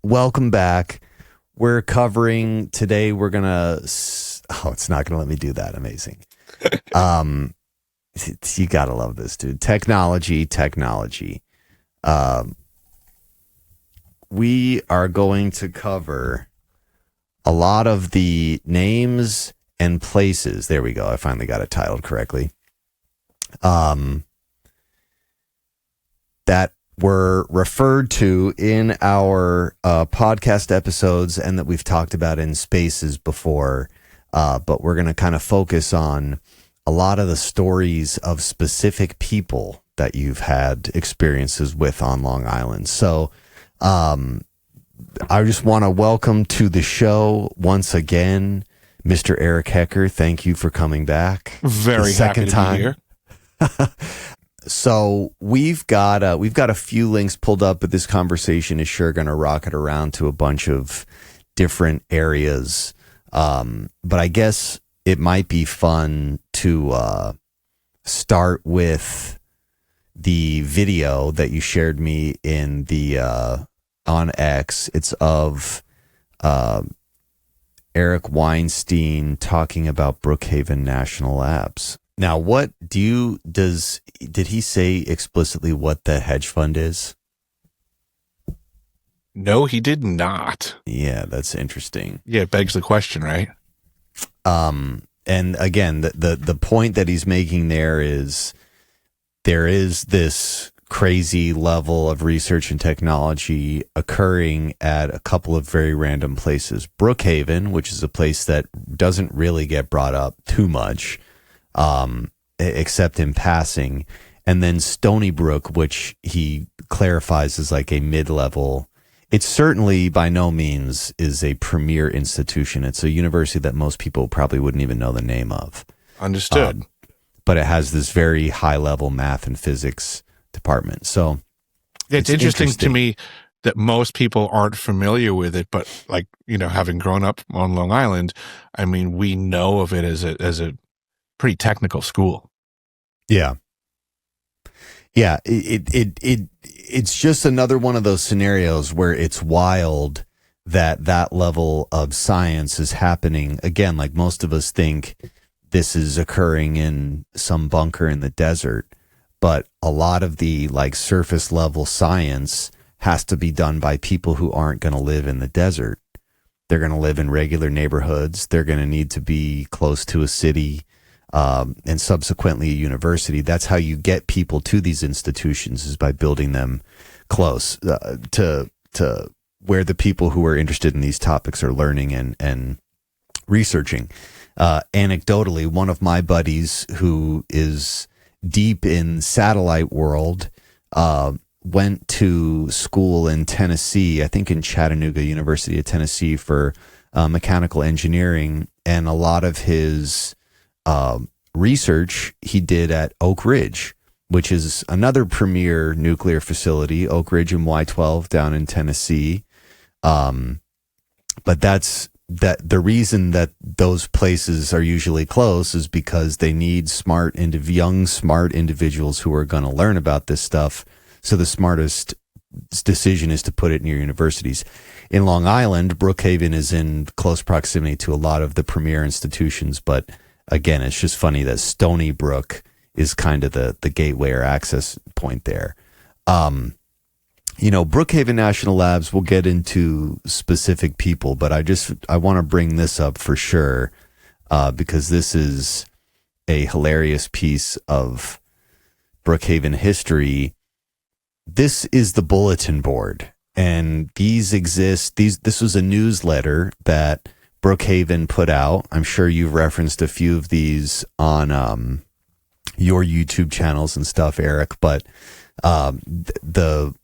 welcome back. We're covering today. We're gonna. Oh, it's not gonna let me do that. Amazing. You gotta love this, dude. Technology. We are going to cover a lot of the names and places. There we go. I finally got it titled correctly. That were referred to in our podcast episodes and that we've talked about in spaces before. But we're going to kind of focus on a lot of the stories of specific people that you've had experiences with on Long Island. So I just want to welcome to the show once again, Mr. Eric Hecker. Thank you for coming back. Very happy to be here. So we've got a few links pulled up, but this conversation is sure going to rocket around to a bunch of different areas. But I guess it might be fun to start with the video that you shared me in the on X. It's of Eric Weinstein talking about Brookhaven National Labs. Now, did he say explicitly what the hedge fund is? No, he did not. Yeah, that's interesting. Yeah, it begs the question, right? And again, the point that he's making there is this crazy level of research and technology occurring at a couple of very random places. Brookhaven, which is a place that doesn't really get brought up too much, except in passing, and then Stony Brook, which he clarifies as like a mid-level. It certainly by no means is a premier institution. It's a university that most people probably wouldn't even know the name of. Understood. But it has this very high-level math and physics department. So it's interesting to me that most people aren't familiar with it, but like, having grown up on Long Island, I mean, we know of it as a pretty technical school. Yeah. Yeah. It's just another one of those scenarios where it's wild that level of science is happening. Again, like most of us think this is occurring in some bunker in the desert, but a lot of the like surface level science has to be done by people who aren't going to live in the desert. They're going to live in regular neighborhoods. They're going to need to be close to a city, and subsequently a university. That's how you get people to these institutions, is by building them close to where the people who are interested in these topics are learning and researching. Anecdotally, one of my buddies who is deep in satellite world went to school in Tennessee, I think in Chattanooga, University of Tennessee, for mechanical engineering, and a lot of his research he did at Oak Ridge, which is another premier nuclear facility, Oak Ridge and Y-12 down in Tennessee. But the reason that those places are usually close is because they need young, smart individuals who are going to learn about this stuff. So the smartest decision is to put it near universities. In Long Island, Brookhaven is in close proximity to a lot of the premier institutions, but again, it's just funny that Stony Brook is kind of the gateway or access point there. Brookhaven National Labs, we'll get into specific people, but I want to bring this up for sure, because this is a hilarious piece of Brookhaven history. This is the bulletin board, and these exist. This was a newsletter that Brookhaven put out. I'm sure you've referenced a few of these on your YouTube channels and stuff, Eric, but the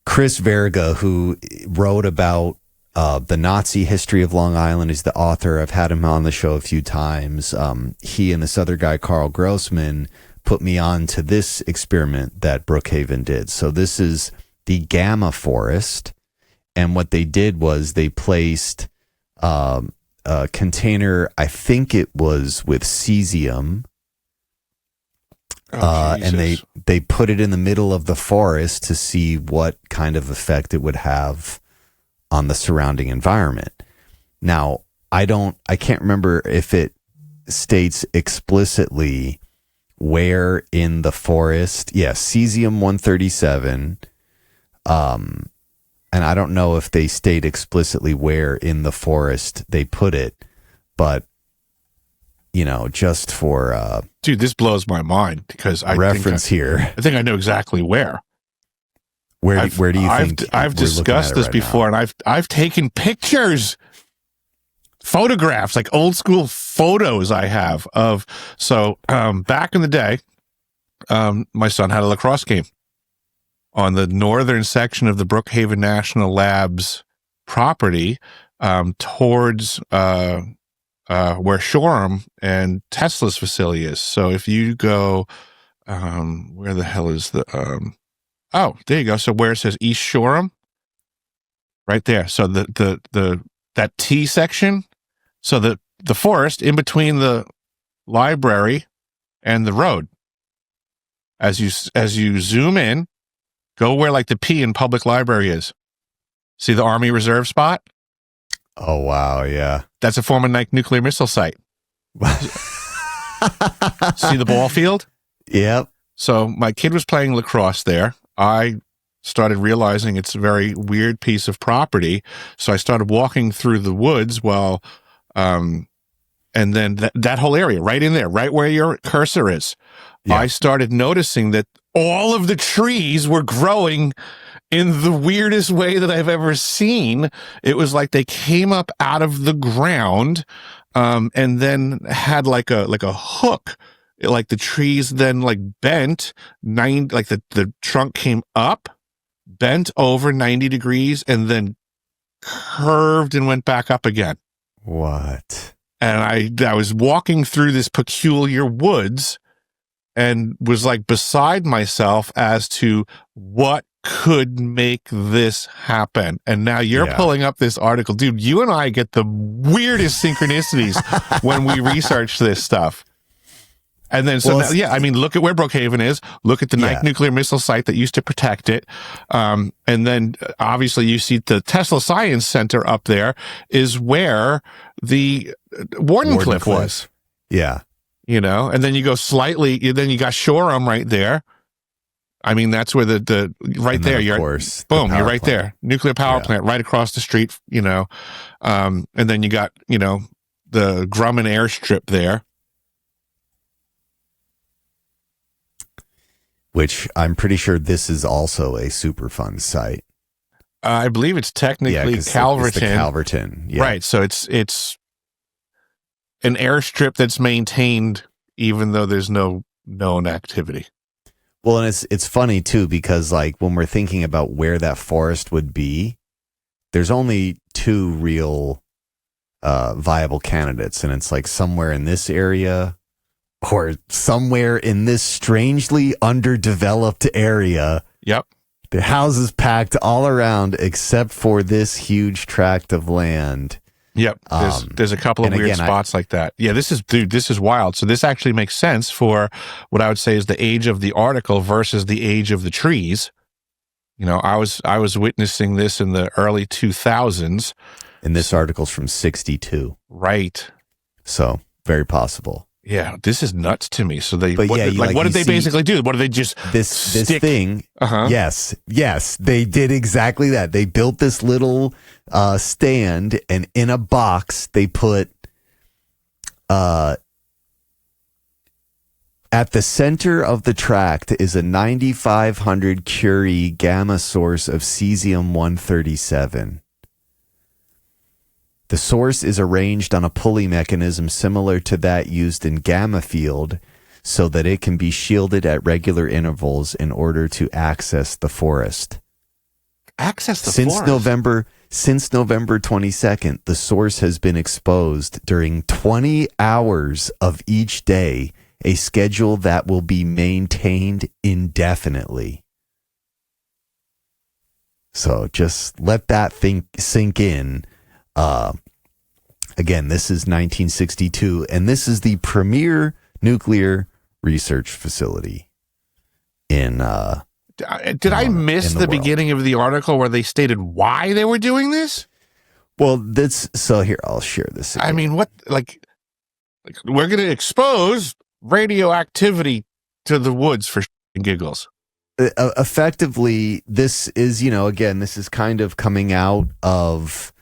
Chris Verga, who wrote about the Nazi history of Long Island, is the author. I've had him on the show a few times. He and this other guy, Carl Grossman, put me on to this experiment that Brookhaven did. So this is the Gamma Forest, and what they did was they placed a container, I think it was with cesium, and they put it in the middle of the forest to see what kind of effect it would have on the surrounding environment. Now, I can't remember if it states explicitly where in the forest. Yes, cesium-137. And I don't know if they state explicitly where in the forest they put it, but just for dude, this blows my mind because I think I know exactly where. Where do you think? I've discussed this before, and I've taken pictures, photographs, like old school photos I have of. So back in the day, my son had a lacrosse game on the northern section of the Brookhaven National Labs property, towards where Shoreham and Tesla's facility is. So if you go, where the hell is the? Oh, there you go. So where it says East Shoreham, right there. So that T section. So the forest in between the library and the road. As you zoom in, go where like the P in public library is. See the Army Reserve spot? Oh wow, yeah. That's a former nuclear missile site. See the ball field? Yep. So my kid was playing lacrosse there. I started realizing it's a very weird piece of property. So I started walking through the woods and then that whole area right in there, right where your cursor is, yeah. I started noticing that all of the trees were growing in the weirdest way that I've ever seen. It was like they came up out of the ground, and then had like a hook. Like the trees then like bent like the trunk came up, bent over 90 degrees, and then curved and went back up again. What? And I was walking through this peculiar woods and was like beside myself as to what could make this happen. And now you're pulling up this article. Dude, you and I get the weirdest synchronicities when we research this stuff. And then, so look at where Brookhaven is. Look at the nuclear missile site that used to protect it. And then, obviously, you see the Tesla Science Center up there is where the Wardenclyffe was. Yeah. And then you go then you got Shoreham right there. I mean, that's where the right there. You're boom. You're right there. Nuclear power plant right across the street. And then you got the Grumman airstrip there. Which I'm pretty sure this is also a Superfund site. I believe it's technically Calverton. It's the Calverton, right? So it's an airstrip that's maintained, even though there's no known activity. Well, and it's funny too because like when we're thinking about where that forest would be, there's only two real viable candidates, and it's like somewhere in this area. Or somewhere in this strangely underdeveloped area. Yep. The houses packed all around except for this huge tract of land. Yep. There's a couple of weird spots like that. Yeah, this is wild. So this actually makes sense for what I would say is the age of the article versus the age of the trees. I was witnessing this in the early 2000s. And this article's from 62. Right. So, very possible. Yeah, this is nuts to me. So what did they basically do? What did they just this thing? Yes, they did exactly that. They built this little stand, and in a box they put at the center of the tract is a 9,500 Curie gamma source of cesium-137. The source is arranged on a pulley mechanism similar to that used in gamma field so that it can be shielded at regular intervals in order to access the forest. Since November 22nd, the source has been exposed during 20 hours of each day, a schedule that will be maintained indefinitely. So just let that thing sink in. Again, this is 1962, and this is the premier nuclear research facility in Did I miss the beginning of the article where they stated why they were doing this? Well, so here, I'll share this again. I mean, what, like we're going to expose radioactivity to the woods for giggles. Effectively, this is, again, this is kind of coming out of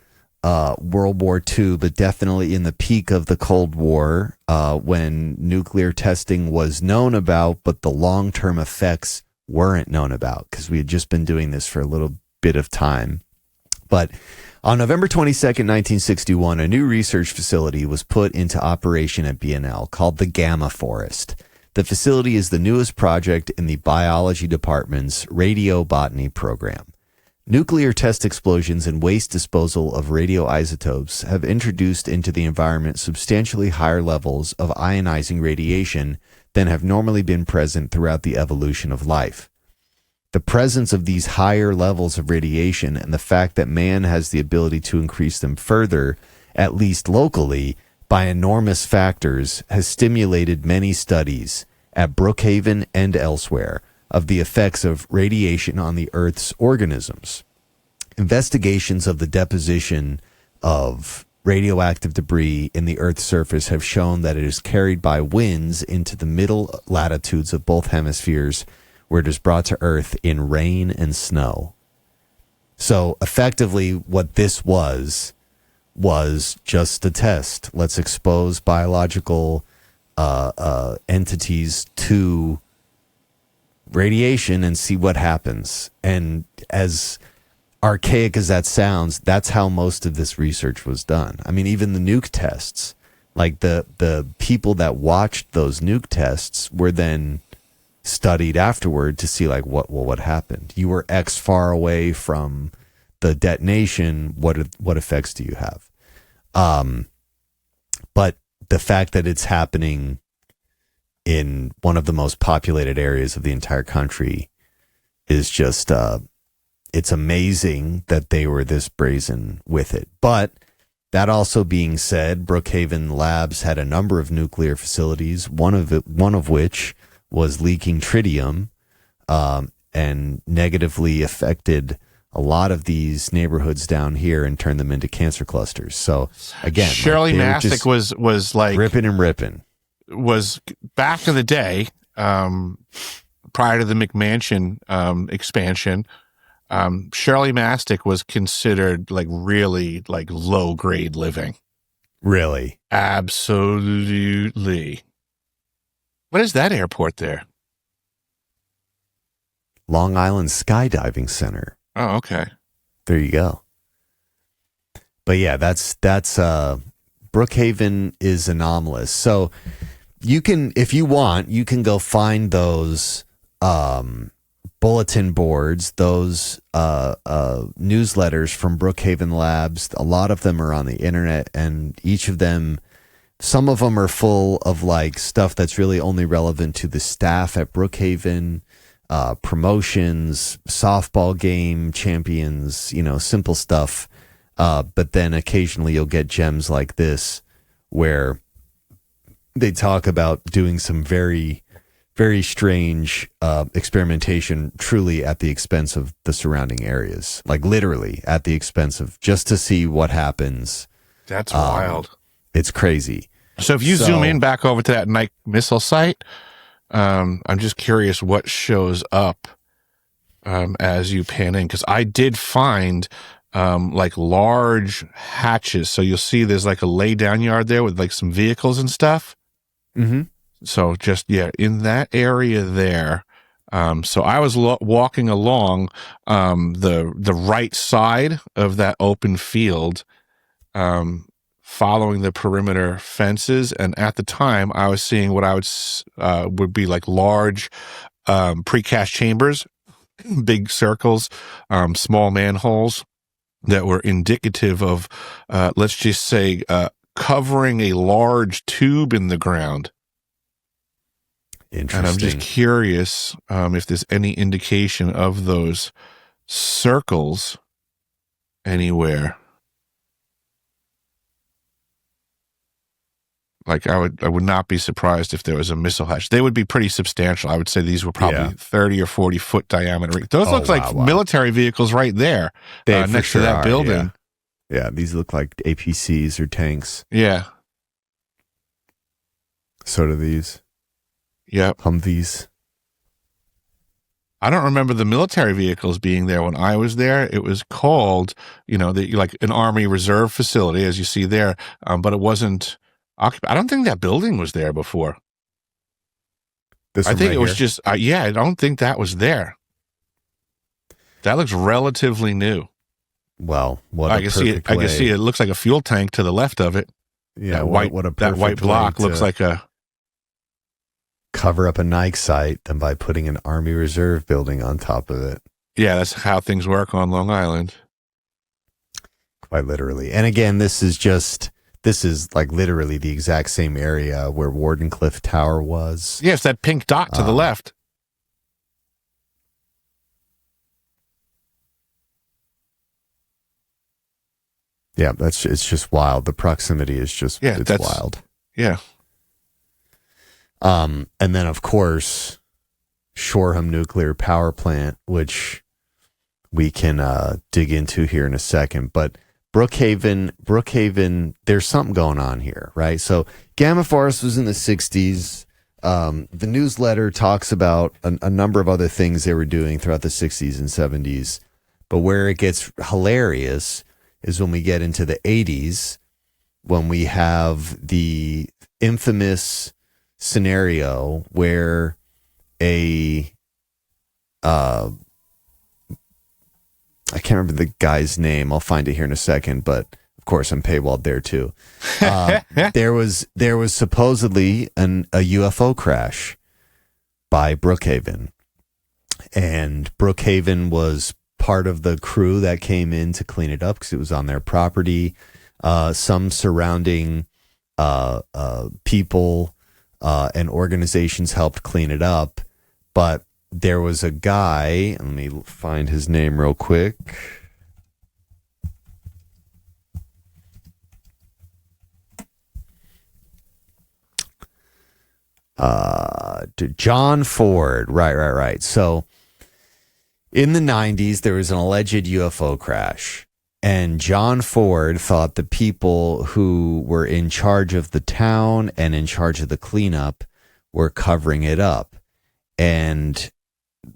World War II, but definitely in the peak of the Cold War, when nuclear testing was known about, but the long-term effects weren't known about because we had just been doing this for a little bit of time. But on November 22nd, 1961, a new research facility was put into operation at BNL called the Gamma Forest. The facility is the newest project in the biology department's radiobotany program. Nuclear test explosions and waste disposal of radioisotopes have introduced into the environment substantially higher levels of ionizing radiation than have normally been present throughout the evolution of life. The presence of these higher levels of radiation and the fact that man has the ability to increase them further, at least locally, by enormous factors, has stimulated many studies at Brookhaven and elsewhere of the effects of radiation on the Earth's organisms. Investigations of the deposition of radioactive debris in the Earth's surface have shown that it is carried by winds into the middle latitudes of both hemispheres, where it is brought to Earth in rain and snow. So effectively what this was just a test. Let's expose biological entities to radiation and see what happens. And as archaic as that sounds, that's how most of this research was done. I mean, even the nuke tests, like the people that watched those nuke tests were then studied afterward to see like what happened. You were X far away from the detonation. What effects do you have? But the fact that it's happening in one of the most populated areas of the entire country is just, it's amazing that they were this brazen with it. But that also being said, Brookhaven Labs had a number of nuclear facilities, one of which was leaking tritium, and negatively affected a lot of these neighborhoods down here and turned them into cancer clusters. So again, Shirley Mastic was like ripping and ripping. Was back in the day, prior to the McMansion expansion, Shirley Mastic was considered like really like low grade living. Really? Absolutely. What is that airport there? Long Island Skydiving Center. Oh, okay. There you go. But yeah, that's Brookhaven is anomalous. So you can, if you want, you can go find those bulletin boards, those newsletters from Brookhaven Labs. A lot of them are on the internet, and each of them, some of them are full of like stuff that's really only relevant to the staff at Brookhaven, promotions, softball game champions, simple stuff. But then occasionally you'll get gems like this where they talk about doing some very, very strange experimentation, truly at the expense of the surrounding areas, like literally at the expense of, just to see what happens. That's wild. It's crazy. So if you zoom in back over to that Nike missile site, I'm just curious what shows up as you pan in, because I did find like large hatches. So you'll see there's like a lay down yard there with like some vehicles and stuff. Mm-hmm. So just, in that area there. So I was walking along the right side of that open field, following the perimeter fences. And at the time I was seeing what I would be like large precast chambers, big circles, small manholes that were indicative of, let's just say, covering a large tube in the ground. Interesting. And I'm just curious if there's any indication of those circles anywhere. Like I would not be surprised if there was a missile hatch. They would be pretty substantial. I would say these were probably 30 or 40 foot diameter. Those look like military vehicles right there next to that building. Yeah, these look like APCs or tanks. Yeah. So do these. Yep. Humvees. I don't remember the military vehicles being there when I was there. It was called, like an Army Reserve facility, as you see there, but it wasn't occupied. I don't think that building was there before. I think it was just, I don't think that was there. That looks relatively new. Well, I can see it. I can see it looks like a fuel tank to the left of it. Yeah, that white block looks like a cover up a Nike site than by putting an Army Reserve building on top of it. Yeah, that's how things work on Long Island. Quite literally. And again, this is like literally the exact same area where Wardenclyffe Tower was. Yes, that pink dot to the left. Yeah, it's just wild. The proximity is just it's wild. Yeah. And then of course, Shoreham Nuclear Power Plant, which we can dig into here in a second. But Brookhaven, there's something going on here, right? So Gamma Forest was in the 60s. The newsletter talks about a number of other things they were doing throughout the 60s and 70s. But where it gets hilarious is when we get into the 80s, when we have the infamous scenario where I can't remember the guy's name. I'll find it here in a second, but of course I'm paywalled there too. There was supposedly a UFO crash by Brookhaven, and Brookhaven was part of the crew that came in to clean it up because it was on their property. Some surrounding people and organizations helped clean it up, but there was a guy, let me find his name real quick. John Ford. Right. So in the 90s, there was an alleged UFO crash, and John Ford thought the people who were in charge of the town and in charge of the cleanup were covering it up. And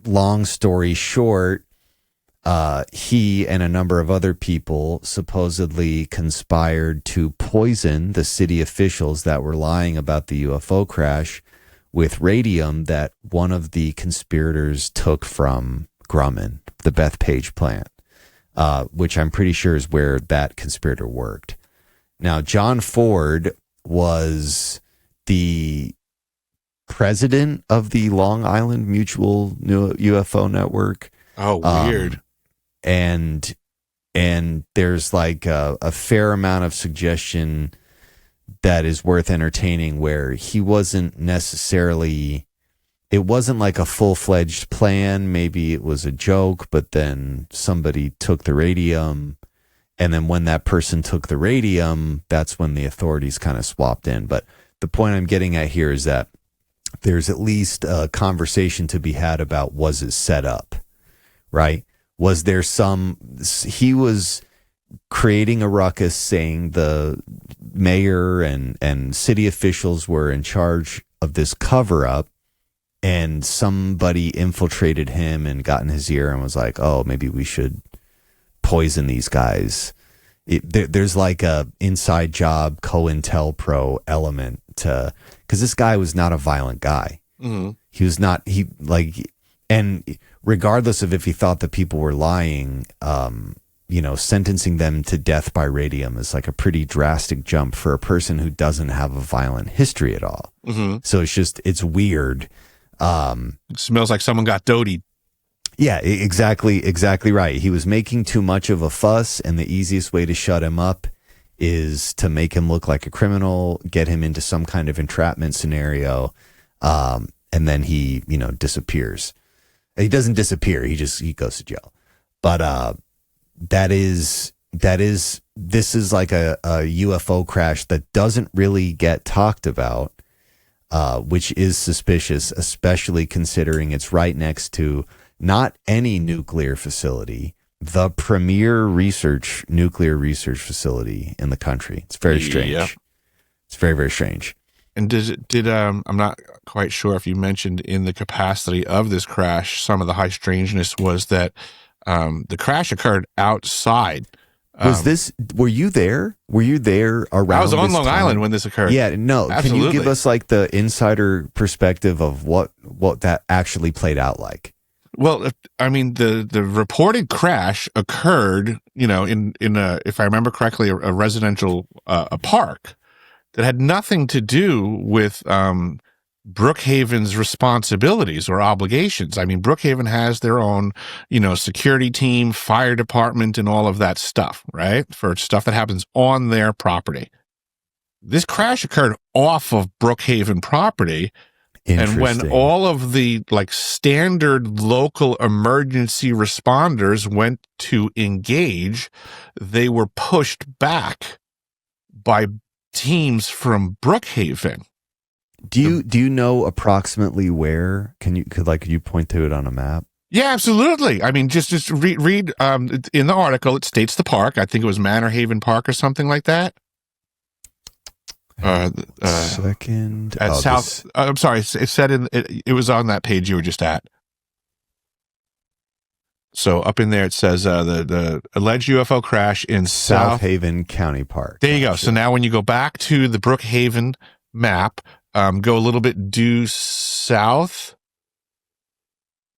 long story short, he and a number of other people supposedly conspired to poison the city officials that were lying about the UFO crash with radium that one of the conspirators took from Grumman, the Bethpage plant, which I'm pretty sure is where that conspirator worked. Now, John Ford was the president of the Long Island Mutual UFO Network. Oh, weird. And there's like a fair amount of suggestion that is worth entertaining where he wasn't necessarily, it wasn't like a full-fledged plan. Maybe it was a joke, but then somebody took the radium. And then when that person took the radium, that's when the authorities kind of swapped in. But the point I'm getting at here is that there's at least a conversation to be had about, was it set up, right? Was there he was creating a ruckus saying the mayor and city officials were in charge of this cover up, and somebody infiltrated him and got in his ear and was like, oh, maybe we should poison these guys. There's like a inside job COINTELPRO element to, because this guy was not a violent guy. Mm-hmm. He was not, and regardless of if he thought that people were lying, sentencing them to death by radium is like a pretty drastic jump for a person who doesn't have a violent history at all. Mm-hmm. So it's weird. It smells like someone got dotied. Yeah, exactly right. He was making too much of a fuss, and the easiest way to shut him up is to make him look like a criminal, get him into some kind of entrapment scenario, and then he, disappears. He doesn't disappear. He goes to jail. But that is this is like a UFO crash that doesn't really get talked about, which is suspicious, especially considering it's right next to not any nuclear facility, the premier nuclear research facility in the country. It's very strange. Yep. It's very, very strange. And I'm not quite sure if you mentioned in the capacity of this crash, some of the high strangeness was that the crash occurred outside. Were you there? Were you there around? I was on Long Island when this occurred. Yeah, no. Absolutely. Can you give us like the insider perspective of what that actually played out like? Well, I mean, the reported crash occurred, in a, if I remember correctly, a residential a park that had nothing to do with Brookhaven's responsibilities or obligations. I mean, Brookhaven has their own, security team, fire department, and all of that stuff, right? For stuff that happens on their property. This crash occurred off of Brookhaven property. And when all of the standard local emergency responders went to engage, they were pushed back by teams from Brookhaven. Do you know approximately where? Could you point to it on a map? Yeah, absolutely. I mean, just read in the article. It states the park. I think it was Manor Haven Park or something like that. Second at South. I'm sorry. It said it was on that page you were just at. So up in there it says the alleged UFO crash in South Haven County Park. There you go. So now when you go back to the Brookhaven map, go a little bit due south.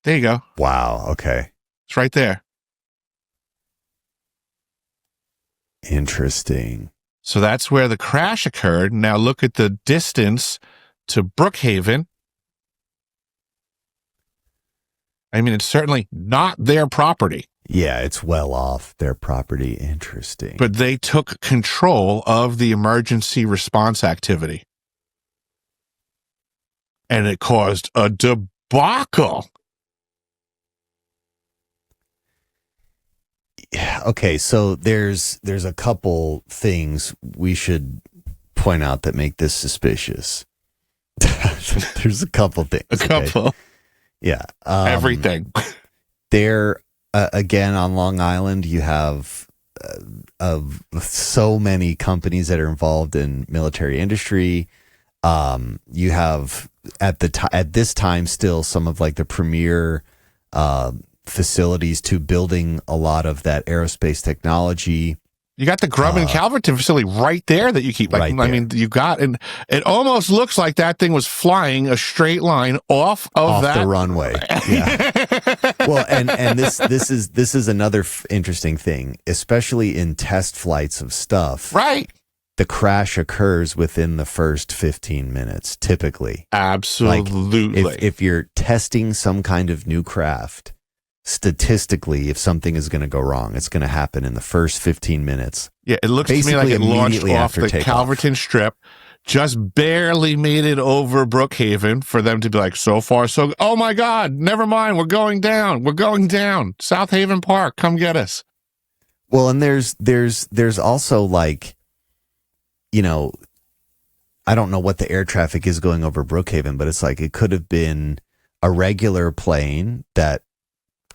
There you go. Wow. Okay. It's right there. Interesting. So that's where the crash occurred. Now look at the distance to Brookhaven. I mean, it's certainly not their property. Yeah, it's well off their property. Interesting. But they took control of the emergency response activity. And it caused a debacle. Okay, so there's a couple things we should point out that make this suspicious. There's a couple things. A couple. Okay? Yeah. Everything. There, again, on Long Island, you have so many companies that are involved in military industry. You have at this time still some of the premier facilities to building a lot of that aerospace technology. You got the Grumman Calverton facility right there that you keep. I mean, you got, and it almost looks like that thing was flying a straight line off the runway. Yeah. Well, and this is another interesting thing, especially in test flights of stuff. Right. The crash occurs within the first 15 minutes, typically. Absolutely. If you're testing some kind of new craft, statistically, if something is going to go wrong, it's going to happen in the first 15 minutes. Yeah, it looks to me like it launched off the Calverton Strip, just barely made it over Brookhaven for them to be like, so far, so oh my God, never mind, we're going down. South Haven Park, come get us. Well, and there's also I don't know what the air traffic is going over Brookhaven, but it's it could have been a regular plane that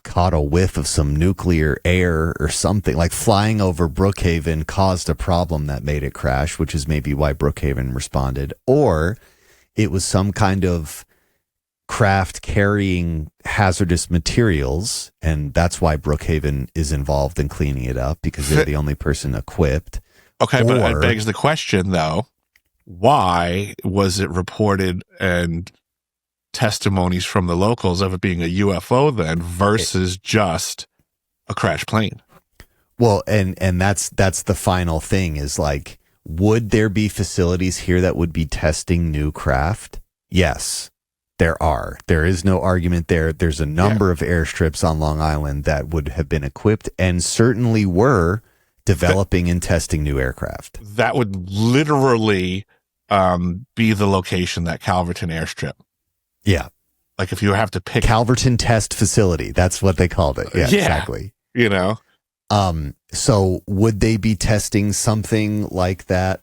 caught a whiff of some nuclear air or something, flying over Brookhaven caused a problem that made it crash, which is maybe why Brookhaven responded. Or it was some kind of craft carrying hazardous materials, and that's why Brookhaven is involved in cleaning it up, because they're the only person equipped. Okay, but it begs the question, though, why was it reported and testimonies from the locals of it being a UFO then versus just a crashed plane? Well, and that's the final thing is would there be facilities here that would be testing new craft? Yes, there are. There is no argument there. There's a number of airstrips on Long Island that would have been equipped and certainly were developing and testing new aircraft. That would literally be the location, that Calverton airstrip. Yeah. If you have to pick Calverton Test Facility, that's what they called it. Yeah, exactly. So would they be testing something like that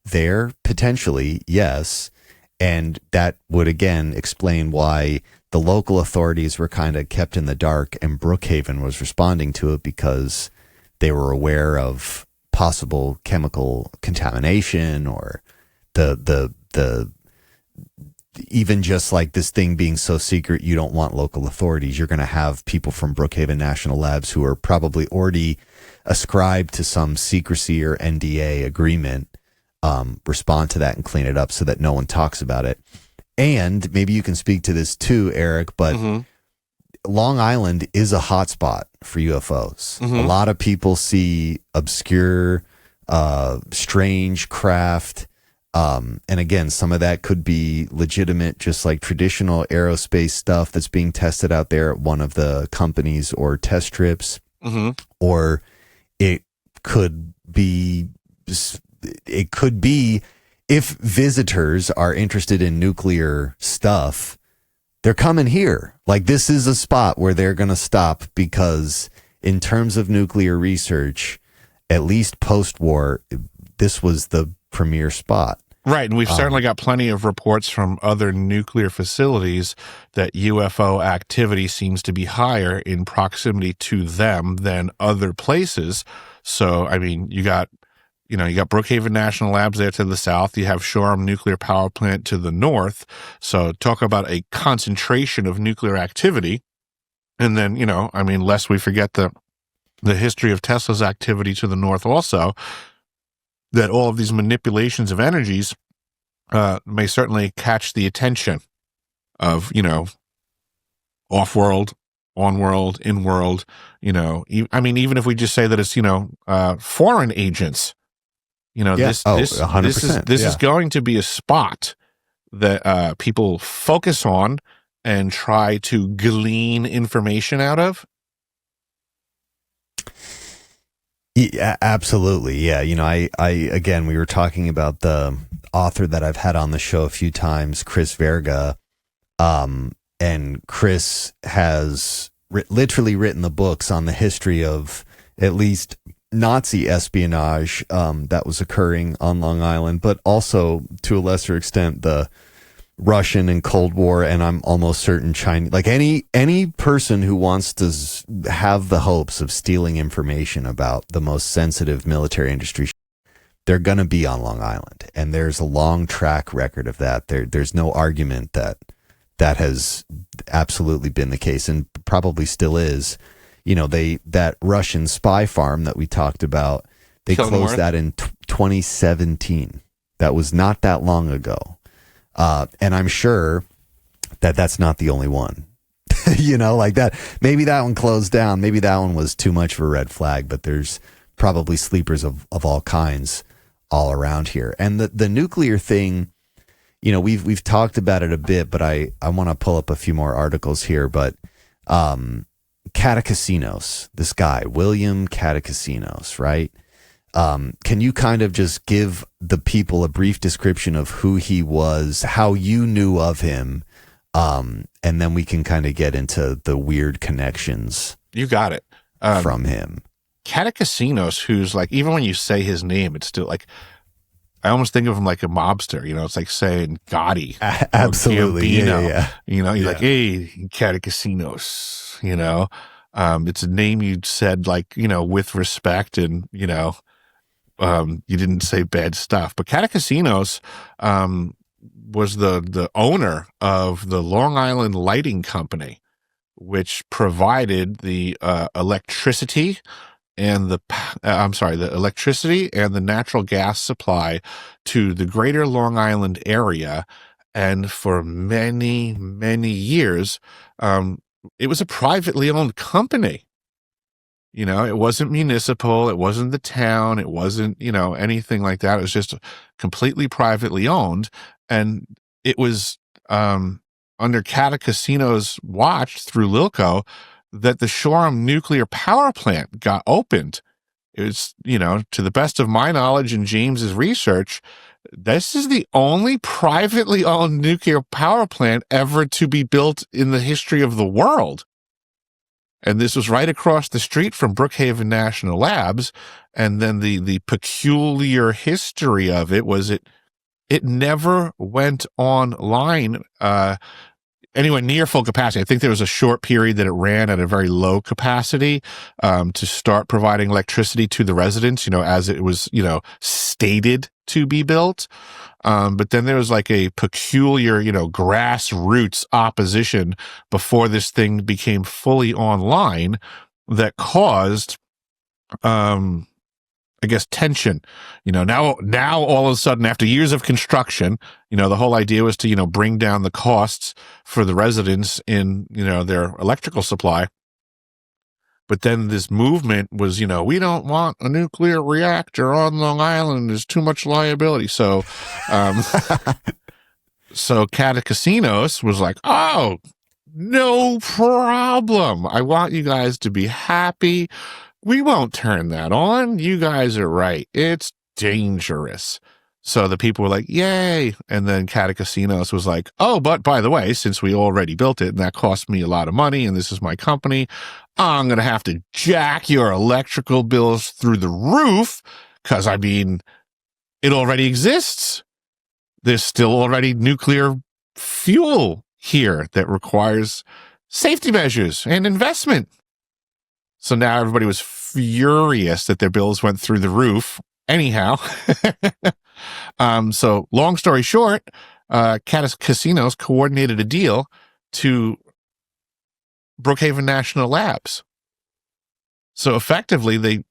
there? Potentially, yes. And that would again explain why the local authorities were kind of kept in the dark, and Brookhaven was responding to it because they were aware of possible chemical contamination, or the even just like this thing being so secret, you don't want local authorities. You're going to have people from Brookhaven National Labs who are probably already ascribed to some secrecy or NDA agreement, respond to that and clean it up so that no one talks about it. And maybe you can speak to this too, Eric, but Long Island is a hotspot for UFOs. A lot of people see obscure, strange craft. And again, some of that could be legitimate, just like traditional aerospace stuff that's being tested out there at one of the companies or test trips. Or it could be if visitors are interested in nuclear stuff, they're coming here. Like, this is a spot where they're going to stop, because in terms of nuclear research, at least post-war, this was the premier spot. Right, and we've certainly got plenty of reports from other nuclear facilities that UFO activity seems to be higher in proximity to them than other places. So, I mean, you got Brookhaven National Labs there to the south. You have Shoreham Nuclear Power Plant to the north. So talk about a concentration of nuclear activity. And then, lest we forget the history of Tesla's activity to the north also, that all of these manipulations of energies may certainly catch the attention of, off-world, on-world, in-world, even if we just say that it's, foreign agents. This 100%. This is going to be a spot that people focus on and try to glean information out of. Yeah, absolutely. Yeah. I again, we were talking about the author that I've had on the show a few times, Chris Verga. And Chris has literally written the books on the history of at least Nazi espionage that was occurring on Long Island, but also to a lesser extent the Russian and Cold War, and I'm almost certain Chinese. Like any person who wants to have the hopes of stealing information about the most sensitive military industry, they're going to be on Long Island, and there's a long track record of that. There's no argument that has absolutely been the case, and probably still is. That Russian spy farm that we talked about, they closed that in 2017. That was not that long ago. And I'm sure that that's not the only one, like that. Maybe that one closed down. Maybe that one was too much of a red flag, but there's probably sleepers of all kinds all around here. And the nuclear thing, we've talked about it a bit, but I want to pull up a few more articles here, but, Catacasinos, this guy, William Catacasinos, right? Can you kind of just give the people a brief description of who he was, how you knew of him, and then we can kind of get into the weird connections. You got it. From him. Catacasinos, who's like, even when you say his name, it's still like, I almost think of him like a mobster, it's like saying Gotti. Absolutely. Yeah. You're like, hey, Catacasinos, it's a name you said like, with respect, and, you didn't say bad stuff. But Catacasinos was the owner of the Long Island Lighting Company, which provided the electricity and the electricity and the natural gas supply to the greater Long Island area. And for many, many years, it was a privately owned company. It wasn't municipal. It wasn't the town. It wasn't, anything like that. It was just completely privately owned. And it was under Catacasinos' watch through Lilco that the Shoreham Nuclear Power Plant got opened. It was, to the best of my knowledge and James's research, this is the only privately owned nuclear power plant ever to be built in the history of the world. And this was right across the street from Brookhaven National Labs. And then the peculiar history of it was it never went online anywhere near full capacity. I think there was a short period that it ran at a very low capacity to start providing electricity to the residents, as it was, stated to be built. But then there was like a peculiar, grassroots opposition before this thing became fully online that caused, I guess, tension. Now all of a sudden, after years of construction, the whole idea was to, bring down the costs for the residents in, their electrical supply. But then this movement was, we don't want a nuclear reactor on Long Island. There's too much liability. So, so Catacasinos was like, oh, no problem. I want you guys to be happy. We won't turn that on. You guys are right. It's dangerous. So the people were like, yay. And then Catacasinos was like, oh, but by the way, since we already built it and that cost me a lot of money and this is my company, I'm going to have to jack your electrical bills through the roof because, it already exists. There's still already nuclear fuel here that requires safety measures and investment. So now everybody was furious that their bills went through the roof. Anyhow, so long story short, Catacasinos coordinated a deal to Brookhaven National Labs. So effectively, they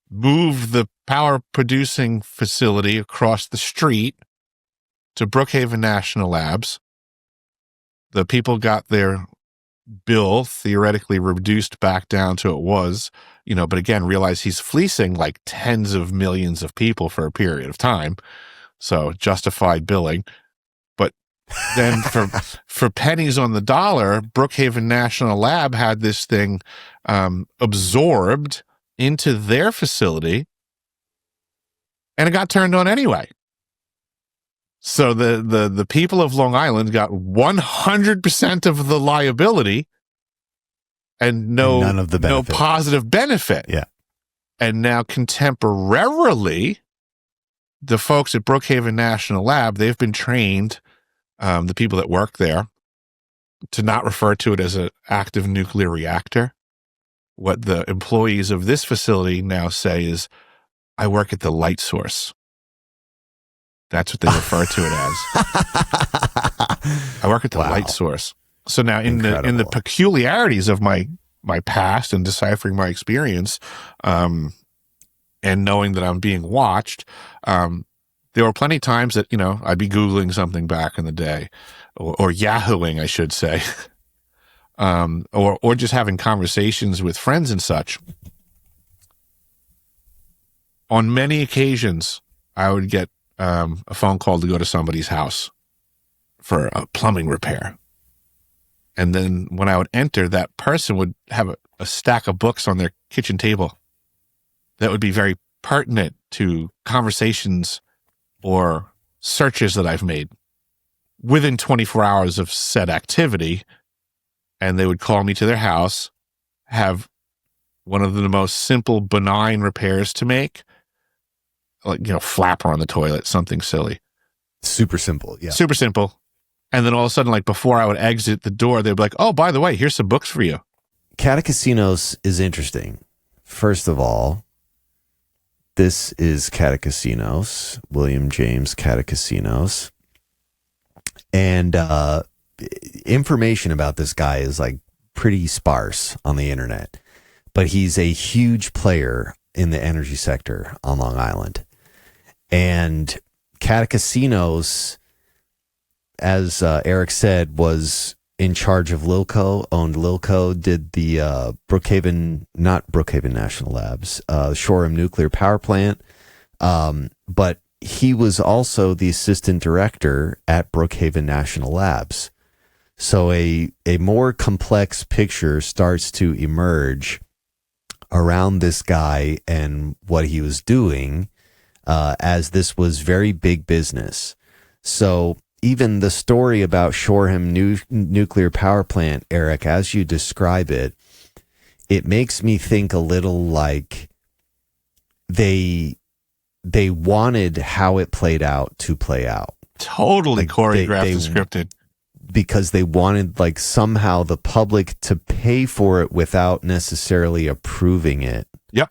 moved the power producing facility across the street to Brookhaven National Labs. The people got their bill theoretically reduced back down to it was, but again, realize he's fleecing like tens of millions of people for a period of time. So justified billing. But then for pennies on the dollar, Brookhaven National Lab had this thing absorbed into their facility and it got turned on anyway. So the people of Long Island got 100% of the liability and none of the benefit. No positive benefit. Yeah. And now contemporarily, the folks at Brookhaven National Lab, they've been trained, the people that work there, to not refer to it as an active nuclear reactor. What the employees of this facility now say is, I work at the light source. That's what they refer to it as. I work at the light source. So now in the peculiarities of my past and deciphering my experience, and knowing that I'm being watched, there were plenty of times that, I'd be Googling something back in the day or Yahooing, I should say, or just having conversations with friends and such. On many occasions, I would get a phone call to go to somebody's house for a plumbing repair. And then when I would enter, that person would have a stack of books on their kitchen table that would be very pertinent to conversations or searches that I've made within 24 hours of said activity. And they would call me to their house, have one of the most simple, benign repairs to make, like, flapper on the toilet, something silly. Super simple. Yeah. Super simple. And then all of a sudden, like before I would exit the door, they'd be like, oh, by the way, here's some books for you. Catacasinos is interesting. First of all, this is Catacasinos, William James Catacasinos. And information about this guy is like pretty sparse on the internet. But he's a huge player in the energy sector on Long Island. And Catacasinos, as Eric said, was in charge of Lilco, owned Lilco, did the not Brookhaven National Labs, Shoreham Nuclear Power Plant. But he was also the assistant director at Brookhaven National Labs. So a more complex picture starts to emerge around this guy and what he was doing, as this was very big business. So even the story about Shoreham Nuclear Power Plant, Eric, as you describe it, it makes me think a little like they wanted how it played out to play out. Totally choreographed and scripted. Because they wanted like somehow the public to pay for it without necessarily approving it. Yep.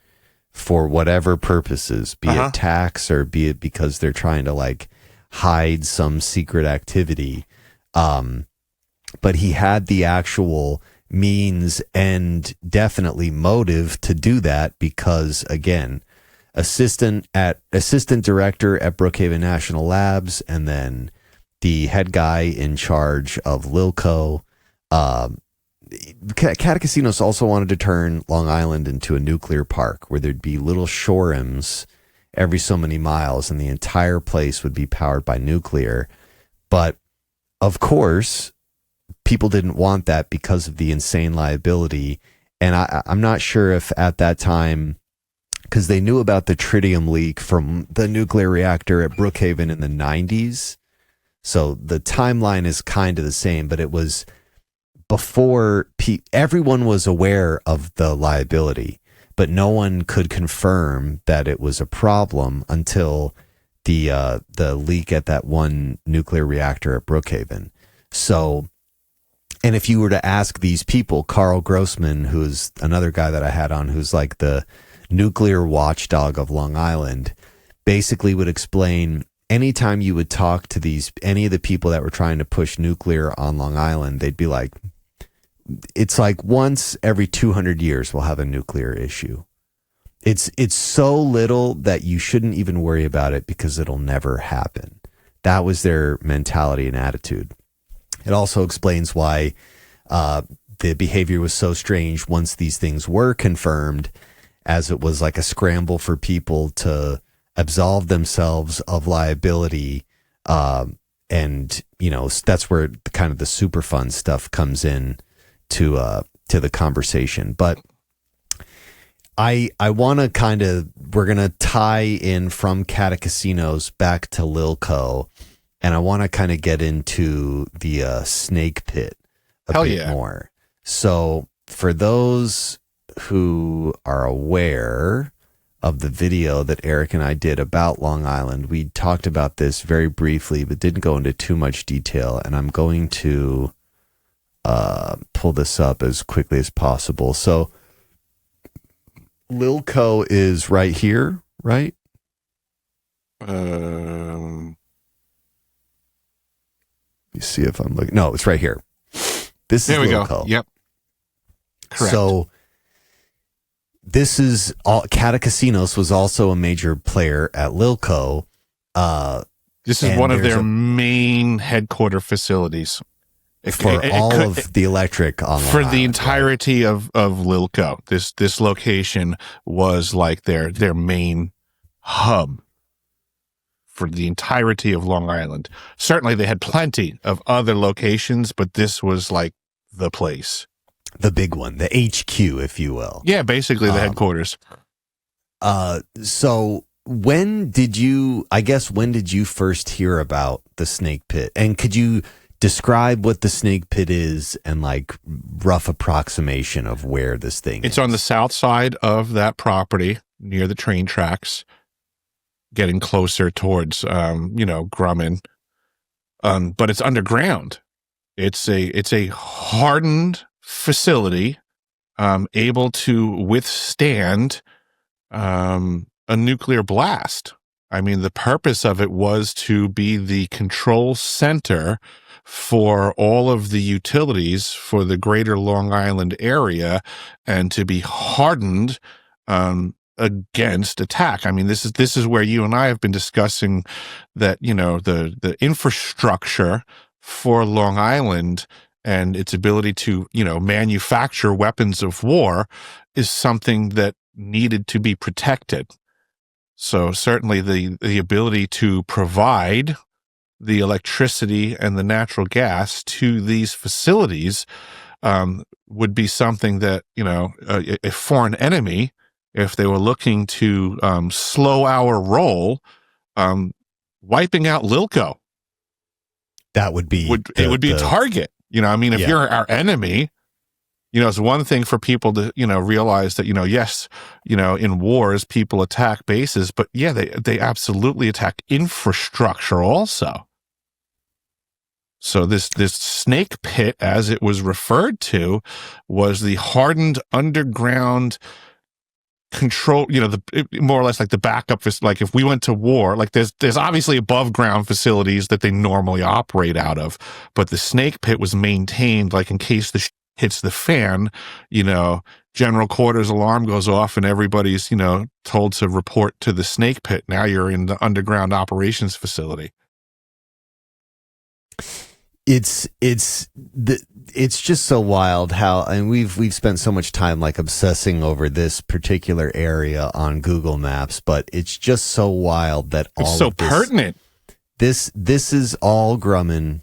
For whatever purposes, be it tax or be it because they're trying to like hide some secret activity. But he had the actual means and definitely motive to do that because, again, assistant director at Brookhaven National Labs, and then the head guy in charge of Lilco. Catacasinos also wanted to turn Long Island into a nuclear park where there'd be little Shoreham's every so many miles and the entire place would be powered by nuclear. But of course, people didn't want that because of the insane liability. And I'm not sure if at that time, because they knew about the tritium leak from the nuclear reactor at Brookhaven in the 90s. So the timeline is kind of the same, but it was before everyone was aware of the liability, but no one could confirm that it was a problem until the leak at that one nuclear reactor at Brookhaven. So, and if you were to ask these people, Carl Grossman, who's another guy that I had on, who's like the nuclear watchdog of Long Island, basically would explain anytime you would talk to any of the people that were trying to push nuclear on Long Island, they'd be like, it's like once every 200 years we'll have a nuclear issue. It's so little that you shouldn't even worry about it because it'll never happen. That was their mentality and attitude. It also explains why the behavior was so strange once these things were confirmed, as it was like a scramble for people to absolve themselves of liability. And, you know, that's where kind of the Superfund stuff comes in to the conversation. But I want to we're going to tie in from Catacasinos back to Lilco, and I want to kind of get into the snake pit a bit more. So for those who are aware of the video that Eric and I did about Long Island, we talked about this very briefly, but didn't go into too much detail. And I'm going to pull this up as quickly as possible. So Lilco is right here, right? Let me see if I'm looking. No, it's right here. This is Lilco. Go. Yep. Correct. So this is all. Catacasinos was also a major player at Lilco. This is one of their main headquarter facilities for all of the electric on for the entirety of Lilco. This location was like their main hub for the entirety of Long Island. Certainly, they had plenty of other locations, but this was like the place. The big one, the HQ, if you will. Yeah, basically the headquarters. So when did you first hear about the snake pit? And could you describe what the snake pit is and like rough approximation of where this thing is? It's on the south side of that property near the train tracks, getting closer towards, Grumman. But it's underground. It's a hardened facility, able to withstand a nuclear blast. I mean, the purpose of it was to be the control center for all of the utilities for the greater Long Island area and to be hardened against attack. I mean, this is where you and I have been discussing that, the infrastructure for Long Island and its ability to, manufacture weapons of war is something that needed to be protected. So certainly the ability to provide the electricity and the natural gas to these facilities would be something that, a foreign enemy, if they were looking to slow our roll, wiping out Lilco. That would be it would be a target. If you're our enemy, It's one thing for people to, realize that, yes, in wars, people attack bases, but yeah, they absolutely attack infrastructure also. So this snake pit, as it was referred to, was the hardened underground control, more or less like the backup. Like if we went to war, like there's obviously above ground facilities that they normally operate out of, but the snake pit was maintained like in case the hits the fan, general quarters alarm goes off and everybody's, told to report to the snake pit. Now you're in the underground operations facility. It's just so wild how, and we've spent so much time like obsessing over this particular area on Google Maps, but it's just so wild that it's so pertinent. This is all Grumman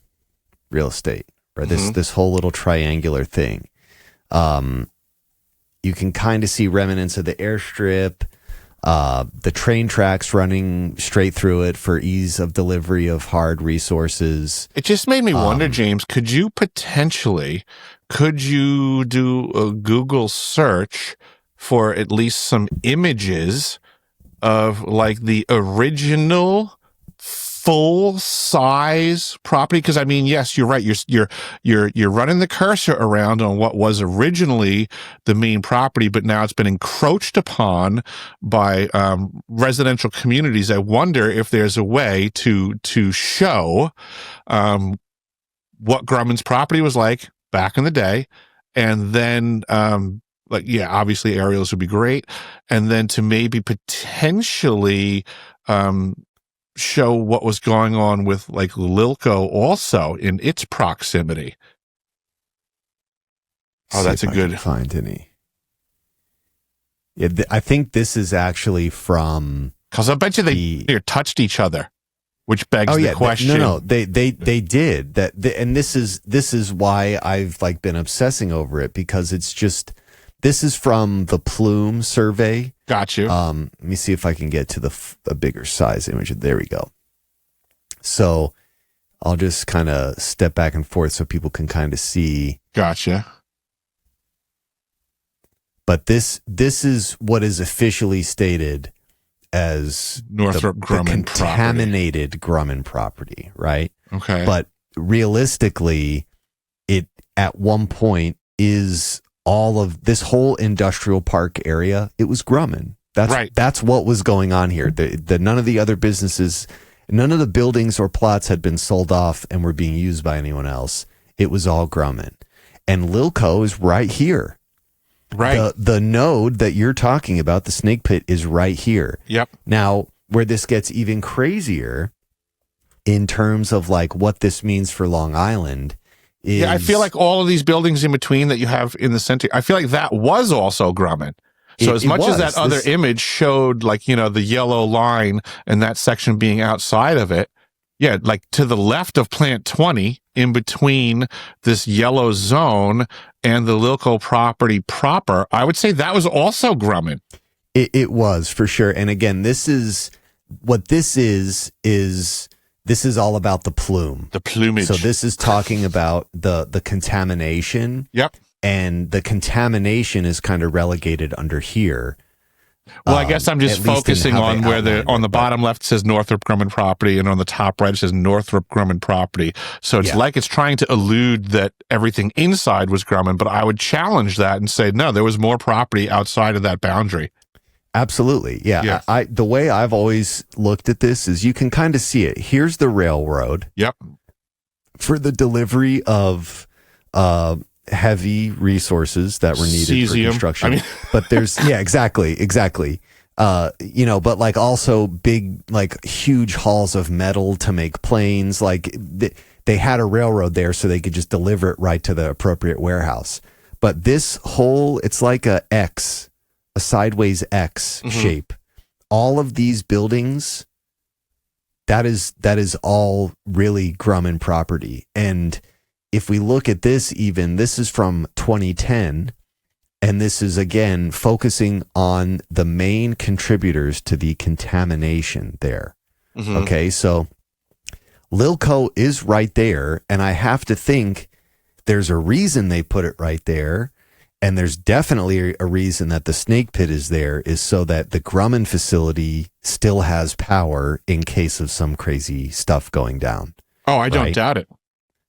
real estate, right? This whole little triangular thing. You can kind of see remnants of the airstrip. The train tracks running straight through it for ease of delivery of hard resources. It just made me wonder, James, could you do a Google search for at least some images of like the original full size property? Because I mean, yes, you're right. You're running the cursor around on what was originally the main property, but now it's been encroached upon by residential communities. I wonder if there's a way to show what Grumman's property was like back in the day, and then obviously aerials would be great, and then to maybe potentially show what was going on with like Lilco also in its proximity. Oh, that's a good find any. Yeah, I think this is actually from, because I bet you they touched each other, which begs the question. They did that, and this is why I've like been obsessing over it, because it's just, this is from the Plume survey. Got you. Let me see if I can get to a bigger size image. There we go. So I'll just kind of step back and forth so people can kind of see. Gotcha. But this is what is officially stated as Northrop Grumman contaminated Grumman property, right? Okay. But realistically, it at one point is all of this whole industrial park area. It was Grumman. That's right. That's what was going on here. None of the other businesses, none of the buildings or plots had been sold off and were being used by anyone else. It was all Grumman. And Lilco is right here. Right. The node that you're talking about, the snake pit, is right here. Yep. Now, where this gets even crazier in terms of like what this means for Long Island is... Yeah, I feel like all of these buildings in between that you have in the center, I feel like that was also Grumman. So as much as that other image showed like, the yellow line and that section being outside of it, yeah, like to the left of Plant 20, in between this yellow zone and the Lilco property proper, I would say that was also Grumman. It was, for sure. And again, this is all about the plume. The plumage. So this is talking about the contamination. Yep. And the contamination is kind of relegated under here. Well, I guess I'm just focusing on where on the bottom left says Northrop Grumman property, and on the top right it says Northrop Grumman property. So it's like it's trying to allude that everything inside was Grumman, but I would challenge that and say, no, there was more property outside of that boundary. Absolutely. Yeah. The way I've always looked at this is you can kind of see it. Here's the railroad. Yep. For the delivery of heavy resources that were needed for construction. But there's exactly. But like also big, like huge hauls of metal to make planes. Like they had a railroad there so they could just deliver it right to the appropriate warehouse. But this whole, it's like a sideways X shape. All of these buildings, that is all really Grumman property. And if we look at this, this is from 2010, and this is, again, focusing on the main contributors to the contamination there. Mm-hmm. Okay, so Lilco is right there, and I have to think there's a reason they put it right there, and there's definitely a reason that the snake pit is there, is so that the Grumman facility still has power in case of some crazy stuff going down. Oh, I don't doubt it.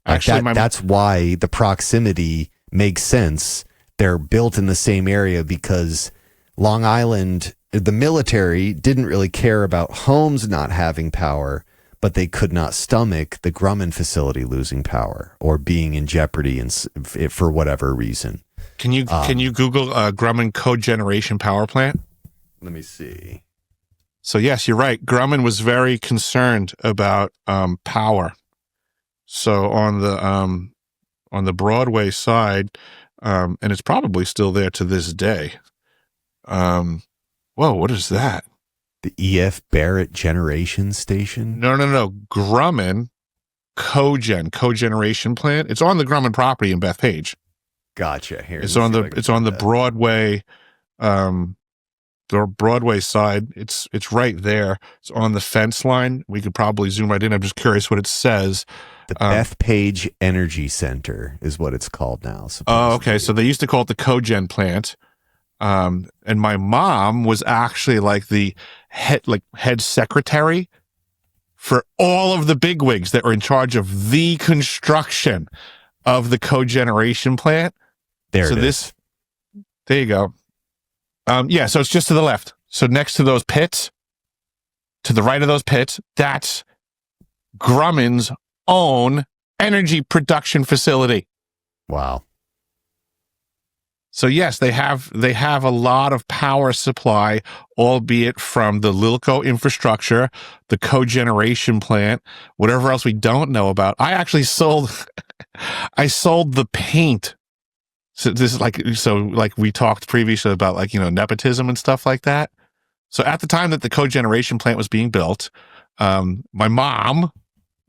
Actually, that's why the proximity makes sense. They're built in the same area because Long Island, the military didn't really care about homes not having power, but they could not stomach the Grumman facility losing power or being in jeopardy for whatever reason. Can you Google Grumman cogeneration power plant? Let me see. So yes, you're right. Grumman was very concerned about power. So on the Broadway side, and it's probably still there to this day. Whoa, what is that? The E.F. Barrett Generation Station? No. Grumman cogeneration plant. It's on the Grumman property in Bethpage. Gotcha. Here, it's on the Broadway, the Broadway side. It's right there. It's on the fence line. We could probably zoom right in. I'm just curious what it says. The Bethpage Energy Center is what it's called now. Oh, okay. So they used to call it the cogen plant. And my mom was actually like the head secretary for all of the bigwigs that were in charge of the construction of the cogeneration plant. There you go. So it's just to the left. So next to those pits, to the right of those pits, that's Grumman's own energy production facility. Wow. So yes, they have a lot of power supply, albeit from the Lilco infrastructure, the cogeneration plant, whatever else we don't know about. I actually sold the paint. So this is like we talked previously about nepotism and stuff like that. So at the time that the cogeneration plant was being built, my mom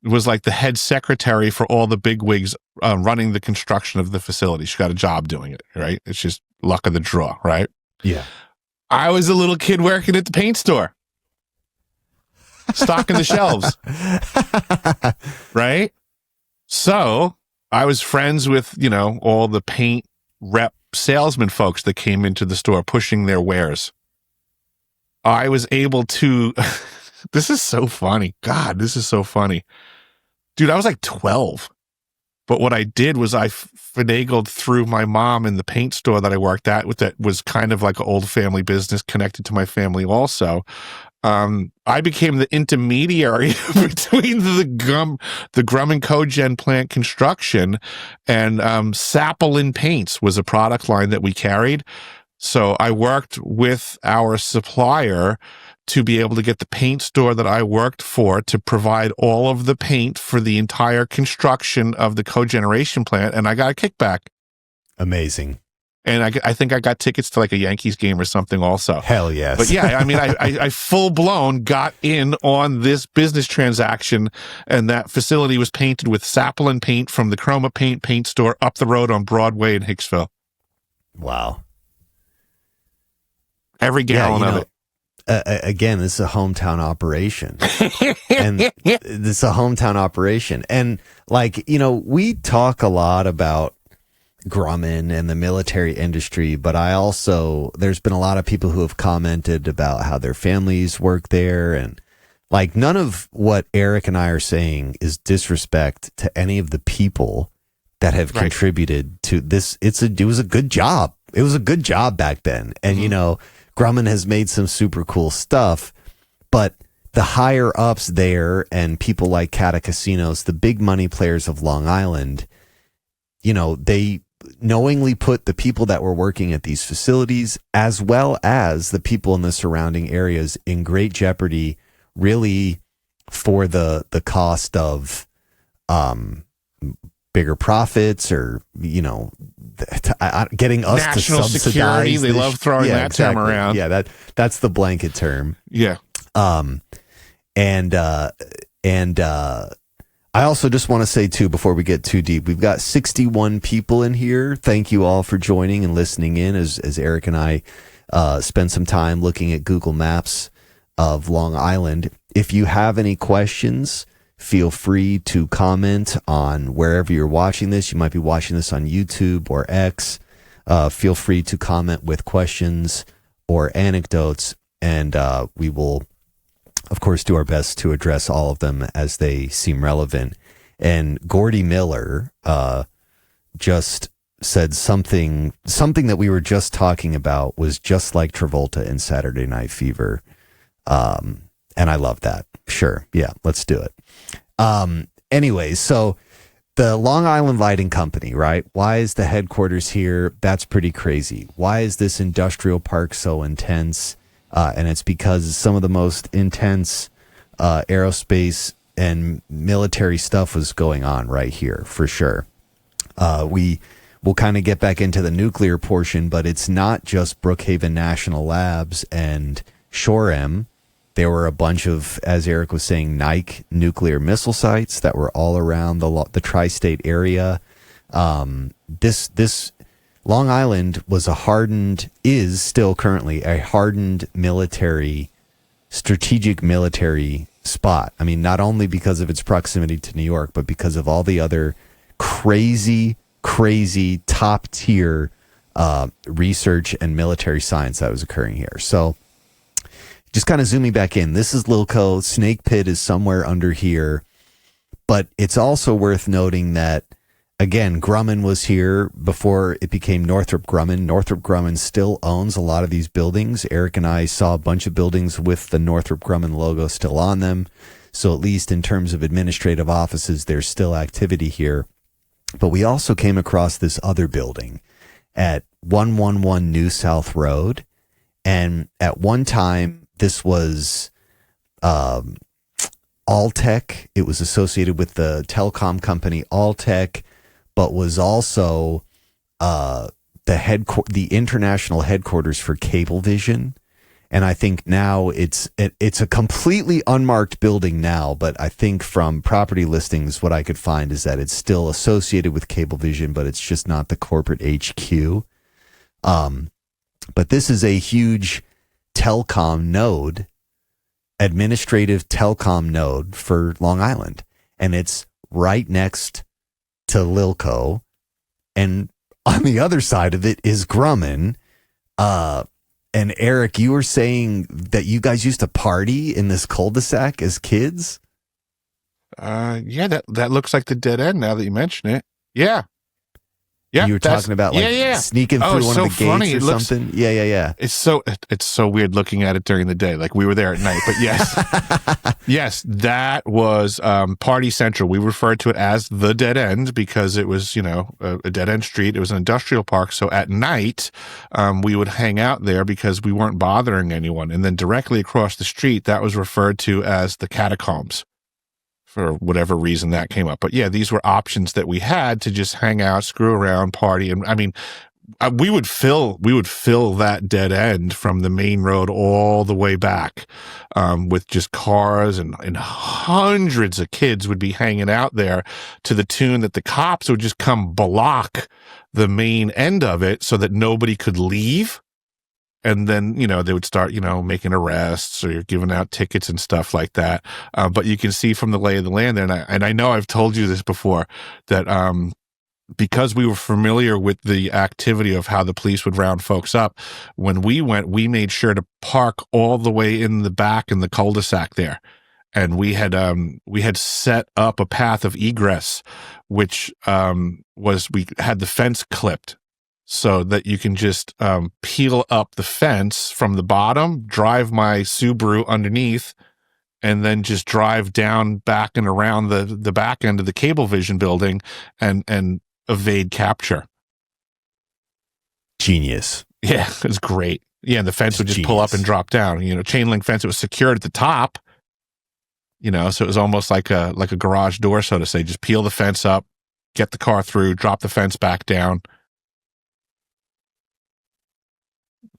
was like the head secretary for all the bigwigs running the construction of the facility. She got a job doing it, right? It's just luck of the draw, right? Yeah. I was a little kid working at the paint store, stocking the shelves, right? So I was friends with, all the paint rep salesman folks that came into the store pushing their wares. I was able to, this is so funny. God, this is so funny. Dude, I was like 12. But what I did was I finagled through my mom in the paint store that I worked at, that was kind of like an old family business connected to my family also. I became the intermediary between the Grumman cogen plant construction and Sapelin Paints was a product line that we carried. So I worked with our supplier to be able to get the paint store that I worked for to provide all of the paint for the entire construction of the cogeneration plant, and I got a kickback. Amazing. And I think I got tickets to like a Yankees game or something also. Hell yes. But yeah, I mean, I full-blown got in on this business transaction, and that facility was painted with Sapelin paint from the Chroma paint store up the road on Broadway in Hicksville. Wow. Every gallon of it. Again, this is a hometown operation. And this is a hometown operation. And we talk a lot about Grumman and the military industry, but there's been a lot of people who have commented about how their families work there. And none of what Eric and I are saying is disrespect to any of the people that have contributed to this. It was a good job. It was a good job back then. And, Grumman has made some super cool stuff, but the higher ups there and people like Cata Casinos, the big money players of Long Island, they knowingly put the people that were working at these facilities as well as the people in the surrounding areas in great jeopardy, really for the cost of bigger profits or, getting us national to subsidize security. They love throwing that term around. Yeah, that's the blanket term. Yeah. And I also just want to say too, before we get too deep, we've got 61 people in here. Thank you all for joining and listening in as Eric and I spend some time looking at Google Maps of Long Island. If you have any questions, feel free to comment on wherever you're watching this. You might be watching this on YouTube or X. feel free to comment with questions or anecdotes, and we will, of course, do our best to address all of them as they seem relevant. And Gordy Miller just said something that we were just talking about was just like Travolta in Saturday Night Fever. And I love that. Sure. Yeah, let's do it. Anyway, so the Long Island Lighting Company, right? Why is the headquarters here? That's pretty crazy. Why is this industrial park so intense? And it's because some of the most intense aerospace and military stuff was going on right here, for sure. We'll kind of get back into the nuclear portion, but it's not just Brookhaven National Labs and Shoreham. There were a bunch of, as Eric was saying, Nike nuclear missile sites that were all around the tri-state area. This Long Island was is still currently a hardened strategic military spot. I mean, not only because of its proximity to New York, but because of all the other crazy top tier research and military science that was occurring here. So just kind of zooming back in, this is Lilco. Snake Pit is somewhere under here, but it's also worth noting that, again, Grumman was here before it became Northrop Grumman. Northrop Grumman still owns a lot of these buildings. Eric and I saw a bunch of buildings with the Northrop Grumman logo still on them. So at least in terms of administrative offices, there's still activity here. But we also came across this other building at 111 New South Road. And at one time, this was Alltech. It was associated with the telecom company Alltech, but was also the international headquarters for Cablevision. And I think now it's a completely unmarked building now, but I think from property listings, what I could find is that it's still associated with Cablevision, but it's just not the corporate HQ. But this is a huge telecom node, administrative telecom node for Long Island. And it's right next to Lilco. And on the other side of it is Grumman. And Eric, you were saying that you guys used to party in this cul-de-sac as kids? Yeah, that looks like the dead end now that you mention it. Yeah. Yeah, you were talking about sneaking through one of the gates or something. Yeah. It's so weird looking at it during the day. Like we were there at night, but yes, yes, that was Party Central. We referred to it as the dead end because it was, a dead end street. It was an industrial park. So at night, we would hang out there because we weren't bothering anyone. And then directly across the street, that was referred to as the catacombs, for whatever reason that came up. But yeah, these were options that we had to just hang out, screw around, party. And I mean, we would fill that dead end from the main road all the way back with just cars, and hundreds of kids would be hanging out there to the tune that the cops would just come block the main end of it so that nobody could leave. And then, they would start, making arrests or giving out tickets and stuff like that. But you can see from the lay of the land there, and I know I've told you this before, that because we were familiar with the activity of how the police would round folks up, when we went, we made sure to park all the way in the back in the cul-de-sac there. And we had set up a path of egress, which we had the fence clipped, so that you can just peel up the fence from the bottom, drive my Subaru underneath, and then just drive down back and around the back end of the Cablevision building and evade capture. Genius. Yeah, it was great. Yeah, and the fence would just pull up and drop down. Chain link fence. It was secured at the top. So it was almost like a garage door, so to say. Just peel the fence up, get the car through, drop the fence back down.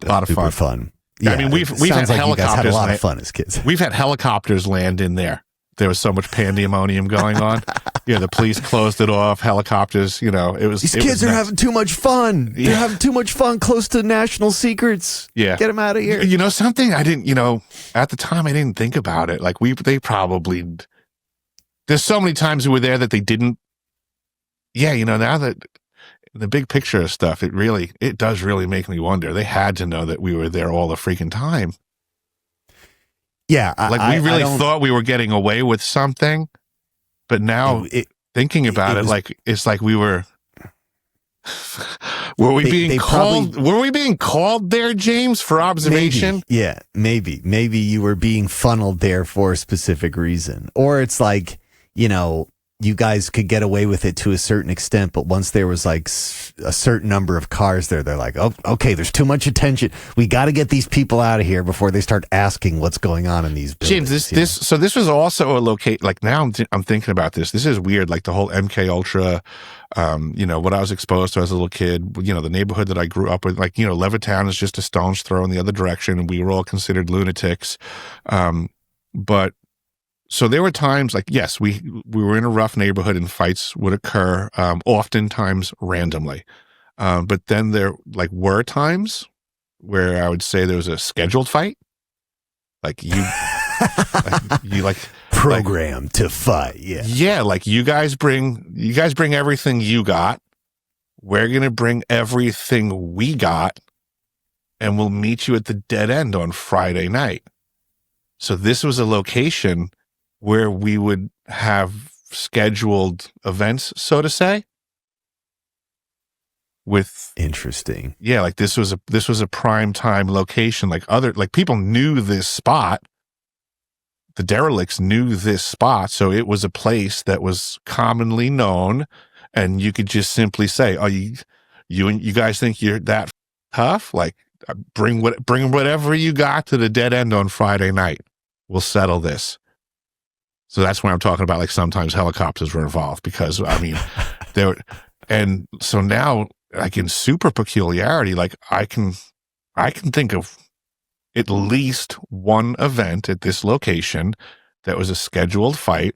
A lot of fun. Yeah, I mean, we've had like helicopters. You guys had a lot of fun as kids. We've had helicopters land in there. There was so much pandemonium going on. The police closed it off. Helicopters. It was. These kids are having too much fun. Yeah. They're having too much fun close to national secrets. Yeah, get them out of here. Something I didn't. At the time I didn't think about it. Like they probably. There's so many times we were there that they didn't. Yeah, now that the big picture of stuff, it does really make me wonder. They had to know that we were there all the freaking time. Yeah. We really thought we were getting away with something, but now thinking about it, it's like we were, were we being called there, James, for observation? Maybe you were being funneled there for a specific reason. Or it's like, you guys could get away with it to a certain extent, but once there was like a certain number of cars there, they're like, oh, okay, there's too much attention. We got to get these people out of here before they start asking what's going on in these buildings. James, so this was also a locate. Like now I'm thinking about this. This is weird. Like the whole MK Ultra, what I was exposed to as a little kid, the neighborhood that I grew up with, like, Levittown is just a stone's throw in the other direction, and we were all considered lunatics. But so there were times like, yes, we were in a rough neighborhood and fights would occur, oftentimes randomly. But then there were times where I would say there was a scheduled fight. Like you programmed to fight. Yeah. Yeah. Like you guys bring everything you got. We're going to bring everything we got, and we'll meet you at the dead end on Friday night. So this was a location where we would have scheduled events, so to say. With interesting, like this was a prime time location. Like people knew this spot. The derelicts knew this spot, so it was a place that was commonly known, and you could just simply say, "Oh, you guys think you're that tough? Like, bring whatever you got to the dead end on Friday night. We'll settle this." So that's when I'm talking about, like, sometimes helicopters were involved because, I mean, and so now, like, in super peculiarity, like, I can think of at least one event at this location that was a scheduled fight.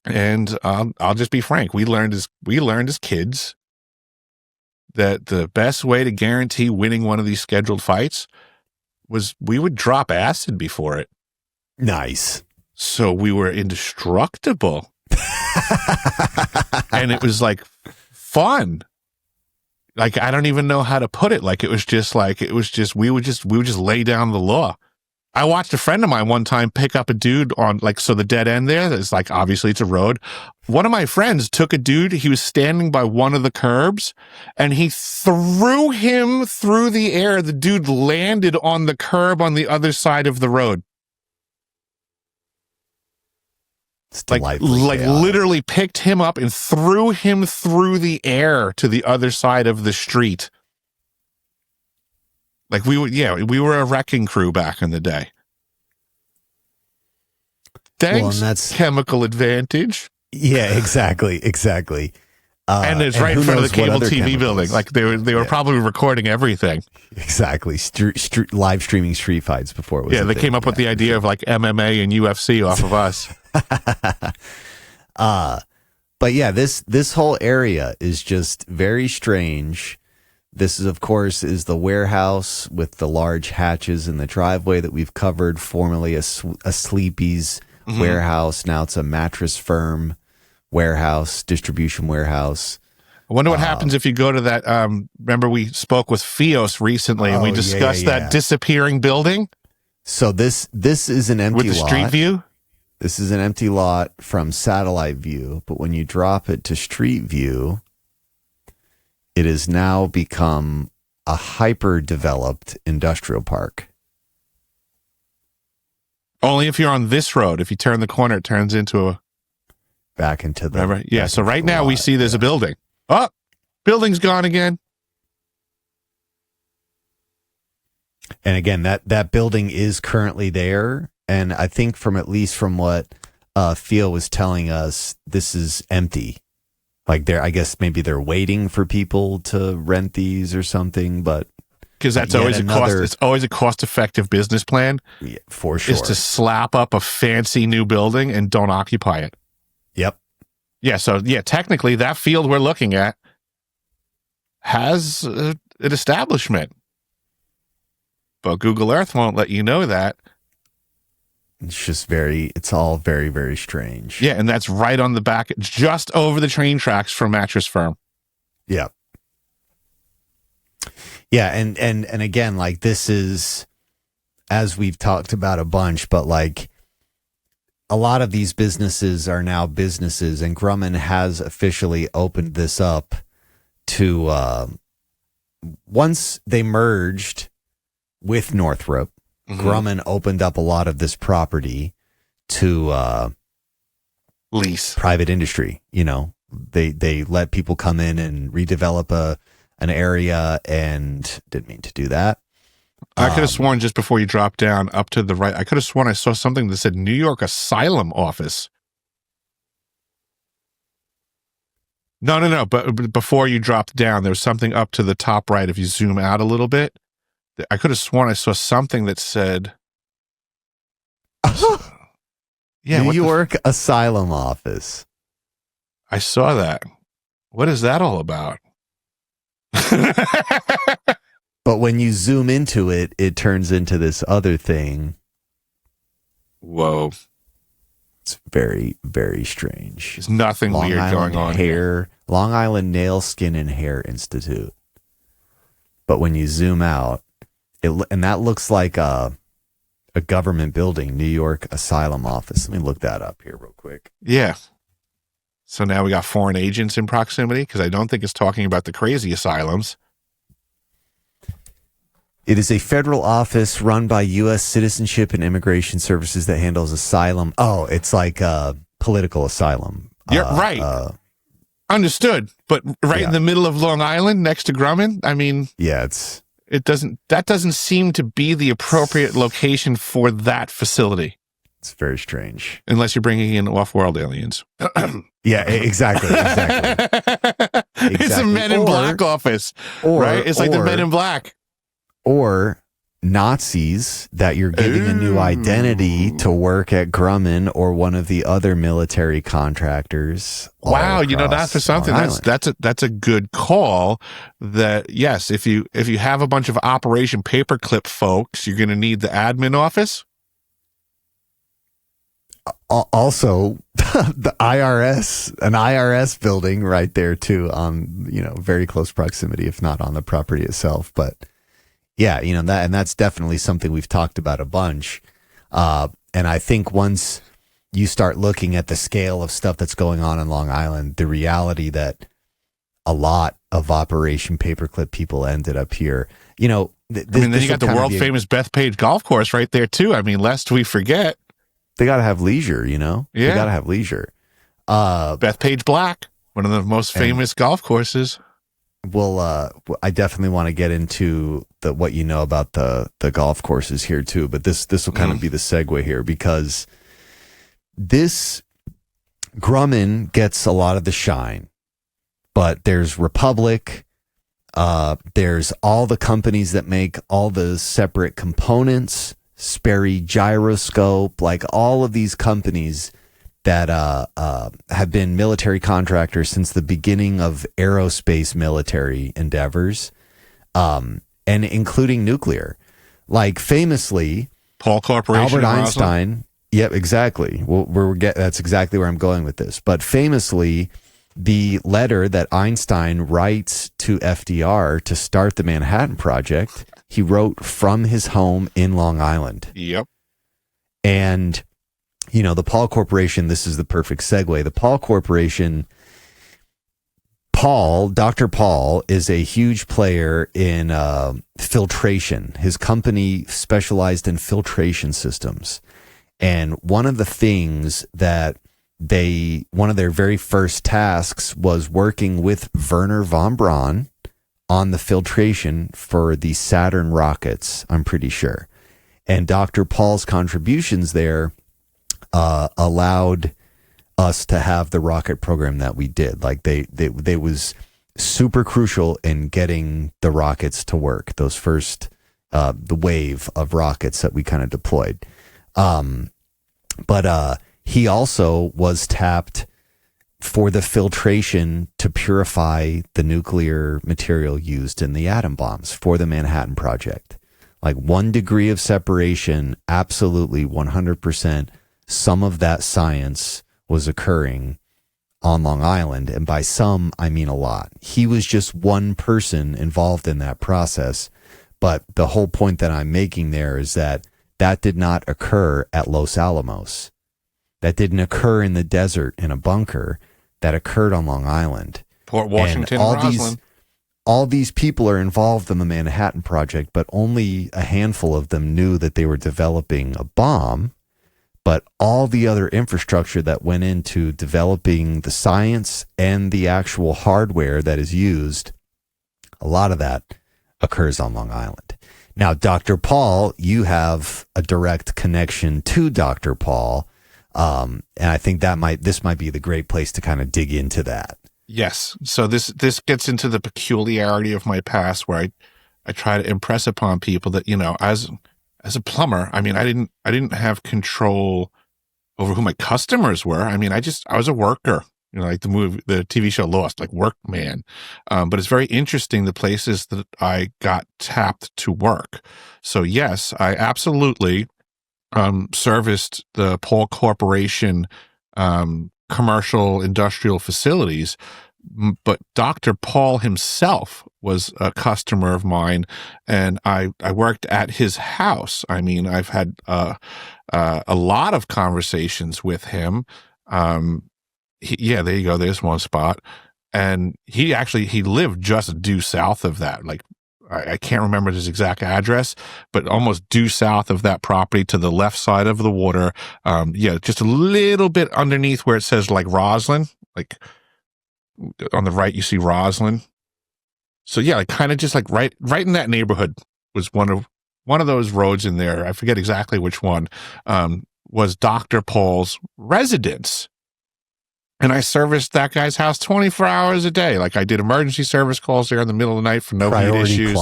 And I'll just be frank. We learned as kids that the best way to guarantee winning one of these scheduled fights was we would drop acid before it. Nice. So we were indestructible. And it was like fun. Like, I don't even know how to put it. Like, we would just lay down the law. I watched a friend of mine one time pick up a dude on, like, so the dead end there, it's like, obviously it's a road. One of my friends took a dude, he was standing by one of the curbs, and he threw him through the air. The dude landed on the curb on the other side of the road. Like literally picked him up and threw him through the air to the other side of the street. Like we were a wrecking crew back in the day. Thanks, that's chemical advantage. Yeah, exactly. And it's right in front of the cable TV building. Like they were probably recording everything. Exactly. Live streaming street fights before it was. Yeah, they came up with the idea of like MMA and UFC off of us. But yeah, this whole area is just very strange. This is, of course, the warehouse with the large hatches in the driveway that we've covered, formerly a Sleepy's warehouse. Now it's a mattress firm warehouse, distribution warehouse. I wonder what happens if you go to that. Remember, we spoke with Fios recently, and we discussed that disappearing building. So this is an empty lot. With the street view? This is an empty lot from satellite view, but when you drop it to street view, it has now become a hyper-developed industrial park. Only if you're on this road. If you turn the corner, it turns into a... Back into the... Remember? Yeah, so right now we see there's a building. Oh, building's gone again. And again, that building is currently there. And I think from what Theo was telling us, this is empty. Like I guess maybe they're waiting for people to rent these or something, but because that's always it's always a cost-effective business plan. Yeah, for sure. Is to slap up a fancy new building and don't occupy it. Yep. Yeah. So yeah, technically that field we're looking at has an establishment, but Google Earth won't let you know that. It's all very, very strange. Yeah, and that's right on the back, just over the train tracks from Mattress Firm. Yeah. Yeah, and again, like this is, as we've talked about a bunch, but like a lot of these businesses are now businesses, and Grumman has officially opened this up to once they merged with Northrop, Grumman opened up a lot of this property to lease private industry. You know, they let people come in and redevelop an area, and didn't mean to do that. I could have sworn just before you dropped down up to the right, I could have sworn I saw something that said New York Asylum Office. No. But before you dropped down, there was something up to the top right. If you zoom out a little bit, I could have sworn I saw something that said, yeah, New York Asylum Office. I saw that. What is that all about? But when you zoom into it, it turns into this other thing. Whoa. It's very, very strange. There's nothing Long weird Island going on hair, here. Long Island Nail, Skin, and Hair Institute. But when you zoom out, and that looks like a government building, New York Asylum Office. Let me look that up here real quick. Yeah. So now we got foreign agents in proximity, because I don't think it's talking about the crazy asylums. It is a federal office run by U.S. Citizenship and Immigration Services that handles asylum. Oh, it's like a political asylum. Yeah, right. Understood. But right in the middle of Long Island, next to Grumman, I mean, yeah, that doesn't seem to be the appropriate location for that facility. It's very strange. Unless you're bringing in off-world aliens. Yeah, exactly. It's a Men in Black office, right? It's like the Men in Black. Or Nazis that you're giving a new identity to work at Grumman or one of the other military contractors. Wow, you know, that for something that's a good call. That yes, if you have a bunch of Operation Paperclip folks, you're going to need the admin office. Also, the an IRS building right there too, very close proximity, if not on the property itself, but. Yeah, you know, that's definitely something we've talked about a bunch. And I think once you start looking at the scale of stuff that's going on in Long Island, the reality that a lot of Operation Paperclip people ended up here, you know. Then you got the world famous Bethpage golf course right there too. I mean, lest we forget. They got to have leisure, you know? Yeah. They got to have leisure. Bethpage Black, one of the most famous golf courses. Well, I definitely want to get into what you know about the golf courses here too, but this will kind of be the segue here, because this Grumman gets a lot of the shine, but there's Republic, there's all the companies that make all the separate components, Sperry Gyroscope, like all of these companies that have been military contractors since the beginning of aerospace military endeavors, and including nuclear. Like famously, Pall Corporation, Albert Einstein. Yep, exactly. That's exactly where I'm going with this. But famously, the letter that Einstein writes to FDR to start the Manhattan Project, he wrote from his home in Long Island. Yep. And you know, the Pall Corporation, this is the perfect segue. The Pall Corporation, Dr. Pall is a huge player in filtration. His company specialized in filtration systems. And one of the things that one of their very first tasks was working with Wernher von Braun on the filtration for the Saturn rockets, I'm pretty sure. And Dr. Pall's contributions there allowed us to have the rocket program that we did. Like they was super crucial in getting the rockets to work. Those first, the wave of rockets that we kind of deployed. But he also was tapped for the filtration to purify the nuclear material used in the atom bombs for the Manhattan Project. Like 1 degree of separation, absolutely 100%. Some of that science was occurring on Long Island. And by some, I mean a lot. He was just one person involved in that process. But the whole point that I'm making there is that did not occur at Los Alamos. That didn't occur in the desert in a bunker. That occurred on Long Island. Port Washington, Roslyn. All these people are involved in the Manhattan Project, but only a handful of them knew that they were developing a bomb. But all the other infrastructure that went into developing the science and the actual hardware that is used, a lot of that occurs on Long Island. Now, Dr. Pall, you have a direct connection to Dr. Pall, and I think this might be the great place to kind of dig into that. Yes. So this gets into the peculiarity of my past, where I try to impress upon people that, as a plumber, I didn't have control over who my customers were. I was a worker, like the TV show Lost, like workman. But it's very interesting the places that I got tapped to work. So yes, I absolutely serviced the Pall Corporation commercial industrial facilities, but Dr. Pall himself was a customer of mine, and I worked at his house. I've had a lot of conversations with him. There you go. There's one spot. And he lived just due south of that. Like, I can't remember his exact address, but almost due south of that property to the left side of the water. Just a little bit underneath where it says like Roslyn, like on the right, you see Roslyn. So yeah, like kind of just like right in that neighborhood was one of those roads in there. I forget exactly which one, was Dr. Pall's residence. And I serviced that guy's house 24 hours a day. Like, I did emergency service calls there in the middle of the night for no heat issues.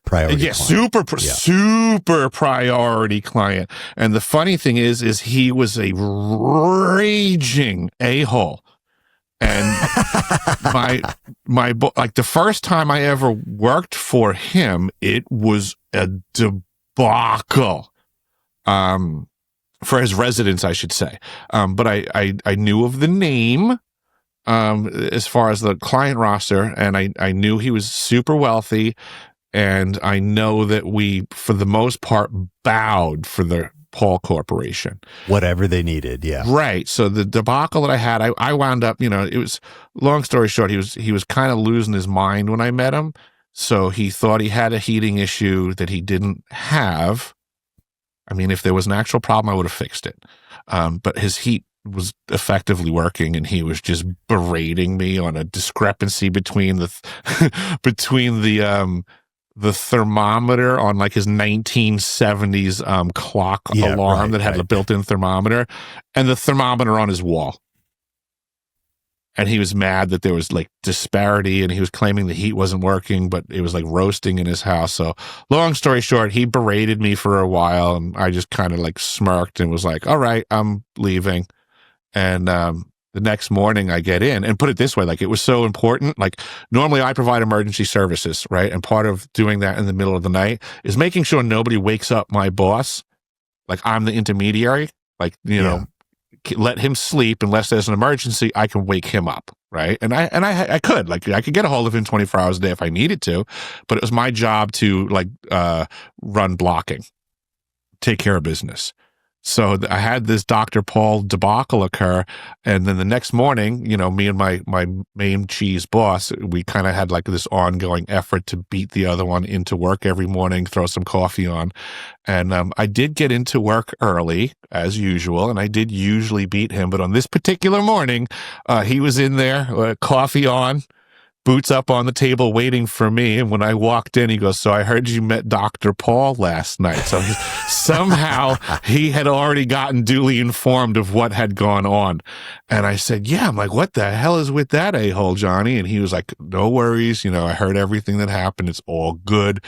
Priority client. Super priority client. And the funny thing is he was a raging a-hole. And like the first time I ever worked for him, it was a debacle. For his residence, I should say. But I knew of the name as far as the client roster, and I knew he was super wealthy, and I know that we, for the most part, bowed for the Pall Corporation. Whatever they needed, yeah. Right. So the debacle that I had, I wound up, it was, long story short, he was kind of losing his mind when I met him. So he thought he had a heating issue that he didn't have. If there was an actual problem, I would have fixed it. But his heat was effectively working, and he was just berating me on a discrepancy between the thermometer on like his 1970s clock alarm that had a built-in thermometer, and the thermometer on his wall. And he was mad that there was like disparity, and he was claiming the heat wasn't working, but it was like roasting in his house. So long story short, he berated me for a while, and I just kind of like smirked and was like, all right, I'm leaving. And the next morning I get in, and put it this way, like, it was so important. Like, normally I provide emergency services, right? And part of doing that in the middle of the night is making sure nobody wakes up my boss. Like, I'm the intermediary, like, let him sleep unless there's an emergency. I can wake him up, right? And I could, like, I could get a hold of him 24 hours a day if I needed to, but it was my job to like run blocking, take care of business. So I had this Dr. Pall debacle occur, and then the next morning, me and my main cheese boss, we kind of had like this ongoing effort to beat the other one into work every morning, throw some coffee on. And I did get into work early, as usual, and I did usually beat him. But on this particular morning, he was in there, coffee on, boots up on the table waiting for me. And when I walked in, he goes, so I heard you met Dr. Pall last night. So somehow he had already gotten duly informed of what had gone on. And I said, yeah, I'm like, what the hell is with that a-hole, Johnny? And he was like, no worries. I heard everything that happened. It's all good.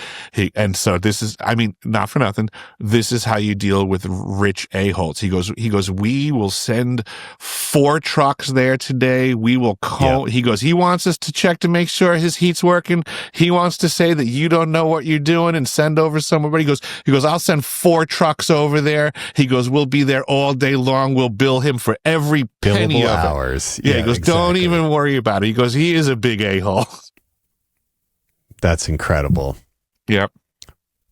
And so this is, not for nothing, this is how you deal with rich a-holes. He goes, we will send 4 trucks there today. We will call, he goes, he wants us to check to to make sure his heat's working. He wants to say that you don't know what you're doing and send over somebody. He goes, I'll send 4 trucks over there. He goes, we'll be there all day long. We'll bill him for every penny of hours. it. Yeah, he goes, exactly. Don't even worry about it. He goes, he is a big a-hole. That's incredible. Yep.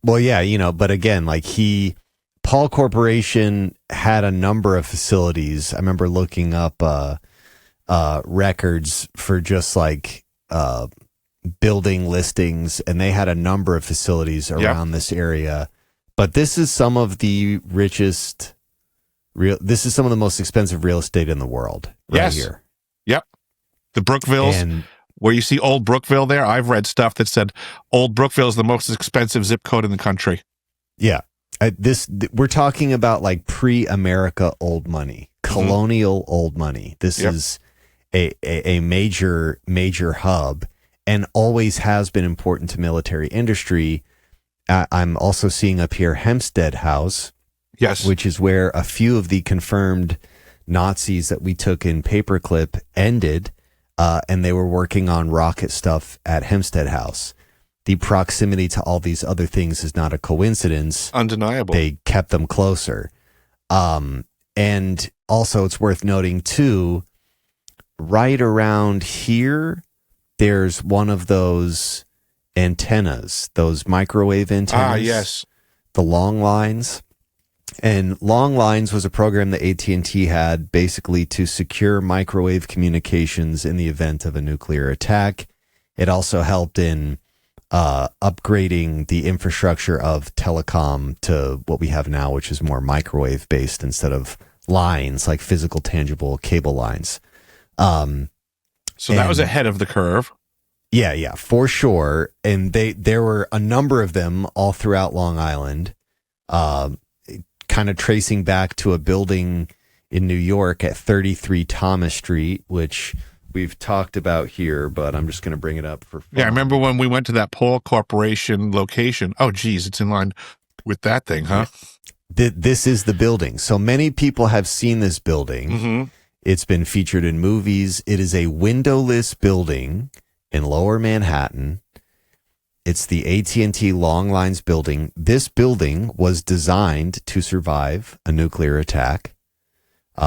Well, yeah, but again, like Pall Corporation had a number of facilities. I remember looking up records for just like building listings, and they had a number of facilities around this area. But this is some of the richest, this is some of the most expensive real estate in the world right here. Yep. The Brookvilles. Where you see Old Brookville there, I've read stuff that said Old Brookville is the most expensive zip code in the country. Yeah. We're talking about like pre-America old money, colonial old money. This is a major hub, and always has been important to military industry. I'm also seeing up here Hempstead House, which is where a few of the confirmed Nazis that we took in Paperclip ended, and they were working on rocket stuff at Hempstead House. The proximity to all these other things is not a coincidence. Undeniable. They kept them closer. And also it's worth noting too, right around here, there's one of those antennas, those microwave antennas. Ah, yes. The long lines. And long lines was a program that AT&T had basically to secure microwave communications in the event of a nuclear attack. It also helped in upgrading the infrastructure of telecom to what we have now, which is more microwave based instead of lines, like physical, tangible cable lines. So that was ahead of the curve. Yeah, for sure. And there were a number of them all throughout Long Island, kind of tracing back to a building in New York at 33 Thomas Street, which we've talked about here, but I'm just going to bring it up for fun. Yeah, I remember when we went to that Pall Corporation location. Oh, geez, it's in line with that thing, huh? This is the building. So many people have seen this building. Mm-hmm. It's been featured in movies. It is a windowless building in Lower Manhattan. It's the AT&T Long Lines building. This building was designed to survive a nuclear attack,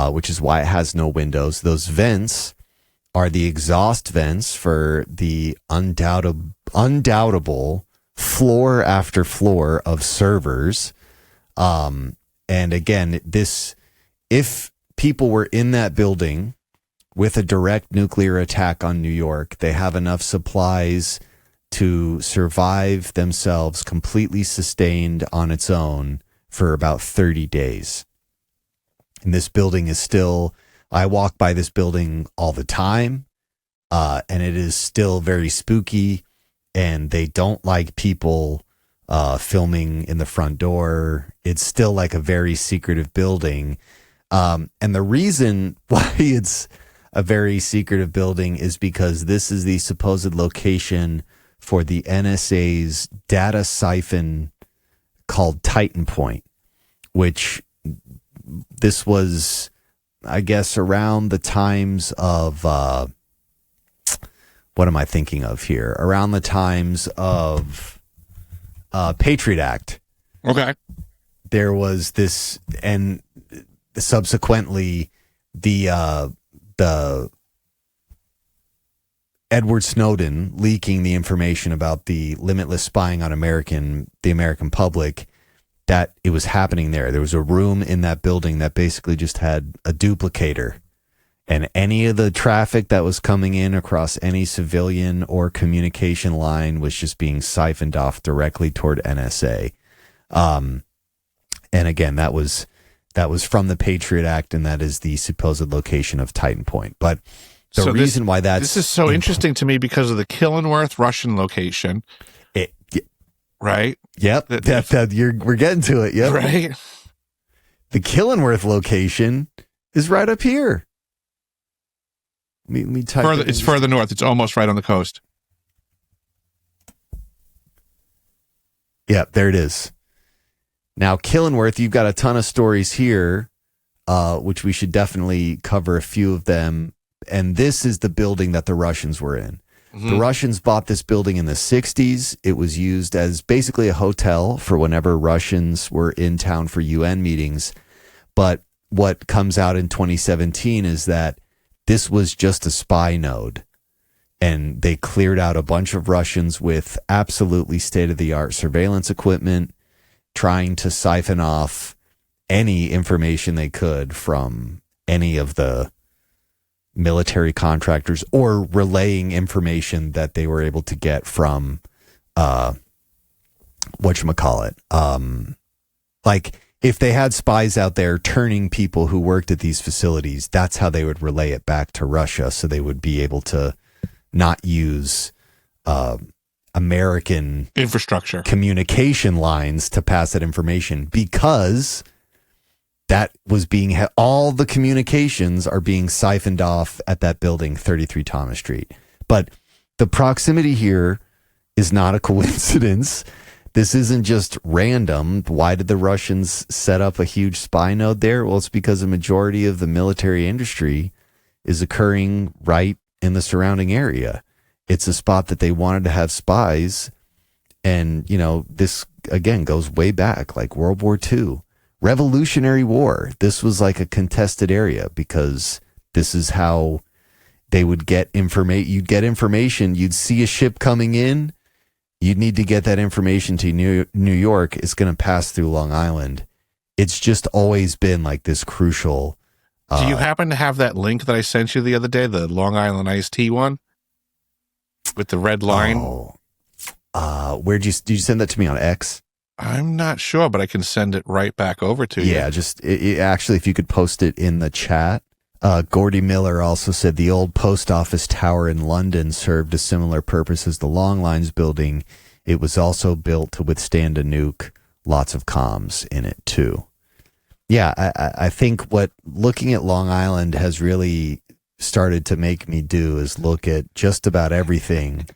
which is why it has no windows. Those vents are the exhaust vents for the undoubtable floor after floor of servers. And again, if people were in that building with a direct nuclear attack on New York, they have enough supplies to survive themselves completely sustained on its own for about 30 days. And this building is still, I walk by this building all the time, and it is still very spooky, and they don't like people filming in the front door. It's still like a very secretive building. And the reason why it's a very secretive building is because this is the supposed location for the NSA's data siphon called Titan Point, which this was, I guess, around the times of, what am I thinking of here? Around the times of Patriot Act. Okay. There was this, and subsequently the Edward Snowden leaking the information about the limitless spying on the American public, that it was happening there. There was a room in that building that basically just had a duplicator, and any of the traffic that was coming in across any civilian or communication line was just being siphoned off directly toward NSA. And again, that was from the Patriot Act, and that is the supposed location of Titan Point. But the reason why this is so interesting to me because of the Killenworth Russian location, right? Yep, we're getting to it. Yep, right. The Killenworth location is right up here. Let me type it's further north. It's almost right on the coast. Yep, there it is. Now, Killenworth, you've got a ton of stories here, which we should definitely cover a few of them. And this is the building that the Russians were in. The Russians bought this building in the 60s. It was used as basically a hotel for whenever Russians were in town for UN meetings. But what comes out in 2017 is that this was just a spy node. And they cleared out a bunch of Russians with absolutely state-of-the-art surveillance equipment, trying to siphon off any information they could from any of the military contractors, or relaying information that they were able to get from whatchamacallit. Like if they had spies out there turning people who worked at these facilities, that's how they would relay it back to Russia, so they would be able to not use American infrastructure communication lines to pass that information, because that was being all the communications are being siphoned off at that building, 33 Thomas Street. But the proximity here is not a coincidence. This isn't just random. Why did the Russians set up a huge spy node there? Well, it's because the majority of the military industry is occurring right in the surrounding area. It's a spot that they wanted to have spies. And, you know, this again goes way back, like World War II. Revolutionary War. This was like a contested area because this is how they would get information. You'd get information. You'd see a ship coming in. You'd need to get that information to New York. It's going to pass through Long Island. It's just always been like this crucial. Do you happen to have that link that I sent you the other day, the Long Island iced tea one with the red line? Did you send that to me on X? I'm not sure, but I can send it right back over to you. Yeah, just actually, if you could post it in the chat. Gordy Miller also said the old post office tower in London served a similar purpose as the Long Lines building. It was also built to withstand a nuke. Lots of comms in it too. Yeah, I think what looking at Long Island has really started to make me do is look at just about everything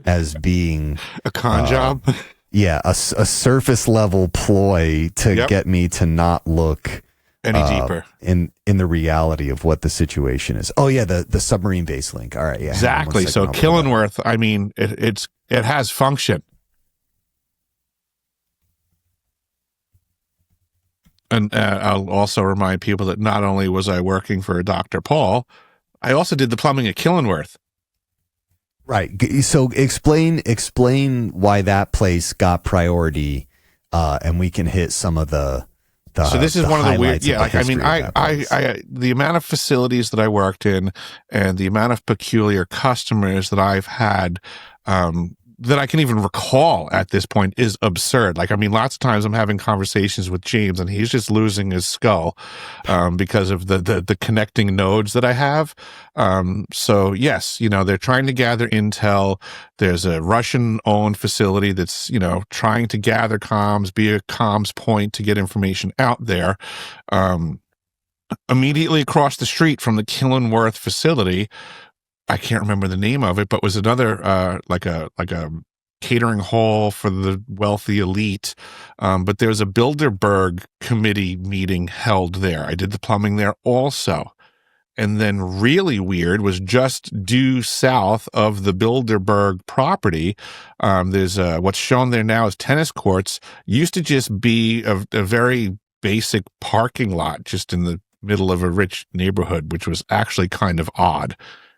as being a con job. Yeah, a surface level ploy to get me to not look any deeper in the reality of what the situation is. Oh yeah, the submarine base link. All right, yeah, exactly. So Killingworth, I mean, it has function, and I'll also remind people that not only was I working for Dr. Paul, I also did the plumbing at Killingworth. Right. So explain why that place got priority, and we can hit some of the. So this is one of the weird. Yeah, like, I mean, I the amount of facilities that I worked in, and the amount of peculiar customers that I've had, that I can even recall at this point is absurd. Like, I mean, lots of times I'm having conversations with James and he's just losing his skull, because of the connecting nodes that I have. So yes, you know, they're trying to gather intel. There's a Russian owned facility that's, you know, trying to gather comms, be a comms point to get information out there. Immediately across the street from the Killingworth facility, I can't remember the name of it, but was another like a catering hall for the wealthy elite. But there was a Bilderberg committee meeting held there. I did the plumbing there also. And then really weird was just due south of the Bilderberg property. There's what's shown there now as tennis courts. Used to just be a very basic parking lot just in the middle of a rich neighborhood, which was actually kind of odd,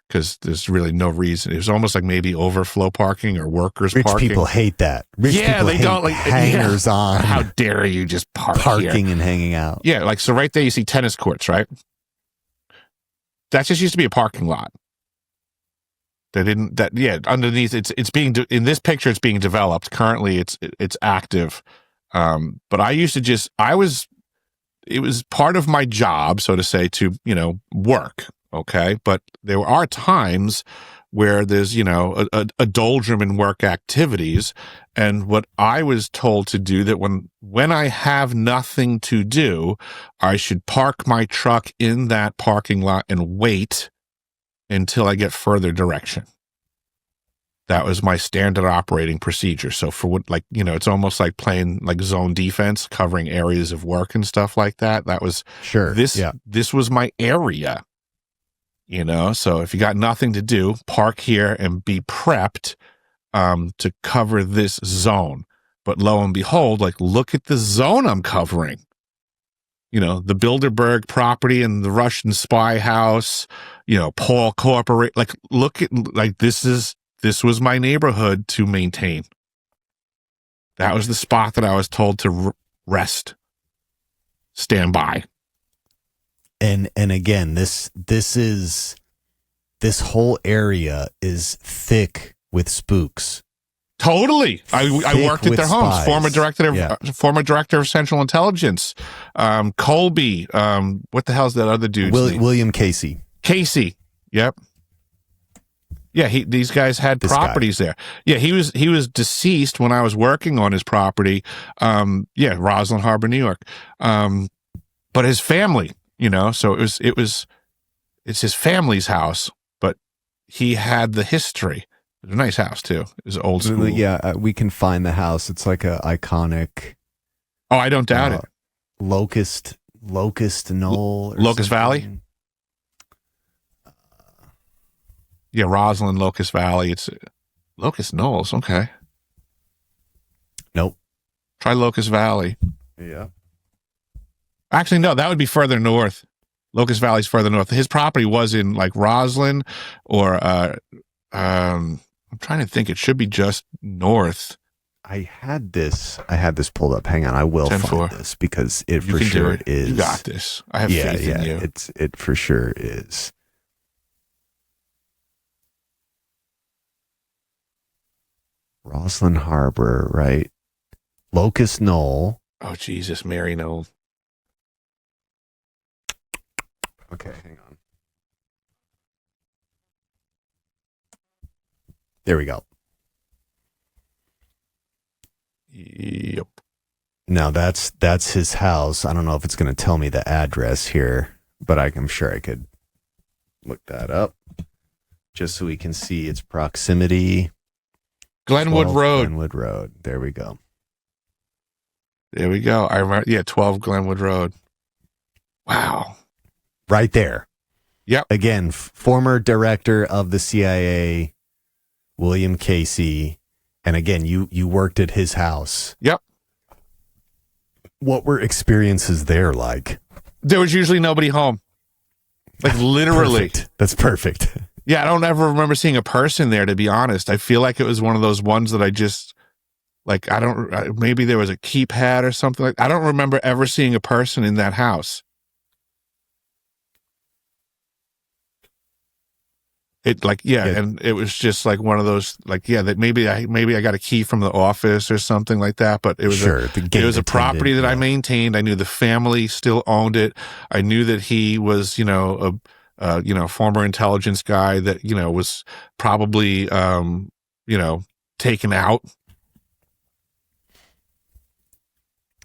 because there's really no reason. It was almost like maybe overflow parking or workers parking. Rich people hate that. Rich people they hate don't like hangers on. How dare you just parking here and hanging out? Yeah, like so right there you see tennis courts, right? That just used to be a parking lot. They didn't that underneath it's being in this picture it's being developed. Currently it's active. But I used to it was part of my job, so to say, to, you know, work. Okay. But there are times where there's, you know, a doldrum in work activities. And what I was told to do, that when I have nothing to do, I should park my truck in that parking lot and wait until I get further direction. That was my standard operating procedure. So for what, like, you know, it's almost like playing like zone defense, covering areas of work and stuff like that. That was sure. This was my area. You know, so if you got nothing to do, park here and be prepped to cover this zone. But lo and behold, like, look at the zone I'm covering. You know, the Bilderberg property and the Russian spy house, you know, Pall Corporation. Like, look at, like, this was my neighborhood to maintain. That was the spot that I was told to rest, stand by. And again, this whole area is thick with spooks. Totally. I worked at their homes. Spies. Former director of Central Intelligence, Colby. What the hell's that other dude's name? William Casey. Casey. Yep. Yeah, these guys had properties there. Yeah, he was deceased when I was working on his property. Roslyn Harbor, New York. But his family, you know, so it's his family's house, but he had the history. It's a nice house too. It's old school. Yeah, we can find the house. It's like a iconic. Oh, I don't doubt it. Locust Knoll. Locust Valley. Yeah, Roslyn, Locust Valley. It's Locust Knolls. Okay. Nope. Try Locust Valley. Yeah. Actually, no, that would be further north. Locust Valley's further north. His property was in like Roslyn or I'm trying to think. It should be just north. I had this pulled up. Hang on, I will find this because it for sure is. You got this. I have faith in you. It for sure is. Roslyn Harbor, right? Locust Knoll. Oh Jesus, Mary Knoll. Okay, hang on. There we go. Yep. Now that's his house. I don't know if it's going to tell me the address here, but I'm sure I could look that up just so we can see its proximity. Glenwood Road. Glenwood Road. There we go. There we go. I remember. Yeah, 12 Glenwood Road. Wow. Right there. Yep. Again, former director of the CIA, William Casey. And again, you worked at his house. Yep. What were experiences there like? There was usually nobody home. Like literally. Perfect. That's perfect. Yeah, I don't ever remember seeing a person there, to be honest. I feel like it was one of those ones that I just, like, maybe there was a keypad or something like that. I don't remember ever seeing a person in that house. And it was just like one of those, like, that maybe I got a key from the office or something like that, but it was a property that I maintained. I knew the family still owned it. I knew that he was, a former intelligence guy that, was probably, taken out.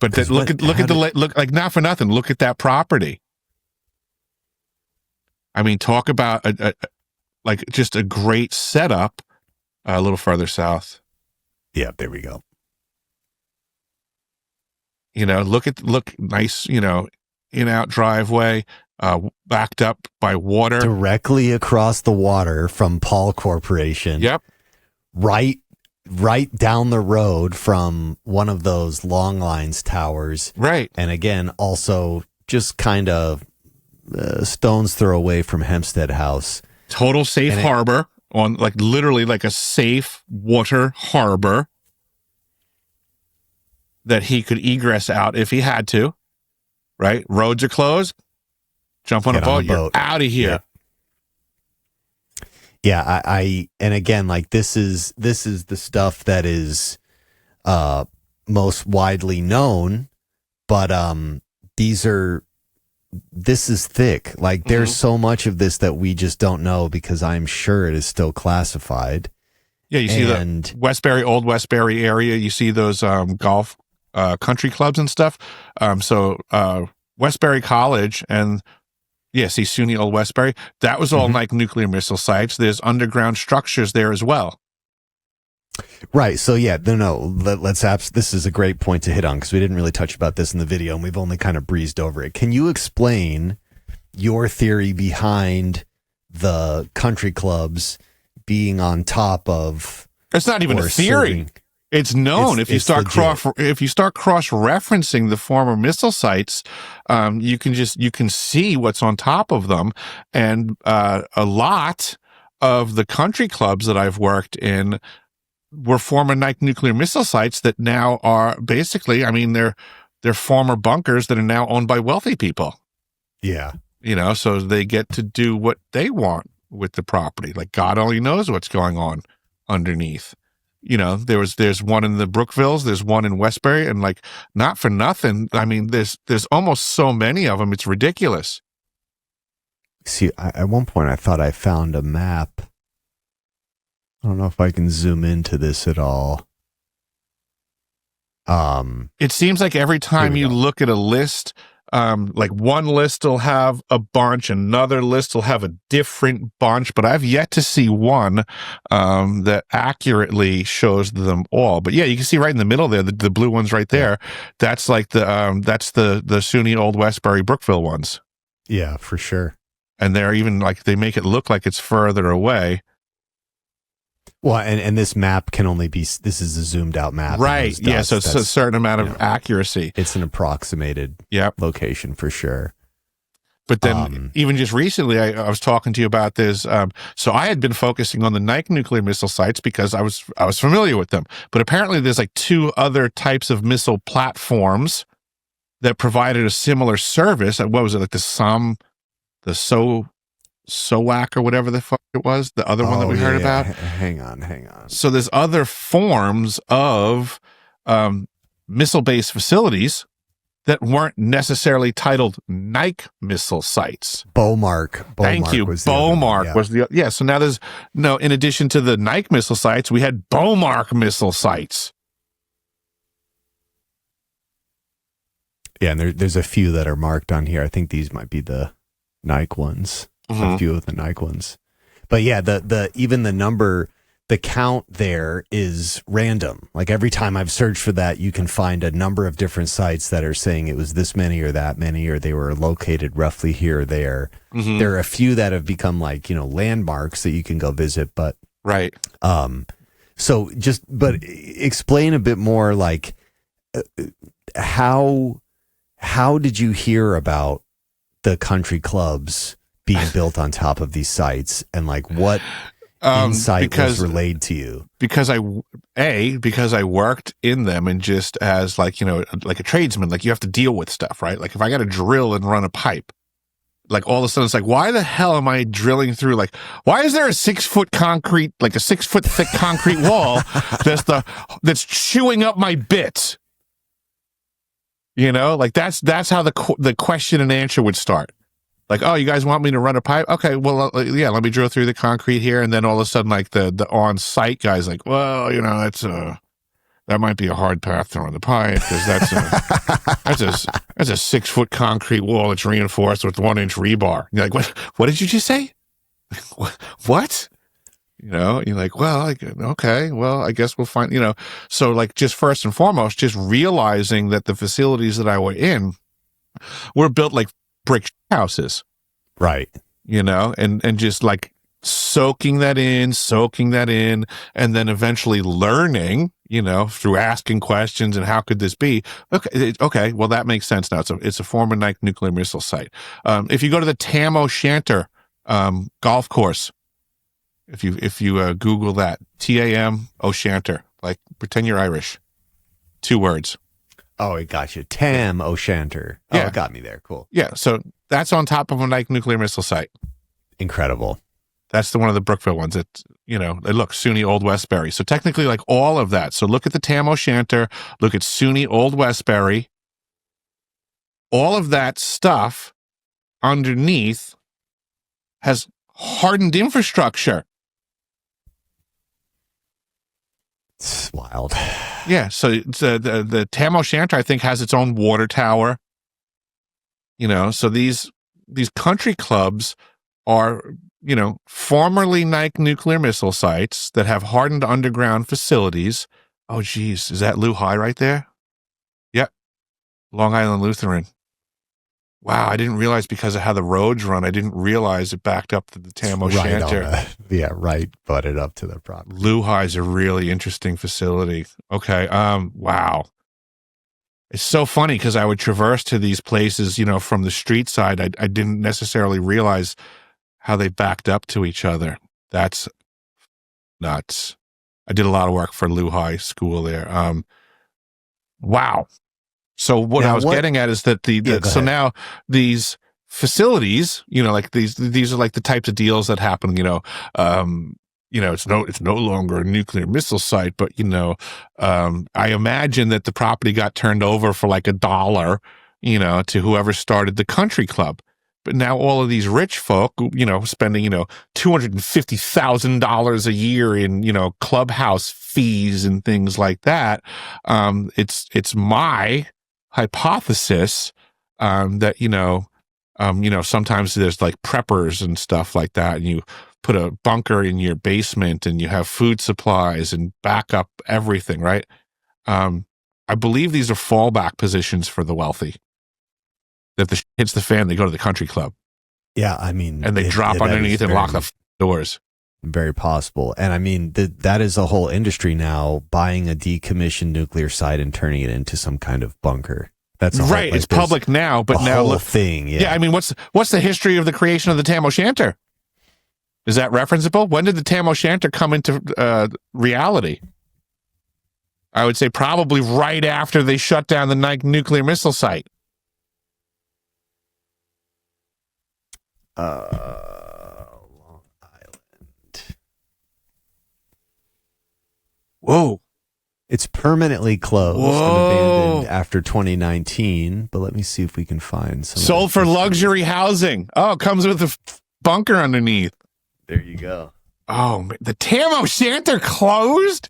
But look, not for nothing. Look at that property. I mean, talk about just a great setup a little further south. Yeah, there we go. Look nice, in-out driveway, backed up by water. Directly across the water from Pall Corporation. Yep. Right down the road from one of those long lines towers. Right. And again, also just kind of stone's throw away from Hempstead House. Total safe harbor on literally a safe water harbor that he could egress out if he had to, right? Roads are closed. Jump on a boat. You're out of here. Yeah. And again, this is the stuff that is most widely known, but this is thick. There's so much of this that we just don't know because I'm sure it is still classified. Yeah, you see the old Westbury area. You see those golf country clubs and stuff. So Westbury College and see SUNY Old Westbury. That was all nuclear missile sites. There's underground structures there as well. Right. So this is a great point to hit on because we didn't really touch about this in the video and we've only kind of breezed over it. Can you explain your theory behind the country clubs being on top of. It's not even a theory. It's known. If you start cross-referencing the former missile sites, you can see what's on top of them, and a lot of the country clubs that I've worked in were former nuclear missile sites that now are basically, I mean, they're former bunkers that are now owned by wealthy people. Yeah, so they get to do what they want with the property. Like God only knows what's going on underneath. There's one in the Brookvilles, there's one in Westbury, and like, not for nothing, I mean, there's almost so many of them, it's ridiculous. See, at one point I thought I found a map. I don't know if I can zoom into this at all. It seems like every time you look at a list, like one list will have a bunch, another list will have a different bunch, but I've yet to see one that accurately shows them all. But yeah, you can see right in the middle there, the blue ones right there. That's like the SUNY Old Westbury Brookville ones. Yeah, for sure. And they're even like, they make it look like it's further away. Well, and this map can only be, this is a zoomed out map. Right. Yeah. So it's a certain amount of accuracy. It's an approximated location for sure. But then even just recently, I was talking to you about this. So I had been focusing on the nuclear missile sites because I was familiar with them. But apparently there's like two other types of missile platforms that provided a similar service. What was it? Like SOWAC or whatever the fuck it was, the other one that we heard about. Hang on. So there's other forms of missile-based facilities that weren't necessarily titled Nike missile sites. Beaumark. Thank you. Beaumark was the So now there's in addition to the Nike missile sites, we had Beaumark missile sites. Yeah, and there's a few that are marked on here. I think these might be the Nike ones. A few of the Nike ones. But yeah, even the number, the count there is random. Like every time I've searched for that, you can find a number of different sites that are saying it was this many or that many, or they were located roughly here or there. Mm-hmm. There are a few that have become like, landmarks that you can go visit, but right. But explain a bit more, like how did you hear about the country clubs being built on top of these sites, and like what insight was relayed to you? Because I worked in them, and just as like a tradesman, like you have to deal with stuff, right? Like if I got to drill and run a pipe, like all of a sudden it's like, why the hell am I drilling through? Like, why is there a 6 foot concrete, like a 6 foot thick concrete wall that's chewing up my bits? Like that's how the question and answer would start. Like, oh, you guys want me to run a pipe? Okay, well, yeah, let me drill through the concrete here. And then all of a sudden, like the on-site guy's like, well, it's that might be a hard path to run the pipe because that's a 6 foot concrete wall that's reinforced with 1 inch rebar. You're like, what did you just say? What? You're like, well, okay, well, I guess we'll find, So like, just first and foremost, just realizing that the facilities that I were in were built like brick houses, right? And just like soaking that in, and then eventually learning, through asking questions and how could this be? Okay, well that makes sense now. It's a former nuclear missile site. If you go to the Tam O'Shanter golf course, if you Google that, TAM O'Shanter, like pretend you're Irish, 2 words. Oh, it got you. Tam O'Shanter. Oh, it got me there. Cool. Yeah, so that's on top of a nuclear missile site. Incredible. That's one of the Brookville ones. It's, look, SUNY Old Westbury. So technically, like all of that. So look at the Tam O'Shanter, look at SUNY Old Westbury. All of that stuff underneath has hardened infrastructure. It's wild. Yeah, so the Tam O'Shanter, I think, has its own water tower. So these country clubs are, formerly nuclear missile sites that have hardened underground facilities. Oh, geez, is that Lou High right there? Yep, Long Island Lutheran. Wow, I didn't realize because of how the roads run, I didn't realize it backed up to the Tam O'Shanter. Right, butted up to the property. Luhi's a really interesting facility. Okay, wow. It's so funny because I would traverse to these places, from the street side. I didn't necessarily realize how they backed up to each other. That's nuts. I did a lot of work for Luhi School there. Wow. So what I was getting at is that now these facilities, like these are like the types of deals that happen, it's no longer a nuclear missile site, but I imagine that the property got turned over for like $1, to whoever started the country club. But now all of these rich folk, spending, $250,000 a year in, clubhouse fees and things like that. It's my hypothesis that sometimes there's like preppers and stuff like that, and you put a bunker in your basement and you have food supplies and backup everything, right? I believe these are fallback positions for the wealthy. That the hits the fan, they go to the country club. Yeah, I mean, and they drop underneath and lock the doors. Very possible. And I mean, that is a whole industry now, buying a decommissioned nuclear site and turning it into some kind of bunker. That's right. It's public now, but now whole thing. Yeah. I mean, what's the history of the creation of the Tam O'Shanter? Is that referenceable? When did the Tam O'Shanter come into reality? I would say probably right after they shut down the nuclear missile site. Long Island. Whoa. It's permanently closed and abandoned after 2019, but let me see if we can find some. Sold for luxury housing. Oh, it comes with a bunker underneath. There you go. Oh, the Tam O'Shanter closed?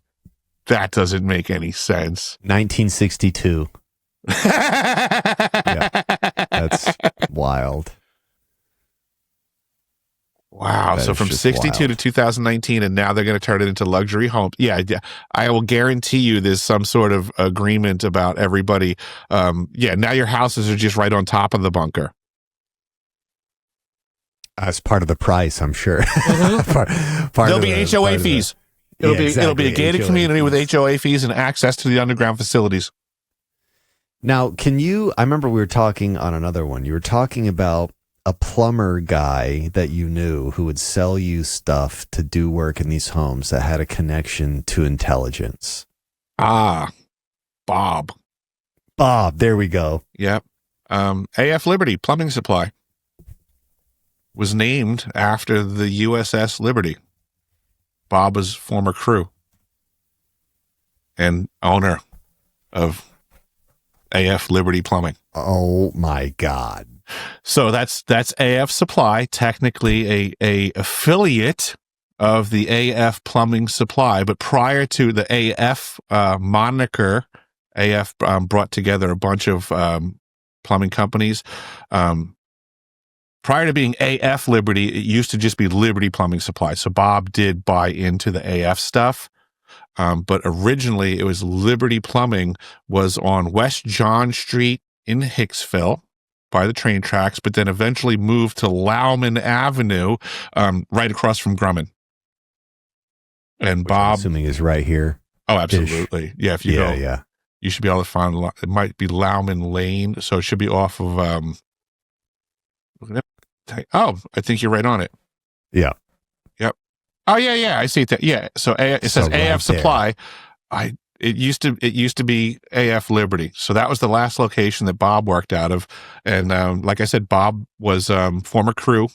That doesn't make any sense. 1962. Yeah, that's wild. Wow. So from 62 to 2019, and now they're going to turn it into luxury homes. Yeah. I will guarantee you there's some sort of agreement about everybody. Now your houses are just right on top of the bunker. As part of the price, I'm sure. Mm-hmm. There'll be HOA fees. It'll be a gated community with HOA fees and access to the underground facilities. Now, I remember we were talking on another one. You were talking about a plumber guy that you knew who would sell you stuff to do work in these homes that had a connection to intelligence. Ah, Bob. There we go. Yep. AF Liberty Plumbing Supply was named after the USS Liberty. Bob was former crew and owner of AF Liberty Plumbing. Oh my God. So that's AF Supply, technically a affiliate of the AF Plumbing Supply, but prior to the AF moniker, AF brought together a bunch of plumbing companies. Prior to being AF Liberty, it used to just be Liberty Plumbing Supply. So Bob did buy into the AF stuff. But originally it was Liberty Plumbing was on West John Street in Hicksville by the train tracks, but then eventually moved to Lauman Avenue, right across from Grumman. And which Bob, I'm assuming is right here. Oh, absolutely. Yeah. If you go, you should be able to find, it might be Lauman Lane. So it should be off of, I think you're right on it. Yeah. Yep. Oh yeah. I see it. Yeah. So it says right AF Supply. It used to be AF Liberty. So that was the last location that Bob worked out of. And like I said, Bob was former crew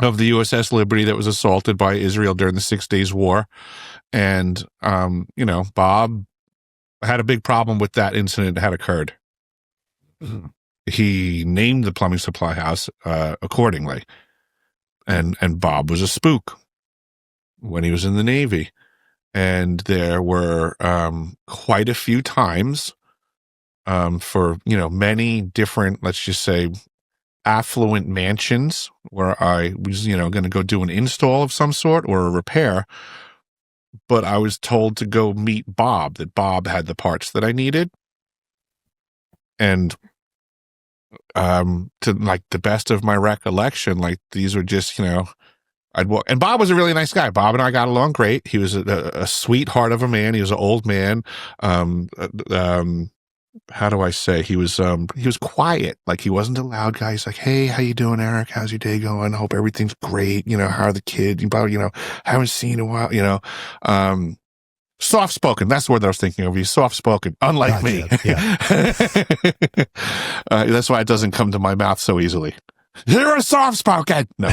of the USS Liberty that was assaulted by Israel during the 6 Days War. And, Bob had a big problem with that incident that had occurred. He named the plumbing supply house accordingly. And Bob was a spook when he was in the Navy. And there were quite a few times for, many different, let's just say, affluent mansions where I was, going to go do an install of some sort or a repair. But I was told to go meet Bob, that Bob had the parts that I needed. And To like the best of my recollection, like these were just, I'd walk, and Bob was a really nice guy. Bob and I got along great. He was a sweetheart of a man. He was an old man. How do I say? He was quiet. Like, he wasn't a loud guy. He's like, "Hey, how you doing, Eric? How's your day going? I hope everything's great. How are the kids? Haven't seen in a while, soft spoken. That's the word that I was thinking of. He's soft spoken, unlike me. Yeah. That's why it doesn't come to my mouth so easily. You're a soft spoken. No.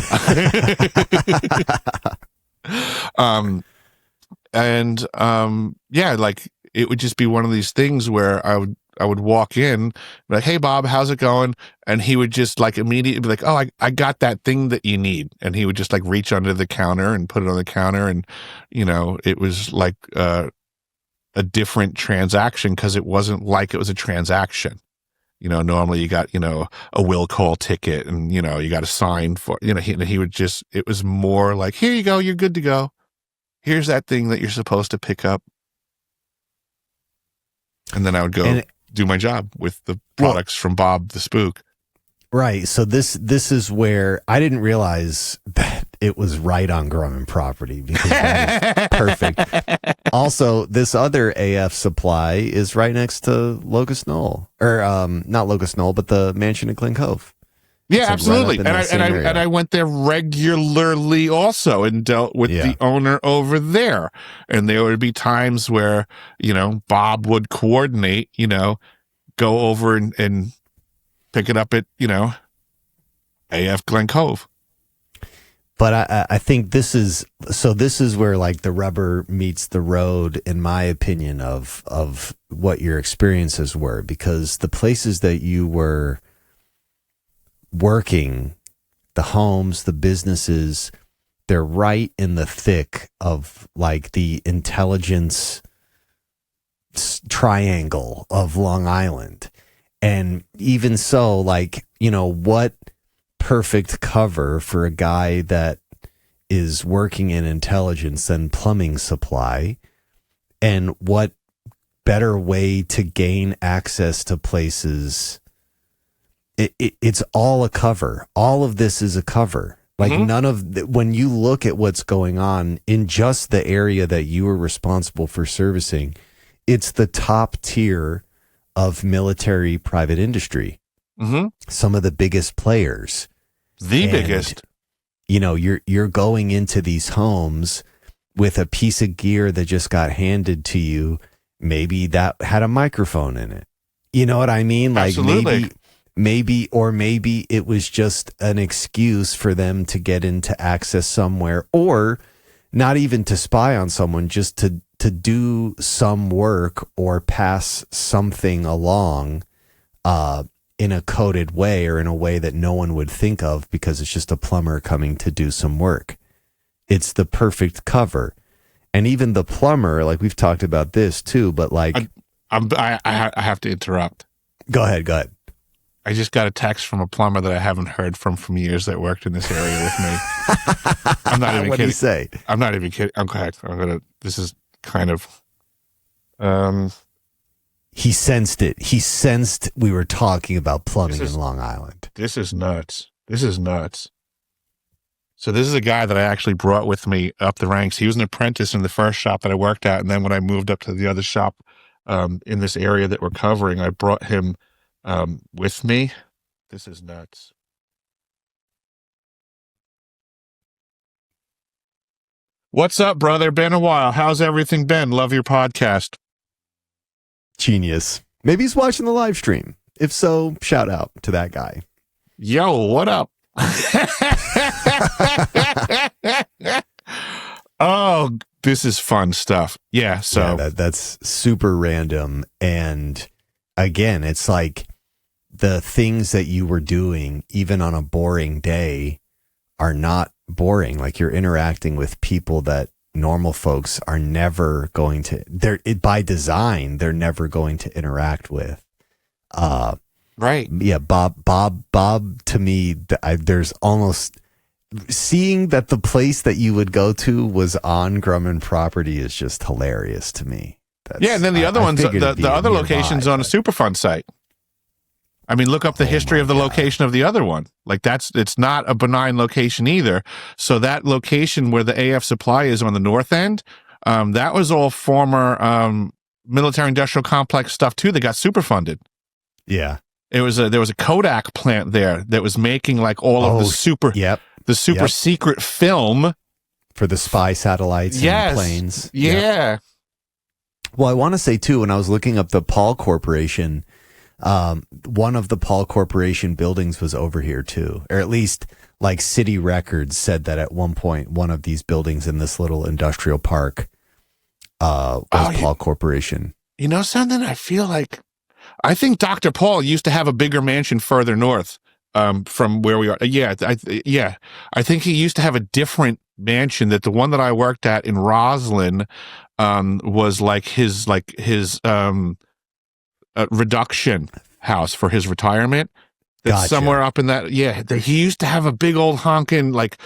Yeah, like it would just be one of these things where I would walk in, like, "Hey, Bob, how's it going?" And he would just like immediately be like, "Oh, I got that thing that you need." And he would just like reach under the counter and put it on the counter. And, it was like a different transaction, because it wasn't like it was a transaction. Normally you got, a will call ticket and, you got to sign for, he would just, it was more like, "Here you go. You're good to go. Here's that thing that you're supposed to pick up." And then I would go do my job with the products from Bob the Spook. Right. So this is where I didn't realize that it was right on Grumman property, because that is perfect. Also, this other AF supply is right next to Locust Knoll, or not Locust Knoll, but the mansion in Glen Cove. Yeah, absolutely. And I went there regularly also, and dealt with the owner over there. And there would be times where, Bob would coordinate, go over and pick it up at, AF Glen Cove. But I think this is where like the rubber meets the road, in my opinion, of what your experiences were, because the places that you were working, the homes, the businesses, they're right in the thick of like the intelligence triangle of Long Island. And even so, like, what perfect cover for a guy that is working in intelligence than plumbing supply? And what better way to gain access to places? It's all a cover. All of this is a cover. Like, none of when you look at what's going on in just the area that you are responsible for servicing, it's the top tier of military private industry. Some of the biggest players. Biggest. You're going into these homes with a piece of gear that just got handed to you. Maybe that had a microphone in it. You know what I mean? Like, absolutely. Maybe it was just an excuse for them to get into access somewhere, or not even to spy on someone, just to do some work or pass something along in a coded way, or in a way that no one would think of, because it's just a plumber coming to do some work. It's the perfect cover. And even the plumber, like, we've talked about this too, but like, I have to interrupt. Go ahead. I just got a text from a plumber that I haven't heard from years, that worked in this area with me. I'm not even kidding. What did he say? I'm not even kidding. Okay, this is kind of, he sensed it. He sensed we were talking about plumbing in Long Island. This is nuts. So this is a guy that I actually brought with me up the ranks. He was an apprentice in the first shop that I worked at. And then when I moved up to the other shop in this area that we're covering, I brought him with me. This is nuts. What's up, brother? Been a while. How's everything been? Love your podcast. Genius. Maybe he's watching the live stream. If so, shout out to that guy. Yo, what up? Oh, this is fun stuff. Yeah, so that's super random. And again, it's like the things that you were doing, even on a boring day, are not boring. Like, you're interacting with people that normal folks are never going to, by design, they're never going to interact with. Right. Yeah. Bob to me, there's almost, seeing that the place that you would go to was on Grumman property is just hilarious to me. And then the other one's, the other location's on a Superfund site. I mean, look up the history of the location of the other one. Like it's not a benign location either. So that location where the AF supply is on the north end, that was all former military industrial complex stuff too. They got super funded. Yeah. There was a Kodak plant there that was making like all of the super secret film for the spy satellites and planes. Yeah. Yep. Well, I want to say too, when I was looking up the Pall Corporation, one of the Pall Corporation buildings was over here too, or at least like city records said that at one point, one of these buildings in this little industrial park was Pall Corporation. You know something? I think Dr. Paul used to have a bigger mansion further north from where we are. I think he used to have a different mansion. That the one that I worked at in Roslyn was like his reduction house for his retirement. That's somewhere up in that. Yeah, he used to have a big old honking like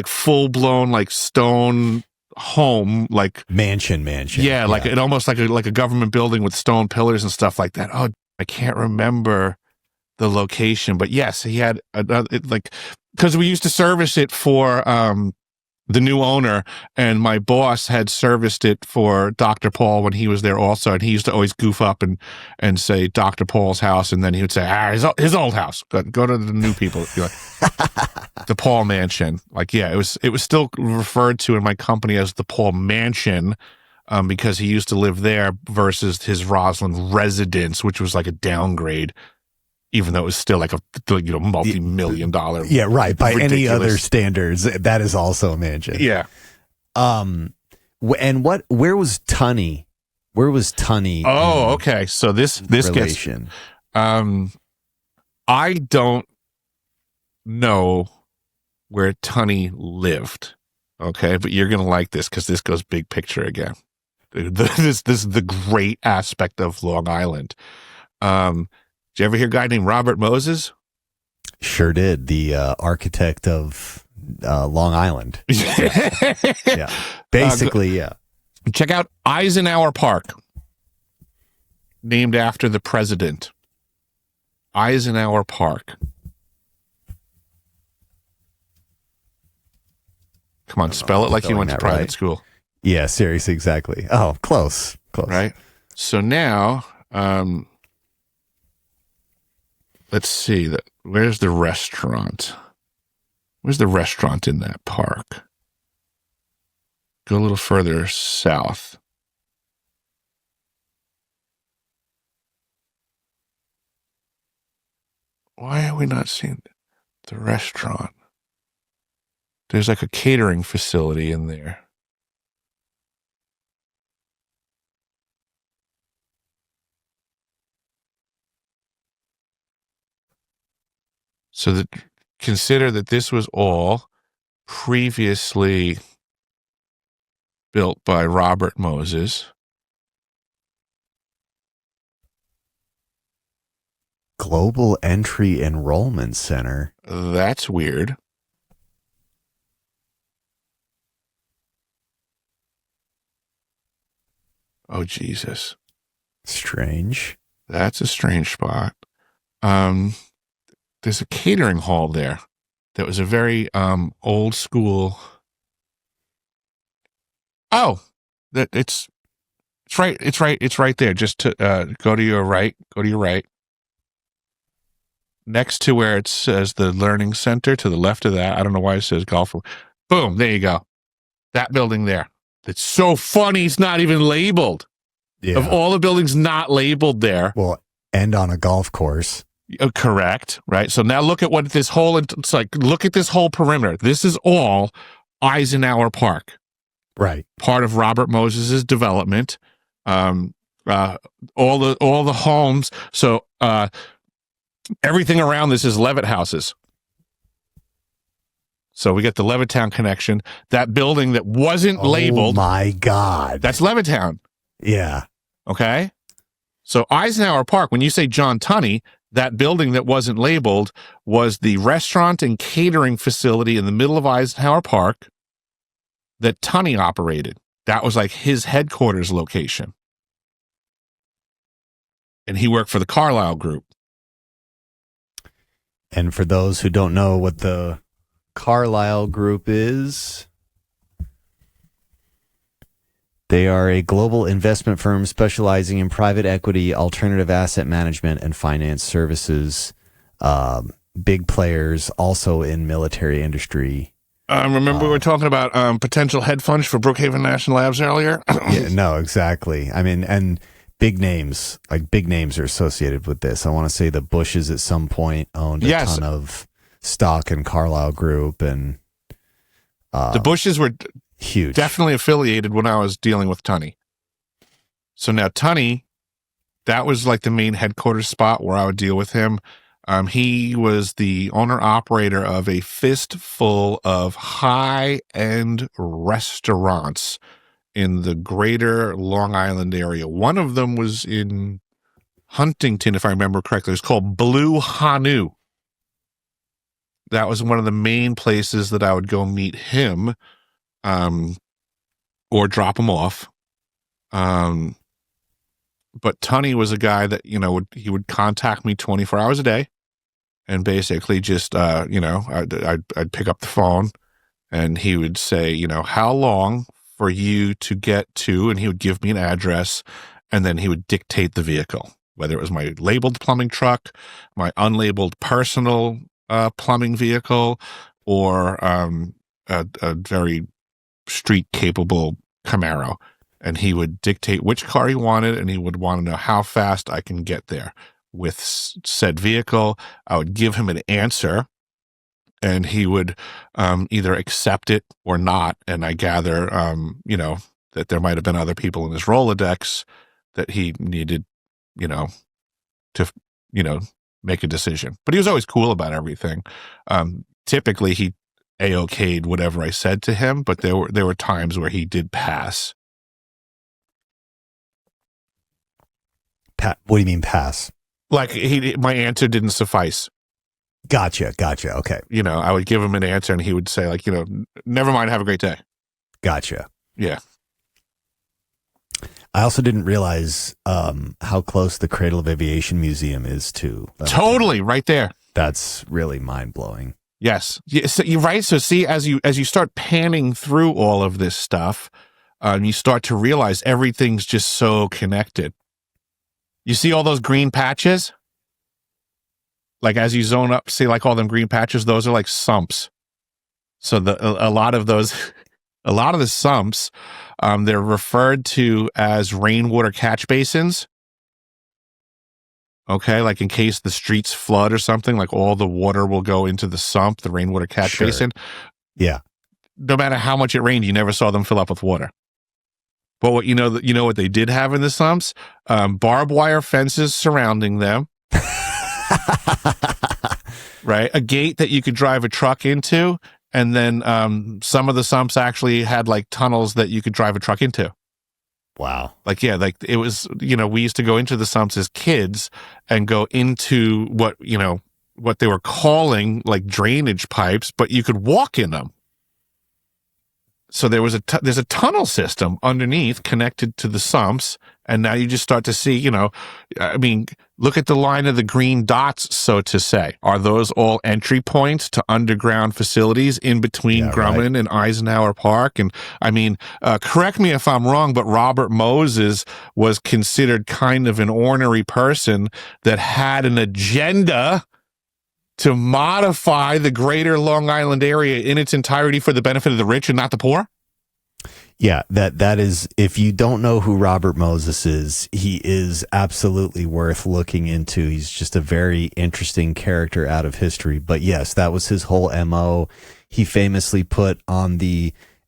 full blown like stone home, like mansion. Yeah, like it almost like a government building with stone pillars and stuff like that. Oh, I can't remember the location, but yes, he had because we used to service it for the new owner, and my boss had serviced it for Dr. Paul when he was there also, and he used to always goof up and say Dr. Paul's house, and then he would say his old house. Go to the new people. Like, the Paul Mansion. Like, yeah, it was still referred to in my company as the Paul Mansion because he used to live there versus his Roslyn residence, which was like a downgrade. Even though it was still like a multi-million dollar. Yeah, right. By any other standards, that is also a mansion. Yeah. And where was Tunney? Where was Tunney? Oh, okay. So this relation. I don't know where Tunney lived. Okay, but you're gonna like this because this goes big picture again. This is the great aspect of Long Island. Did you ever hear a guy named Robert Moses? Sure did. The architect of Long Island. Yeah. Basically, yeah. Check out Eisenhower Park, named after the president. Eisenhower Park. Come on, spell it like you went to private school. Yeah, seriously, exactly. Oh, close. Right? So now... let's see. Where's the restaurant? Where's the restaurant in that park? Go a little further south. Why are we not seeing the restaurant? There's like a catering facility in there. So consider that this was all previously built by Robert Moses. Global Entry Enrollment Center. That's weird. Oh, Jesus. Strange. That's a strange spot. There's a catering hall there that was a very old school. Oh, it's right there. Just to go to your right. Next to where it says the Learning Center, to the left of that. I don't know why it says golf. Boom, there you go. That building there. It's so funny. It's not even labeled. Yeah. Of all the buildings not labeled there. Well, and on a golf course. Correct, right? So now look at what this whole, it's like, look at this whole perimeter. This is all Eisenhower Park. Right. Part of Robert Moses's development. All the homes. So everything around this is Levitt houses. So we get the Levittown connection. That building that wasn't labeled. Oh my God. That's Levittown. Yeah. Okay. So Eisenhower Park, when you say John Tunney, that building that wasn't labeled was the restaurant and catering facility in the middle of Eisenhower Park that Tunney operated. That was like his headquarters location. And he worked for the Carlyle Group. And for those who don't know what the Carlyle Group is, they are a global investment firm specializing in private equity, alternative asset management, and finance services. Big players also in military industry. Remember we were talking about potential hedge funds for Brookhaven National Labs earlier? Yeah, no, exactly. I mean, and big names are associated with this. I want to say the Bushes at some point owned a ton of stock in Carlyle Group, and the Bushes were huge, definitely affiliated when I was dealing with Tunney. So now Tunney, that was like the main headquarters spot where I would deal with him. He was the owner-operator of a fistful of high-end restaurants in the greater Long Island area. One of them was in Huntington, if I remember correctly. It was called Blue Hanu. That was one of the main places that I would go meet him, or drop him off. But Tunney was a guy that, he would contact me 24 hours a day. And basically just, I'd pick up the phone and he would say, how long for you to get to, and he would give me an address, and then he would dictate the vehicle, whether it was my labeled plumbing truck, my unlabeled personal plumbing vehicle, or a very street-capable Camaro. And he would dictate which car he wanted, and he would want to know how fast I can get there with said vehicle. I would give him an answer, and he would either accept it or not. And I gather, that there might have been other people in his Rolodex that he needed, to, make a decision. But he was always cool about everything. Typically, he A-okayed whatever I said to him, but there were times where he did pass. What do you mean pass? Like my answer didn't suffice. Gotcha. Okay. I would give him an answer and he would say like, never mind, have a great day. Gotcha. Yeah. I also didn't realize how close the Cradle of Aviation Museum is to. Totally, right there. That's really mind-blowing. Yes. So you're right. So see, as you start panning through all of this stuff, you start to realize everything's just so connected. You see all those green patches? Like as you zone up, see like all them green patches, those are like sumps. So a lot of the sumps, they're referred to as rainwater catch basins. Okay, like in case the streets flood or something, like all the water will go into the sump, the rainwater catch basin. Yeah. No matter how much it rained, you never saw them fill up with water. But what what they did have in the sumps? Barbed wire fences surrounding them. Right? A gate that you could drive a truck into. And then some of the sumps actually had like tunnels that you could drive a truck into. Wow. Like, yeah, like it was, we used to go into the sumps as kids and go into what they were calling like drainage pipes, but you could walk in them. So there's a tunnel system underneath connected to the sumps. And now you just start to see, look at the line of the green dots, so to say. Are those all entry points to underground facilities in between Grumman and Eisenhower Park? And correct me if I'm wrong, but Robert Moses was considered kind of an ornery person that had an agenda to modify the greater Long Island area in its entirety for the benefit of the rich and not the poor? Yeah, that is, if you don't know who Robert Moses is, he is absolutely worth looking into. He's just a very interesting character out of history. But yes, that was his whole MO. He famously put on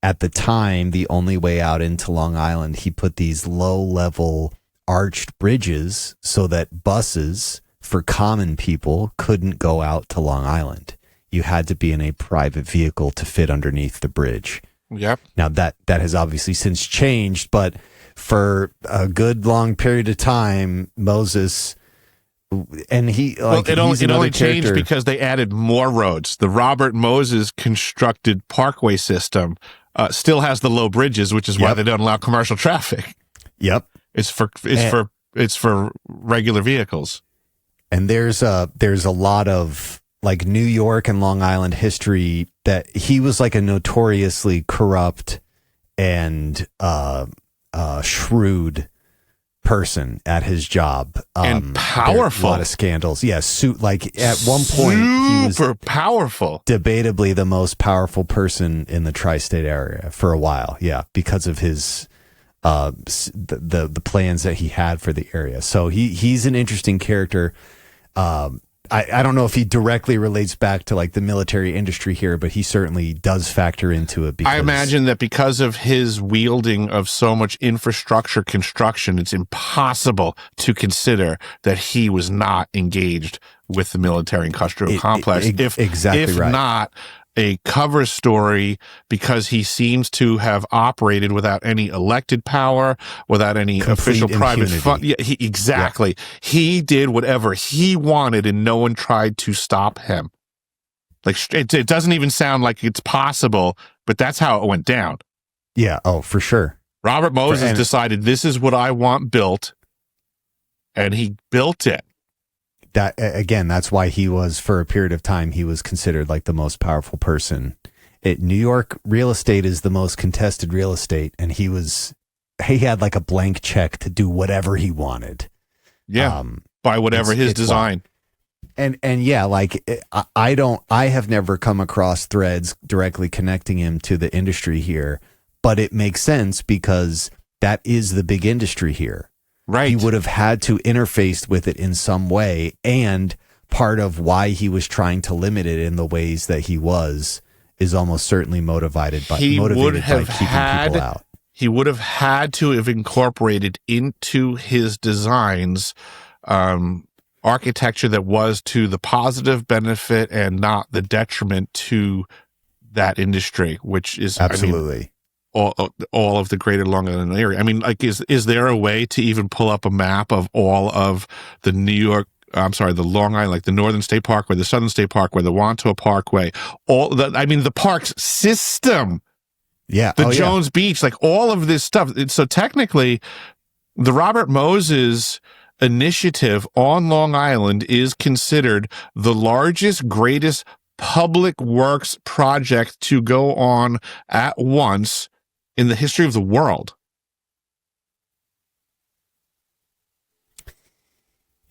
at the time, the only way out into Long Island, he put these low-level arched bridges so that buses for common people couldn't go out to Long Island. You had to be in a private vehicle to fit underneath the bridge. Yep. Now that has obviously since changed, but for a good long period of time, Moses, and it only changed because they added more roads. The Robert Moses constructed parkway system still has the low bridges, which is why they don't allow commercial traffic. Yep. It's for regular vehicles. And there's a lot of like New York and Long Island history, that he was like a notoriously corrupt and shrewd person at his job, and powerful. A lot of scandals. Yeah, like at one point he was super powerful, debatably the most powerful person in the tri-state area for a while. Yeah, because of his the plans that he had for the area. So he's an interesting character. I don't know if he directly relates back to like the military industry here, but he certainly does factor into it. Because I imagine that because of his wielding of so much infrastructure construction, it's impossible to consider that he was not engaged with the military industrial complex. If right. not a cover story, because he seems to have operated without any elected power, without any official private fund. Yeah, exactly. Yeah. He did whatever he wanted and no one tried to stop him. Like it doesn't even sound like it's possible, but that's how it went down. Yeah. Oh, for sure. Robert Moses decided this is what I want built, and he built it. That again, that's why he was, for a period of time, he was considered like the most powerful person. New York real estate is the most contested real estate, and he had like a blank check to do whatever he wanted. Yeah, by whatever his design. And yeah, like I have never come across threads directly connecting him to the industry here, but it makes sense because that is the big industry here. Right. He would have had to interface with it in some way, and part of why he was trying to limit it in the ways that he was is almost certainly motivated by keeping people out. He would have had to have incorporated into his designs architecture that was to the positive benefit and not the detriment to that industry, which is absolutely. All of the greater Long Island area. I mean, like, is there a way to even pull up a map of all of the the Long Island, like the Northern State Parkway, the Southern State Parkway, the Wantua Parkway, the parks system. Yeah. The Jones Beach, like all of this stuff. So technically, the Robert Moses initiative on Long Island is considered the largest, greatest public works project to go on at once in the history of the world.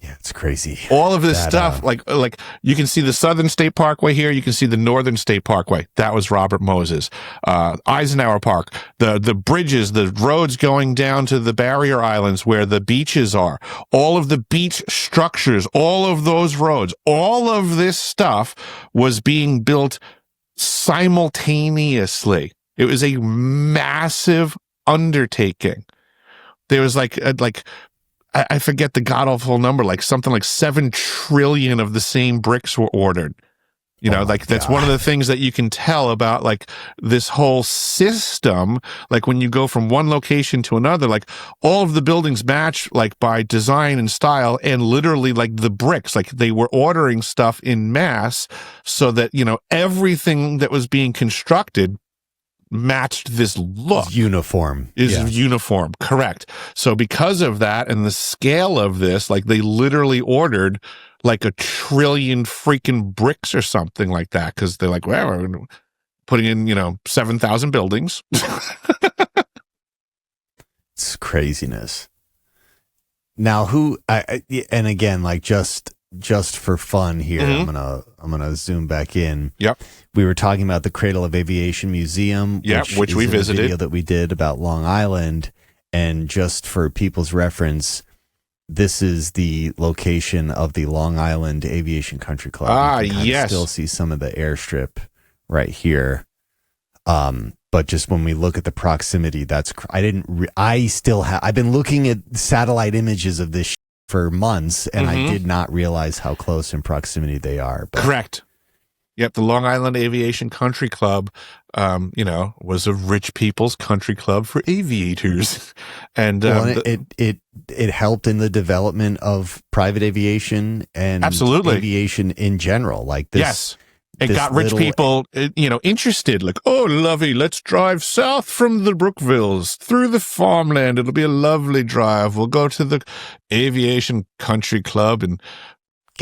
Yeah, it's crazy. All of this stuff, like you can see the Southern State Parkway here, you can see the Northern State Parkway. That was Robert Moses. Eisenhower Park, the bridges, the roads going down to the barrier islands where the beaches are, all of the beach structures, all of those roads, all of this stuff was being built simultaneously. It was a massive undertaking. There was I forget the god-awful number, like something like 7 trillion of the same bricks were ordered. You know, that's one of the things that you can tell about like this whole system. Like when you go from one location to another, like all of the buildings match like by design and style, and literally like the bricks, like they were ordering stuff in mass so that, you know, everything that was being constructed matched this look. Uniform. Uniform, correct. So because of that and the scale of this, like they literally ordered like 1 trillion freaking bricks or something like that, because they're like, well, we're putting in, 7,000 buildings. It's craziness. Now and again, like just for fun here, mm-hmm. I'm gonna zoom back in. Yep. We were talking about the Cradle of Aviation Museum, which we visited. A video that we did about Long Island, and just for people's reference, this is the location of the Long Island Aviation Country Club. You can yes. Still see some of the airstrip right here. But just when we look at the proximity, I've been looking at satellite images of this for months, and mm-hmm. I did not realize how close in proximity they are. But. Correct. Yep, the Long Island Aviation Country Club, was a rich people's country club for aviators, and it helped in the development of private aviation and absolutely aviation in general. Like this, yes, it got rich people, interested. Like, oh, lovey, let's drive south from the Brookvilles through the farmland. It'll be a lovely drive. We'll go to the Aviation Country Club and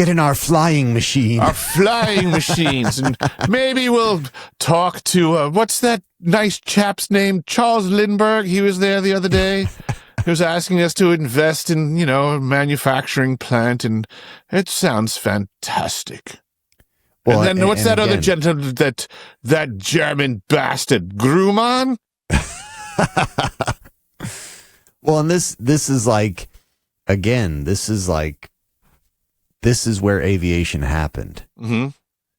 Get in our flying machine. Our flying machines. And maybe we'll talk to, what's that nice chap's name? Charles Lindbergh. He was there the other day. He was asking us to invest in, a manufacturing plant, and it sounds fantastic. Well, and then what's that other gentleman, that German bastard, Grumman? Well, and this is like, again, this is where aviation happened. Mm-hmm.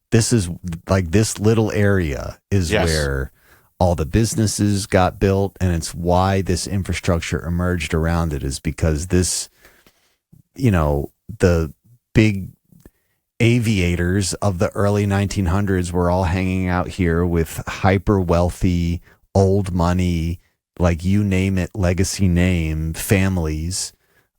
This is like, this little area is where all the businesses got built, and it's why this infrastructure emerged around it, is because this, the big aviators of the early 1900s were all hanging out here with hyper wealthy, old money, like you name it, legacy name families,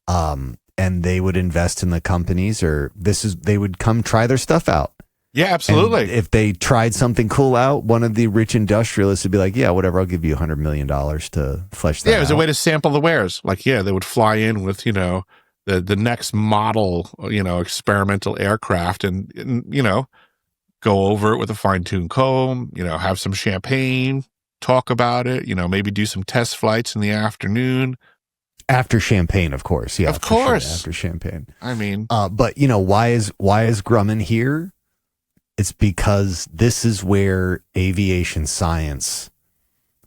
and they would invest in the companies, or they would come try their stuff out. Yeah, absolutely. And if they tried something cool out, one of the rich industrialists would be like, yeah, whatever, I'll give you $100 million to flesh that out. Yeah, it was a way to sample the wares. Like, yeah, they would fly in with, the next model, experimental aircraft, and go over it with a fine-tuned comb, have some champagne, talk about it, maybe do some test flights in the afternoon. After champagne, of course. Yeah, of course. Sure, after champagne. I mean, but why is Grumman here? It's because this is where aviation science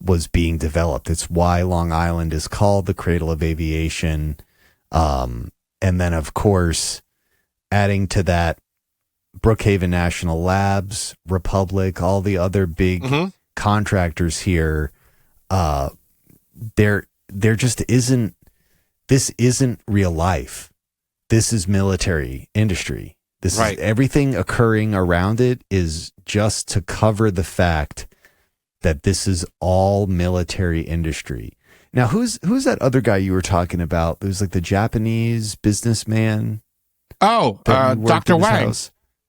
was being developed. It's why Long Island is called the cradle of aviation. And then, of course, adding to that, Brookhaven National Labs, Republic, all the other big contractors here. There just isn't. This isn't real life. This is military industry. This is everything occurring around it is just to cover the fact that this is all military industry. Now, who's that other guy you were talking about? It was like the Japanese businessman. Oh, Dr. Wang.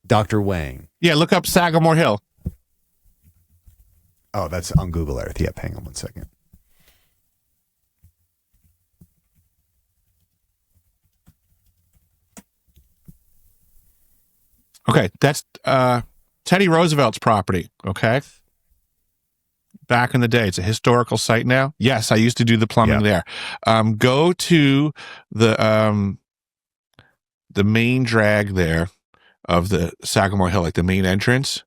Dr. Wang. Yeah, look up Sagamore Hill. Oh, that's on Google Earth. Yep, hang on one second. Okay, that's Teddy Roosevelt's property, okay? Back in the day. It's a historical site now. Yes, I used to do the plumbing there. Go to the main drag there of the Sagamore Hill, like the main entrance.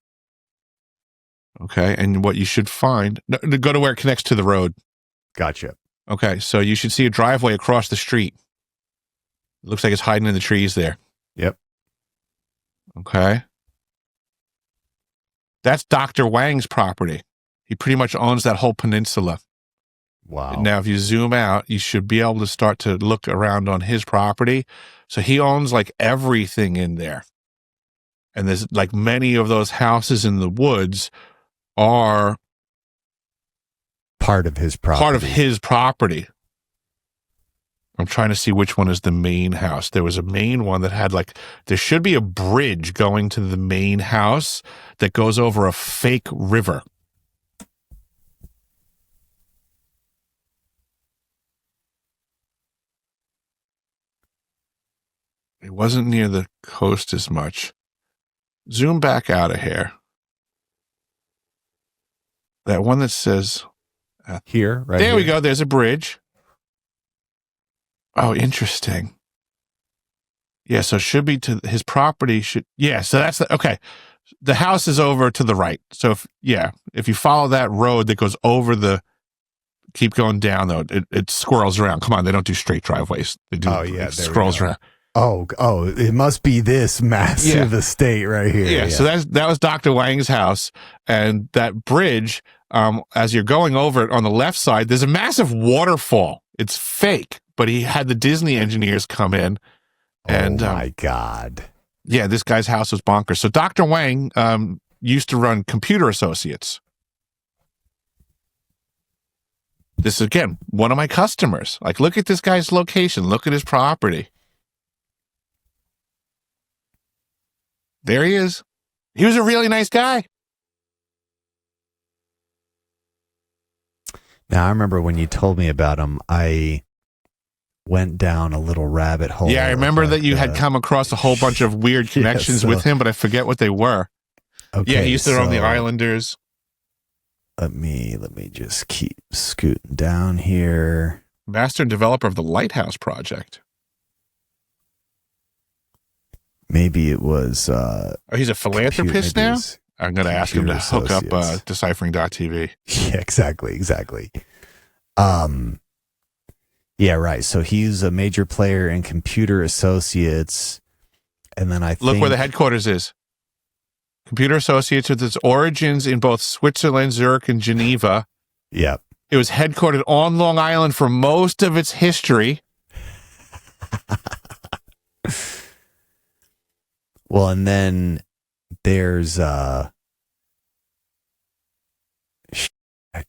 Okay, and what you should find, go to where it connects to the road. Gotcha. Okay, so you should see a driveway across the street. It looks like it's hiding in the trees there. Yep. Okay. That's Dr. Wang's property. He pretty much owns that whole peninsula. Wow. Now, if you zoom out, you should be able to start to look around on his property. So he owns like everything in there. And there's like many of those houses in the woods are part of his property. I'm trying to see which one is the main house. There was a main one that had there should be a bridge going to the main house that goes over a fake river. It wasn't near the coast as much. Zoom back out of here. That one that says... here, right there here. We go. There's a bridge. Oh, interesting. Yeah, so it should be to his property. So that's okay. The house is over to the right. So if you follow that road that goes over keep going down though, it swirls around. Come on, they don't do straight driveways. They do. It scrolls around. Oh, it must be this massive estate right here. Yeah. So that was Dr. Wang's house, and that bridge. As you're going over it on the left side, there's a massive waterfall. It's fake. But he had the Disney engineers come in. And, oh, my God. Yeah, this guy's house was bonkers. So Dr. Wang used to run Computer Associates. This is, again, one of my customers. Like, look at this guy's location. Look at his property. There he is. He was a really nice guy. Now, I remember when you told me about him, went down a little rabbit hole. Yeah, I remember that you had come across a whole bunch of weird connections with him, but I forget what they were. Okay, yeah, he used to own the Islanders. Let me just keep scooting down here. Master and developer of the Lighthouse Project. Maybe it was... he's a philanthropist now? I'm going to ask him to hook up deciphering.tv. Yeah, exactly. Yeah, right. So he's a major player in Computer Associates. And then Look where the headquarters is. Computer Associates with its origins in both Switzerland, Zurich, and Geneva. Yep. It was headquartered on Long Island for most of its history. Well, and then there's I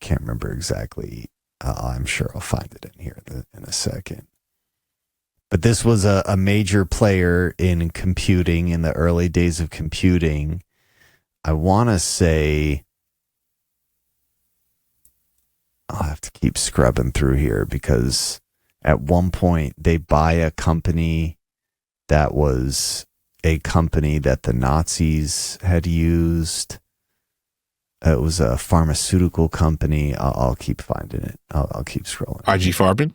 can't remember exactly. I'm sure I'll find it in here in a second. But this was a major player in computing in the early days of computing. I want to say I'll have to keep scrubbing through here because at one point they buy a company that was a company that the Nazis had used. It was a pharmaceutical company. I'll keep finding it. I'll keep scrolling. IG Farben?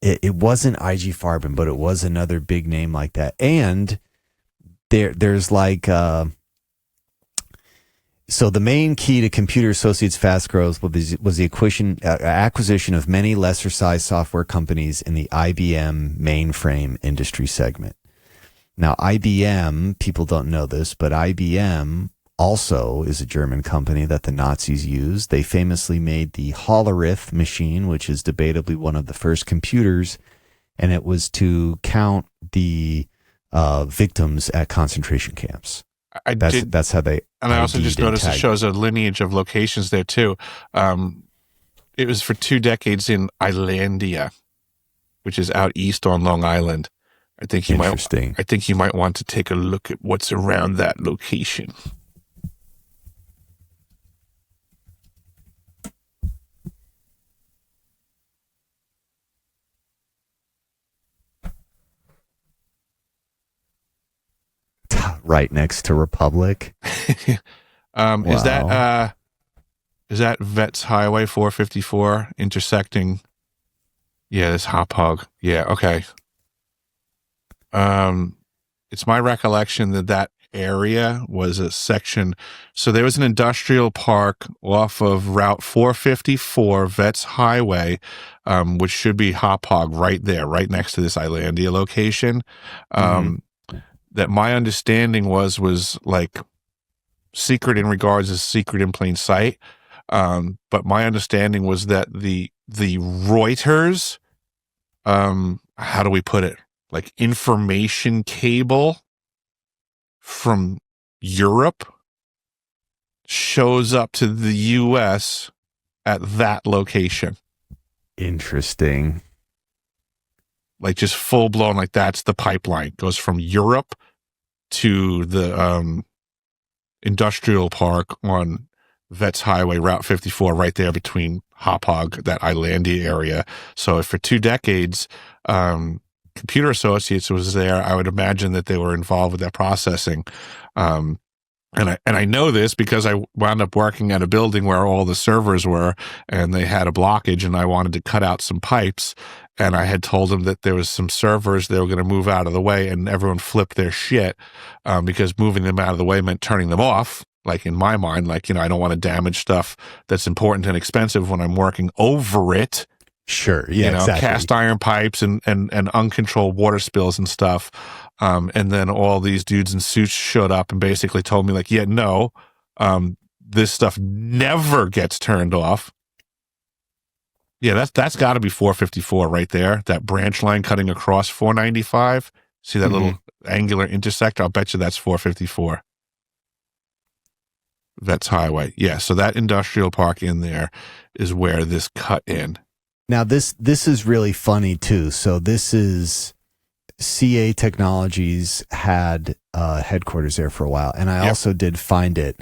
It wasn't IG Farben, but it was another big name like that. And there's like... So the main key to Computer Associates' fast growth was the acquisition of many lesser-sized software companies in the IBM mainframe industry segment. Now, IBM, people don't know this, but IBM also is a German company that the Nazis used. They famously made the Hollerith machine, which is debatably one of the first computers, and it was to count the victims at concentration camps. That's how they... And I also just noticed it shows a lineage of locations there, too. It was for 2 decades in Islandia, which is out east on Long Island. I think you might want to take a look at what's around that location. Right next to Republic. Wow. Is that Vets Highway 454 intersecting? Yeah, this hop hog. Yeah, okay. It's my recollection that area was a section. So there was an industrial park off of Route 454, Vets Highway, which should be hop hog right there, right next to this Islandia location. That my understanding was like secret in regards to secret in plain sight. But my understanding was that the Reuters, how do we put it? Like information cable from Europe shows up to the U.S. at that location. Interesting. Like just full blown, like that's the pipeline. Goes from Europe to the industrial park on Vets Highway, Route 54, right there between Hop Hog, that Islandia area. So for 2 decades, Computer Associates was there. I would imagine that they were involved with that processing. And I know this because I wound up working at a building where all the servers were, and they had a blockage, and I wanted to cut out some pipes. And I had told them that there was some servers they were going to move out of the way, and everyone flipped their shit because moving them out of the way meant turning them off. Like in my mind, like, I don't want to damage stuff that's important and expensive when I'm working over it. Sure. Yeah, exactly. Cast iron pipes and uncontrolled water spills and stuff. And then all these dudes in suits showed up and basically told me like, yeah, no, this stuff never gets turned off. Yeah, that's got to be 454 right there. That branch line cutting across 495. See that little angular intersect? I'll bet you that's 454. Vets Highway. Yeah, so that industrial park in there is where this cut in. Now, this is really funny, too. So this is CA Technologies had headquarters there for a while, and I also did find it.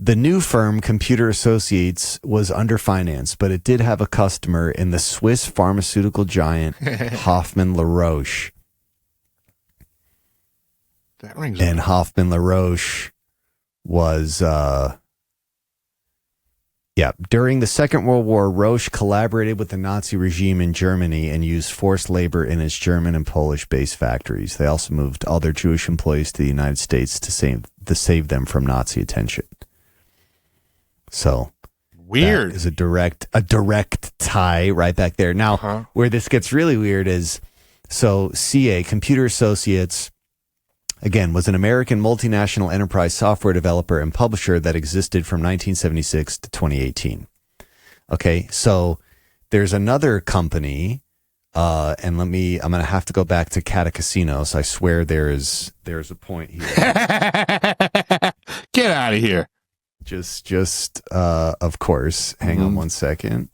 The new firm, Computer Associates, was underfinanced, but it did have a customer in the Swiss pharmaceutical giant Hoffmann La Roche. That rings. And Hoffmann La Roche was, during the Second World War, Roche collaborated with the Nazi regime in Germany and used forced labor in its German and Polish-based factories. They also moved all their Jewish employees to the United States to save them from Nazi attention. So weird. That is a direct tie right back there. Now, where this gets really weird is, so CA, Computer Associates, again, was an American multinational enterprise software developer and publisher that existed from 1976 to 2018. Okay, so there's another company, and I'm going to have to go back to Catacasinos. I swear there's a point here. Get out of here. Just of course. Hang on one second.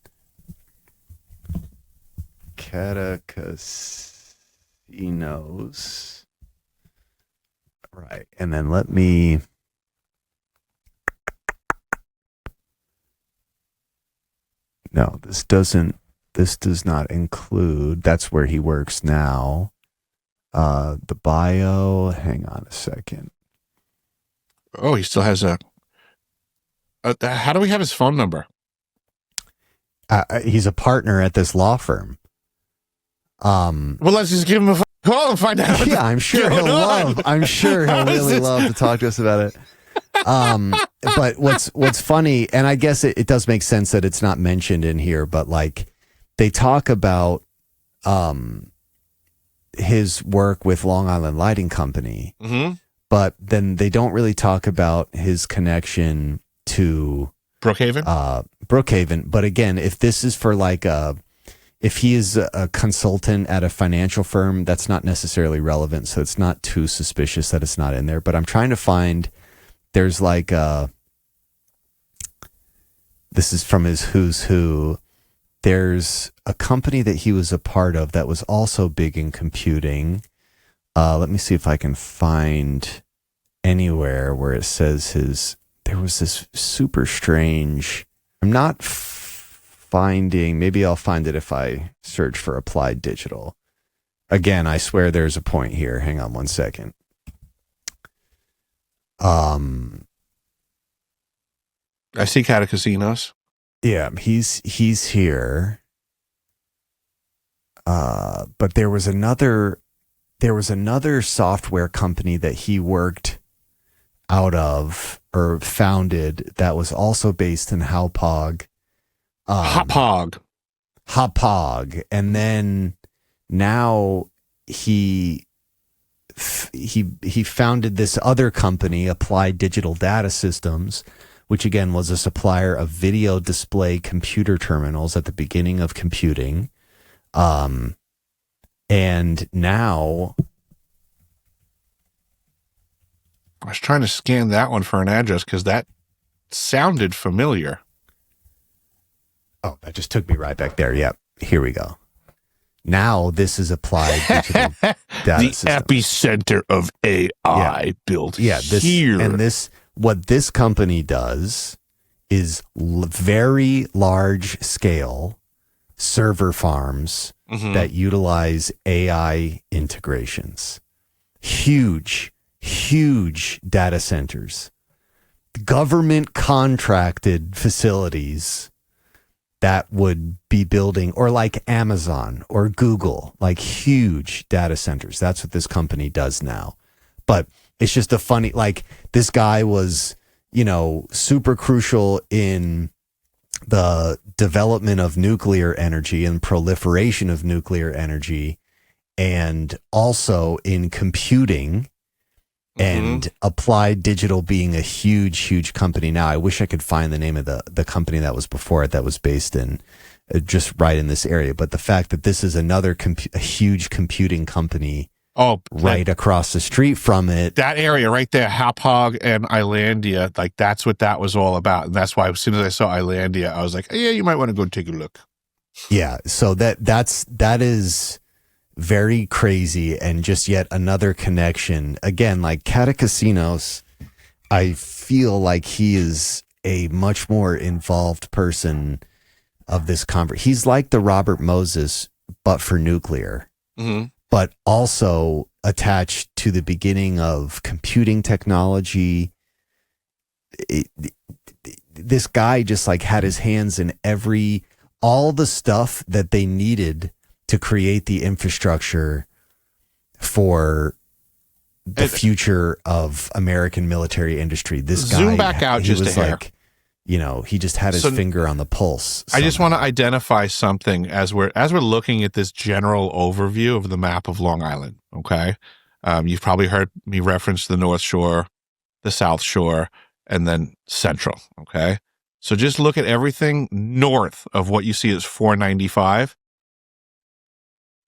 Catacasinos. Right. And then let me. No, this does not include. That's where he works now. The bio. Hang on a second. Oh, he still has a. How do we have his phone number? He's a partner at this law firm. Well, let's just give him a call and find out. Yeah, I'm sure he'll love. I'm sure he'll really love to talk to us about it. But what's funny, and I guess it does make sense that it's not mentioned in here, but like they talk about his work with Long Island Lighting Company, but then they don't really talk about his connection to Brookhaven. Brookhaven. But again, if this is for like if he is a consultant at a financial firm, that's not necessarily relevant. So it's not too suspicious that it's not in there. But I'm trying to find, there's like, this is from his who's who. There's a company that he was a part of that was also big in computing. Let me see if I can find anywhere where it says there was this super strange, I'm not finding, maybe I'll find it if I search for Applied Digital. Again, I swear there's a point here. Hang on one second. I see Catacasinos. Yeah, he's here. But there was another software company that he worked out of or founded that was also based in Hauppauge. Hauppauge. And then now he founded this other company, Applied Digital Data Systems, which again was a supplier of video display computer terminals at the beginning of computing. And now I was trying to scan that one for an address because that sounded familiar. Oh, that just took me right back there. Yep. Here we go. Now this is Applied Digital Data Systems. The epicenter of AI built here. And what this company does is very large scale server farms that utilize AI integrations. Huge data centers, government contracted facilities that would be building, or like Amazon or Google, like huge data centers. That's what this company does now. But it's just a funny, like this guy was, super crucial in the development of nuclear energy and proliferation of nuclear energy, and also in computing. And Applied Digital being a huge company now. I wish I could find the name of the company that was before it that was based in just right in this area. But the fact that this is another a huge computing company right across the street from it. That area right there, Hauppauge and Islandia, like that's what that was all about. And that's why as soon as I saw Islandia, I was like, yeah, you might want to go take a look. Yeah, so that is very crazy, and just yet another connection. Again, like Catacasinos, I feel like he is a much more involved person of this conversation. He's like the Robert Moses, but for nuclear, but also attached to the beginning of computing technology. This guy just like had his hands in all the stuff that they needed to create the infrastructure for the future of American military industry. This guy, zoom back out just a hair. Like, he just had his finger on the pulse. I just want to identify something as we're looking at this general overview of the map of Long Island. Okay. You've probably heard me reference the North Shore, the South Shore, and then Central. Okay. So just look at everything north of what you see as 495.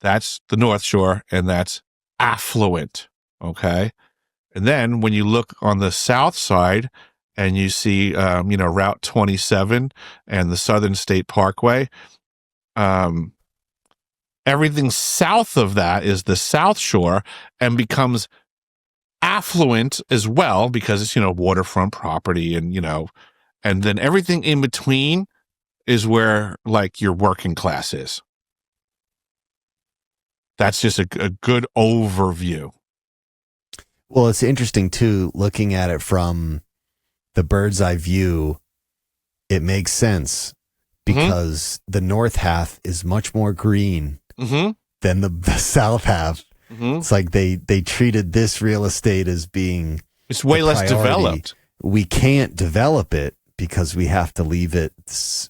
That's the North Shore, and that's affluent. Okay. And then when you look on the south side and you see, Route 27 and the Southern State Parkway, everything south of that is the South Shore and becomes affluent as well because it's, waterfront property and, and then everything in between is where like your working class is. That's just a good overview. Well, it's interesting too, looking at it from the bird's eye view. It makes sense because the north half is much more green than the south half. It's like they treated this real estate as being it's way less developed. We can't develop it because we have to leave it.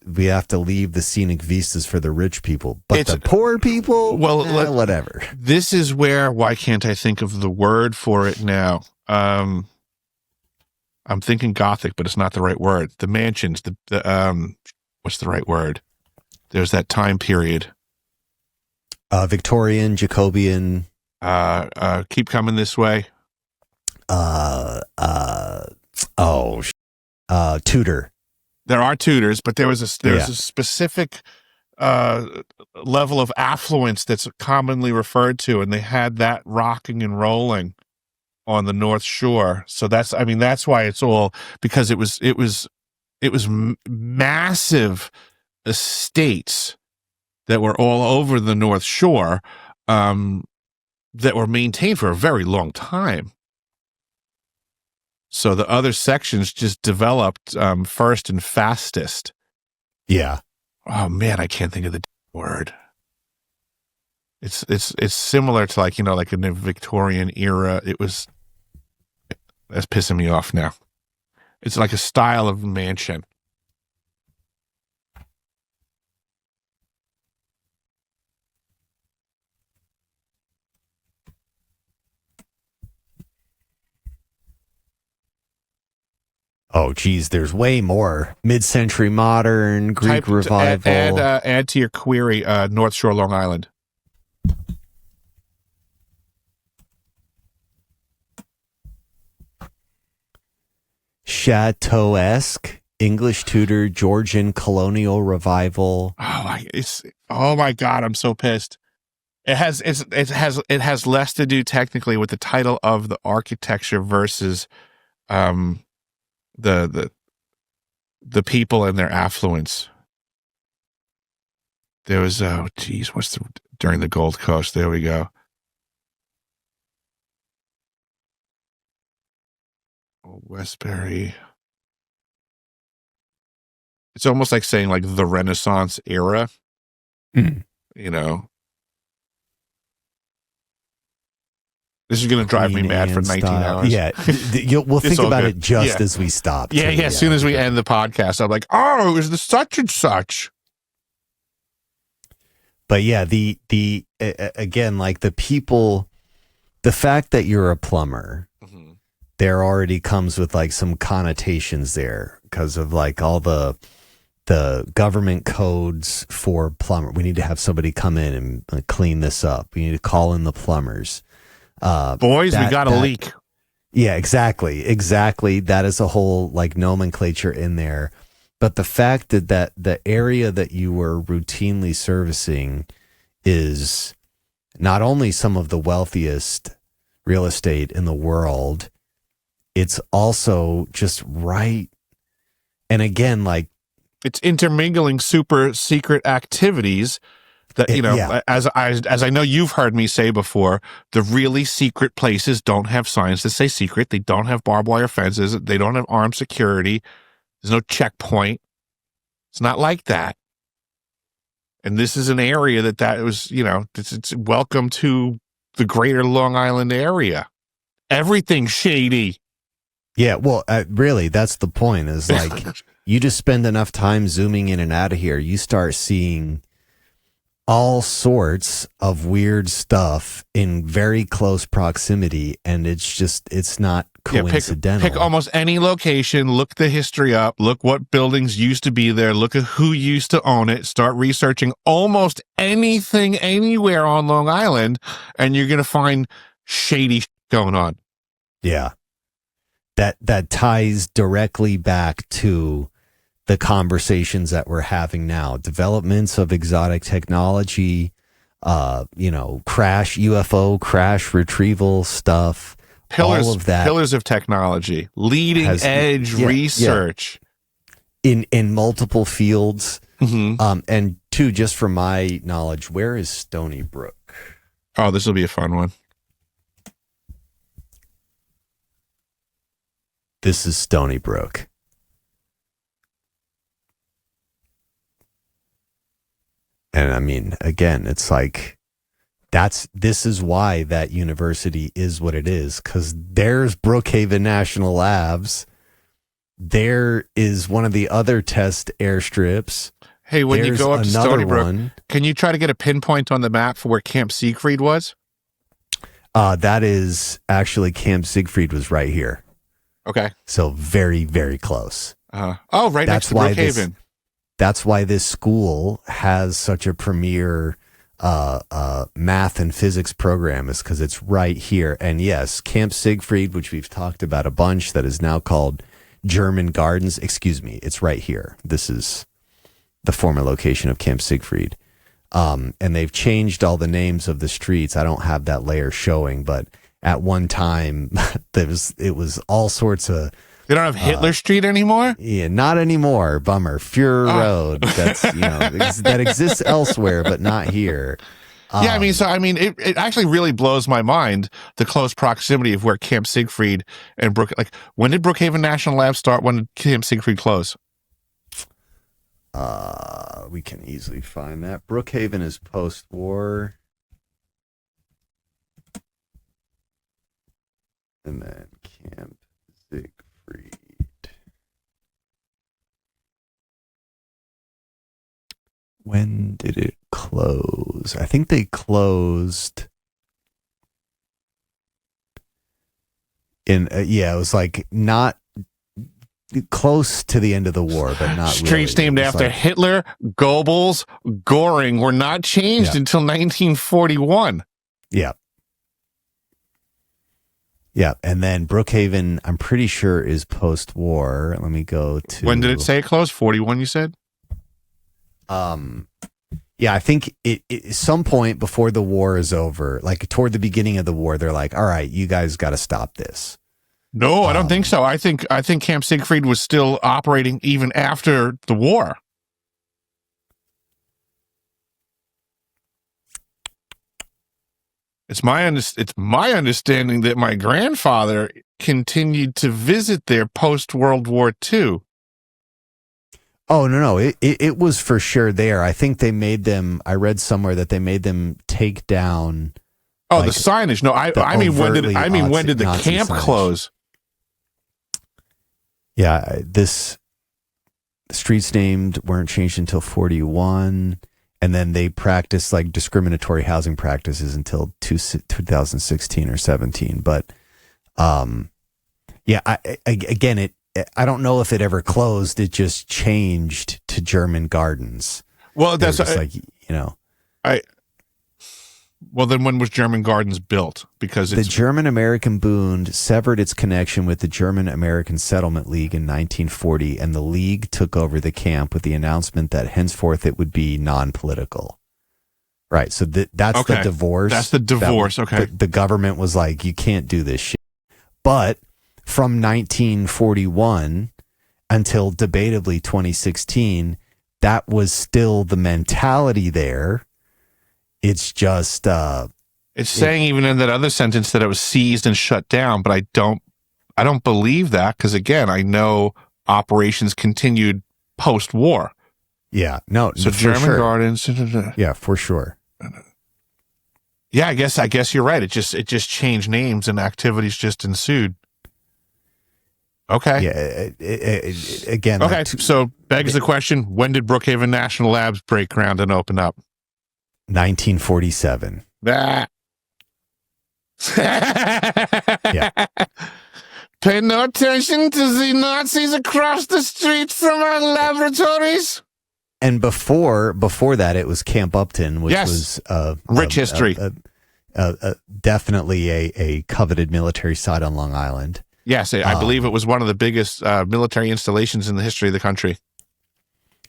We have to leave the scenic vistas for the rich people, but the poor people, whatever. This is why can't I think of the word for it now? I'm thinking Gothic, but it's not the right word. The mansions, what's the right word? There's that time period. Victorian, Jacobean. Keep coming this way. Tudor. There are Tudors, but there's a specific level of affluence that's commonly referred to, and they had that rocking and rolling on the North Shore. So that's why it's all because it was massive estates that were all over the North Shore that were maintained for a very long time. So the other sections just developed first and fastest. Yeah. Oh man, I can't think of the word. It's similar to like in the Victorian era. That's pissing me off now. It's like a style of mansion. Oh, geez, there's way more. Mid-century modern, Greek revival. Add to your query, North Shore, Long Island. Chateau-esque, English Tudor, Georgian colonial revival. Oh my God, I'm so pissed. It has less to do technically with the title of the architecture versus the people and their affluence. There was during the Gold Coast. There we go. Westbury. It's almost like saying like the Renaissance era. This is going to drive me mad for 19 hours. Yeah. We'll think about it just as we stop. Yeah. As soon as we end the podcast, I'm like, oh, it was the such and such. But yeah, again, like the people, the fact that you're a plumber, there already comes with like some connotations there because of like all the government codes for plumber. We need to have somebody come in and clean this up. We need to call in the plumbers. Boys, we got a leak. Yeah, exactly. That is a whole like nomenclature in there. But the fact that the area that you were routinely servicing is not only some of the wealthiest real estate in the world, it's also just right. And again, like, it's intermingling super secret activities that, as I know you've heard me say before, the really secret places don't have signs that say secret. They don't have barbed wire fences. They don't have armed security. There's no checkpoint. It's not like that. And this is an area that was, it's welcome to the greater Long Island area. Everything's shady. Yeah, well, really, that's the point, is like, you just spend enough time zooming in and out of here, you start seeing all sorts of weird stuff in very close proximity, and it's not coincidental. Pick almost any location, look the history up, look what buildings used to be there, look at who used to own it, start researching almost anything anywhere on Long Island, and you're going to find shady going on. Yeah. That ties directly back to the conversations that we're having now. Developments of exotic technology, UFO crash retrieval stuff, all of that. Pillars of technology, leading edge research. Yeah. In multiple fields. Mm-hmm. And two, just from my knowledge, where is Stony Brook? Oh, this will be a fun one. This is Stony Brook. And I mean, again, it's like, this is why that university is what it is, because there's Brookhaven National Labs. There is one of the other test airstrips. Hey, when you go up to Stony Brook, can you try to get a pinpoint on the map for where Camp Siegfried was? That is actually, Camp Siegfried was right here. Okay. So very, very close. Right next to Brookhaven. That's why this school has such a premier math and physics program, is because it's right here. And yes, Camp Siegfried, which we've talked about a bunch, that is now called German Gardens. Excuse me, it's right here. This is the former location of Camp Siegfried. And they've changed all the names of the streets. I don't have that layer showing, but at one time, it was all sorts of... They don't have Hitler Street anymore? Yeah, not anymore. Bummer. Fuhrer Road. That's, that exists elsewhere, but not here. It actually really blows my mind, the close proximity of where Camp Siegfried and when did Brookhaven National Lab start? When did Camp Siegfried close? We can easily find that. Brookhaven is post-war. And then Camp Siegfried. When did it close? I think they closed in, it was like not close to the end of the war, but not Streets really. named after Hitler, Goebbels, Goring were not changed until 1941. Yeah. Yeah, and then Brookhaven, I'm pretty sure, is post-war. Let me go to... When did it say it closed? 41, you said? Yeah, I think it some point before the war is over, like toward the beginning of the war, they're like, all right, you guys got to stop this. No, I don't think so. I think Camp Siegfried was still operating even after the war. It's my understanding that my grandfather continued to visit there post World War II. Oh, no. It was for sure there. I think they made them, I read somewhere that they made them take down. Oh, the signage. No, I mean, when did the Nazi camp signage close? Yeah, the streets named weren't changed until 41. And then they practiced like discriminatory housing practices until 2016 or 17. But I don't know if it ever closed. It just changed to German Gardens. Well, that's Well, then when was German Gardens built? Because the German-American Bund severed its connection with the German-American Settlement League in 1940, and the League took over the camp with the announcement that henceforth it would be non-political. Right, so that's the divorce. That's the divorce, okay. The government was like, you can't do this shit. But from 1941 until debatably 2016, that was still the mentality there. It's just it's saying even in that other sentence that it was seized and shut down, but I don't believe that, because again, I know operations continued post-war. Yeah, no, so German Gardens. Yeah, for sure. Yeah, I guess you're right. It just changed names and activities just ensued. Okay. Yeah. Again. Okay. So begs the question: when did Brookhaven National Labs break ground and open up? 1947. Yeah. Pay no attention to the Nazis across the street from our laboratories. And before that, it was Camp Upton, which was rich history. Definitely a coveted military site on Long Island. Yes, I believe it was one of the biggest military installations in the history of the country.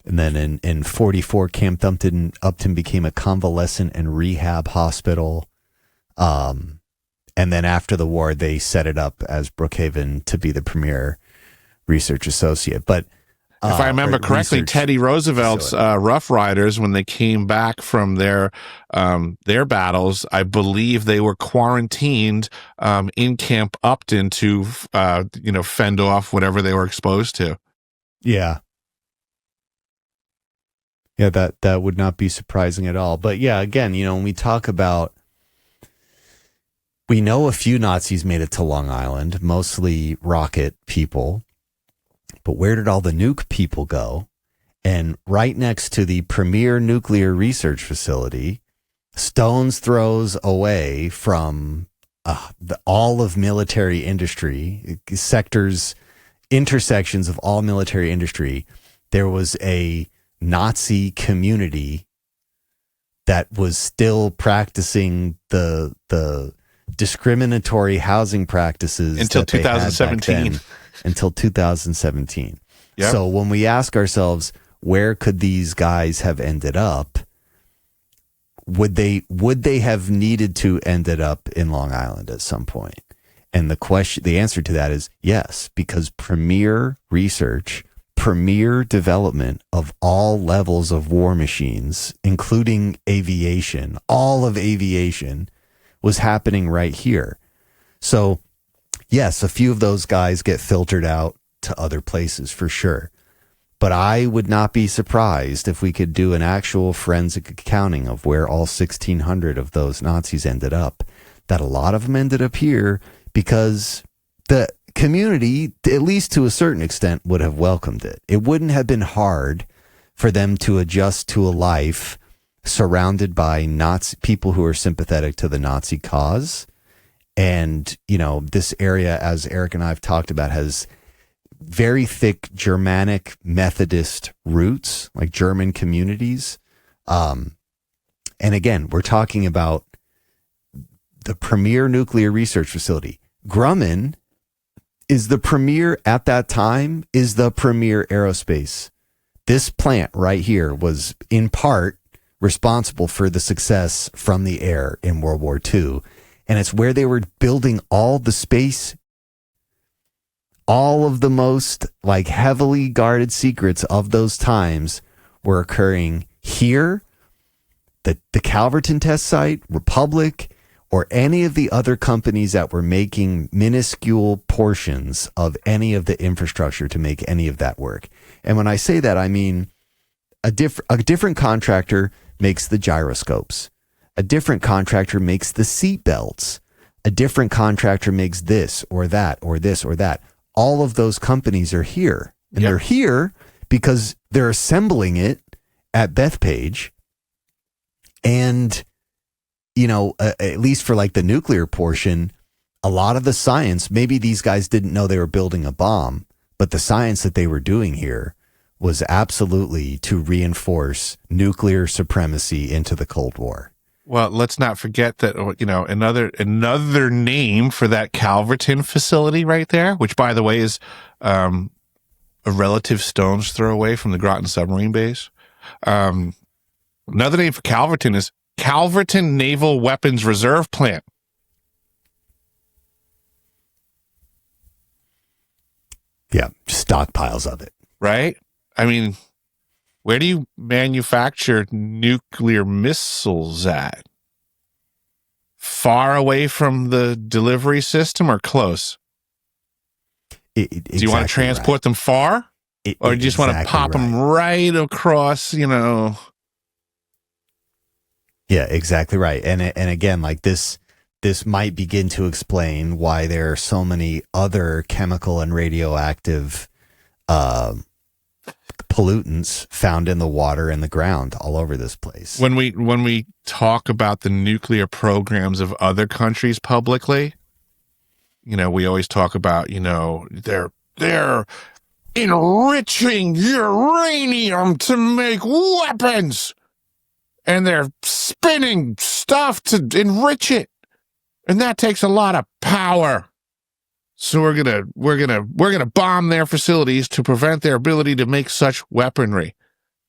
And then in 44, Camp Upton became a convalescent and rehab hospital. And then after the war, they set it up as Brookhaven to be the premier research associate. But if I remember correctly, Teddy Roosevelt's Rough Riders, when they came back from their battles, I believe they were quarantined in Camp Upton to fend off whatever they were exposed to. Yeah. Yeah, that would not be surprising at all. But yeah, again, when we talk about, we know a few Nazis made it to Long Island, mostly rocket people. But where did all the nuke people go? And right next to the premier nuclear research facility, stone's throws away from all of military industry, intersections of all military industry, there was a Nazi community that was still practicing the discriminatory housing practices until 2017. Until 2017. Yep. So when we ask ourselves, where could these guys have ended up? Would they have needed to ended up in Long Island at some point? And the answer to that is yes, because premier research, premier development of all levels of war machines, including aviation, all of aviation, was happening right here. So yes, a few of those guys get filtered out to other places for sure. But I would not be surprised if we could do an actual forensic accounting of where all 1,600 of those Nazis ended up, that a lot of them ended up here because the community, at least to a certain extent, would have welcomed it. It wouldn't have been hard for them to adjust to a life surrounded by Nazi people who are sympathetic to the Nazi cause. And, this area, as Eric and I have talked about, has very thick Germanic Methodist roots, like German communities. And again, we're talking about the premier nuclear research facility. Grumman is the premier, at that time, is the premier aerospace. This plant right here was in part responsible for the success from the air in World War II. And it's where they were building all the space, all of the most heavily guarded secrets of those times were occurring here, the Calverton test site, Republic, or any of the other companies that were making minuscule portions of any of the infrastructure to make any of that work. And when I say that, I mean a different contractor makes the gyroscopes. A different contractor makes the seat belts. A different contractor makes this or that or this or that. All of those companies are here. And they're here because they're assembling it at Bethpage. And, at least for the nuclear portion, a lot of the science, maybe these guys didn't know they were building a bomb, but the science that they were doing here was absolutely to reinforce nuclear supremacy into the Cold War. Well, let's not forget that, another name for that Calverton facility right there, which, by the way, is a relative stone's throw away from the Groton submarine base. Another name for Calverton is Calverton Naval Weapons Reserve Plant. Yeah, stockpiles of it. Right? I mean, where do you manufacture nuclear missiles at? Far away from the delivery system or close? Do you want to transport them far? Or do you just want to pop them right across, Yeah, exactly right. And again, like this might begin to explain why there are so many other chemical and radioactive pollutants found in the water and the ground all over this place. When we talk about the nuclear programs of other countries publicly, we always talk about, they're enriching uranium to make weapons, and they're spinning stuff to enrich it, and that takes a lot of power. So we're gonna bomb their facilities to prevent their ability to make such weaponry.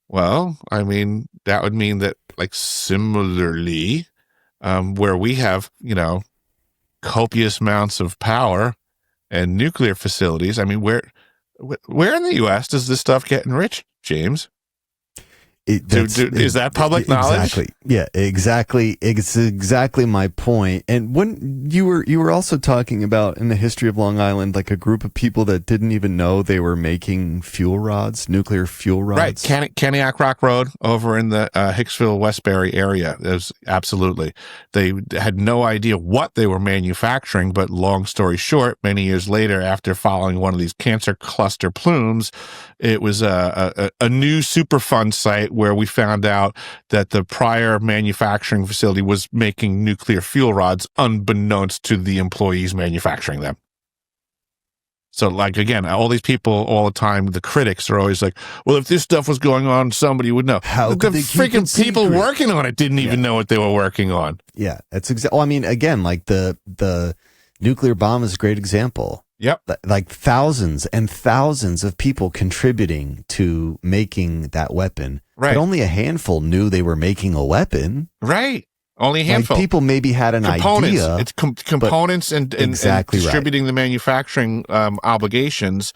Well, I mean, that would mean that, like, similarly, where we have, copious amounts of power and nuclear facilities. I mean, where in the U.S. does this stuff get enriched, James? Is that public knowledge? Exactly. Yeah, exactly. It's exactly my point. And when you were also talking about, in the history of Long Island, like a group of people that didn't even know they were making fuel rods, nuclear fuel rods. Right. Caniac Rock Road over in the Hicksville, Westbury area. Absolutely. They had no idea what they were manufacturing, but long story short, many years later, after following one of these cancer cluster plumes, it was a new Superfund site where we found out that the prior manufacturing facility was making nuclear fuel rods unbeknownst to the employees manufacturing them. So, like, again, all these people all the time, the critics are always like, well, if this stuff was going on, somebody would know. How could the freaking people working on it didn't even know what they were working on. Yeah, that's exactly. Well, I mean, again, like the nuclear bomb is a great example. Yep. Like thousands and thousands of people contributing to making that weapon. Right. But only a handful knew they were making a weapon. Right. Only a handful. Like, people maybe had an idea. It's components and exactly distributing the manufacturing obligations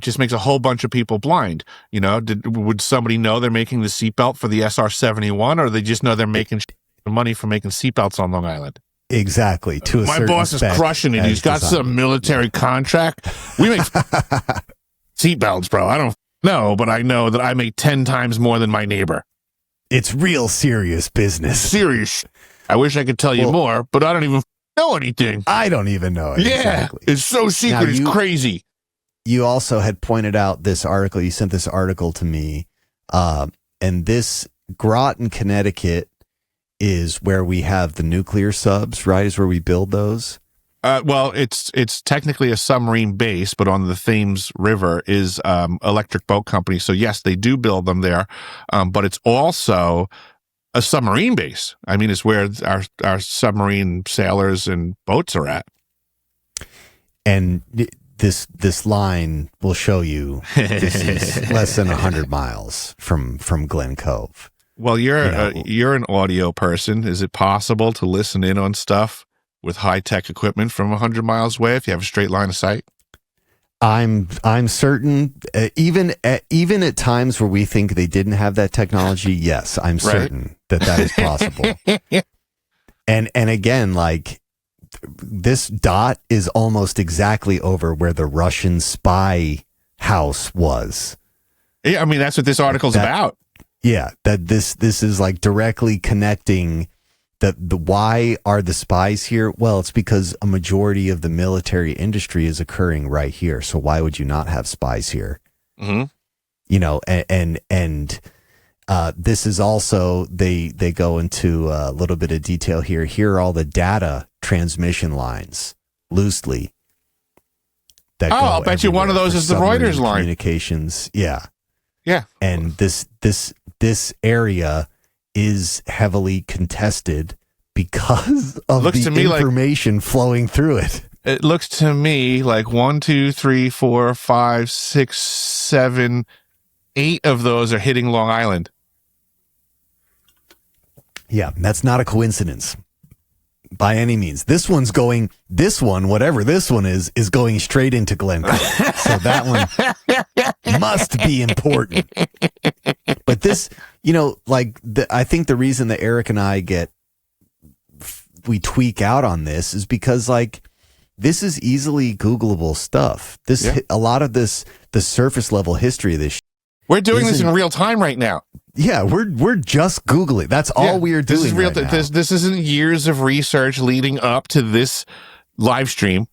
just makes a whole bunch of people blind. Would somebody know they're making the seatbelt for the SR-71, or they just know they're making money for making seatbelts on Long Island? Exactly. My boss is crushing it. He's got some military contract. We make seatbelts, bro. I don't know, but I know that I make 10 times more than my neighbor. It's real serious business. Serious. I wish I could tell you more, but I don't even know anything. I don't even know it. Yeah, exactly. It's so secret. It's crazy. You also had pointed out this article. You sent this article to me, and this Groton, Connecticut, is where we have the nuclear subs, right? Is where we build those. Well, it's technically a submarine base, but on the Thames River is Electric Boat Company. So yes, they do build them there, but it's also a submarine base. I mean, it's where our submarine sailors and boats are at. And this line will show you this is less than 100 miles from Glen Cove. Well, you're an audio person. Is it possible to listen in on stuff with high-tech equipment from 100 miles away if you have a straight line of sight? I'm certain, even at times where we think they didn't have that technology, yes, I'm certain that is possible. And again, like, this dot is almost exactly over where the Russian spy house was. Yeah, I mean, that's what this article's about. Yeah, that this is like directly connecting the why are the spies here? Well, it's because a majority of the military industry is occurring right here. So why would you not have spies here? Mm-hmm. And this is also, they go into a little bit of detail here. Here are all the data transmission lines loosely. I'll bet you one of those is the Reuters line. Communications. Yeah. Yeah. And this area is heavily contested because of the information flowing through it. It looks to me like 1, 2, 3, 4, 5, 6, 7, 8 of those are hitting Long Island. Yeah, that's not a coincidence. by any means. This one, whatever this one is going straight into Glencoe. So that one must be important. But this, I think the reason that Eric and I we tweak out on this is because this is easily Googleable stuff. A lot of this, the surface level history of this. We're doing this in real time right now. Yeah, we're just Googling. That's all we are doing. This is real. Right this isn't years of research leading up to this live stream.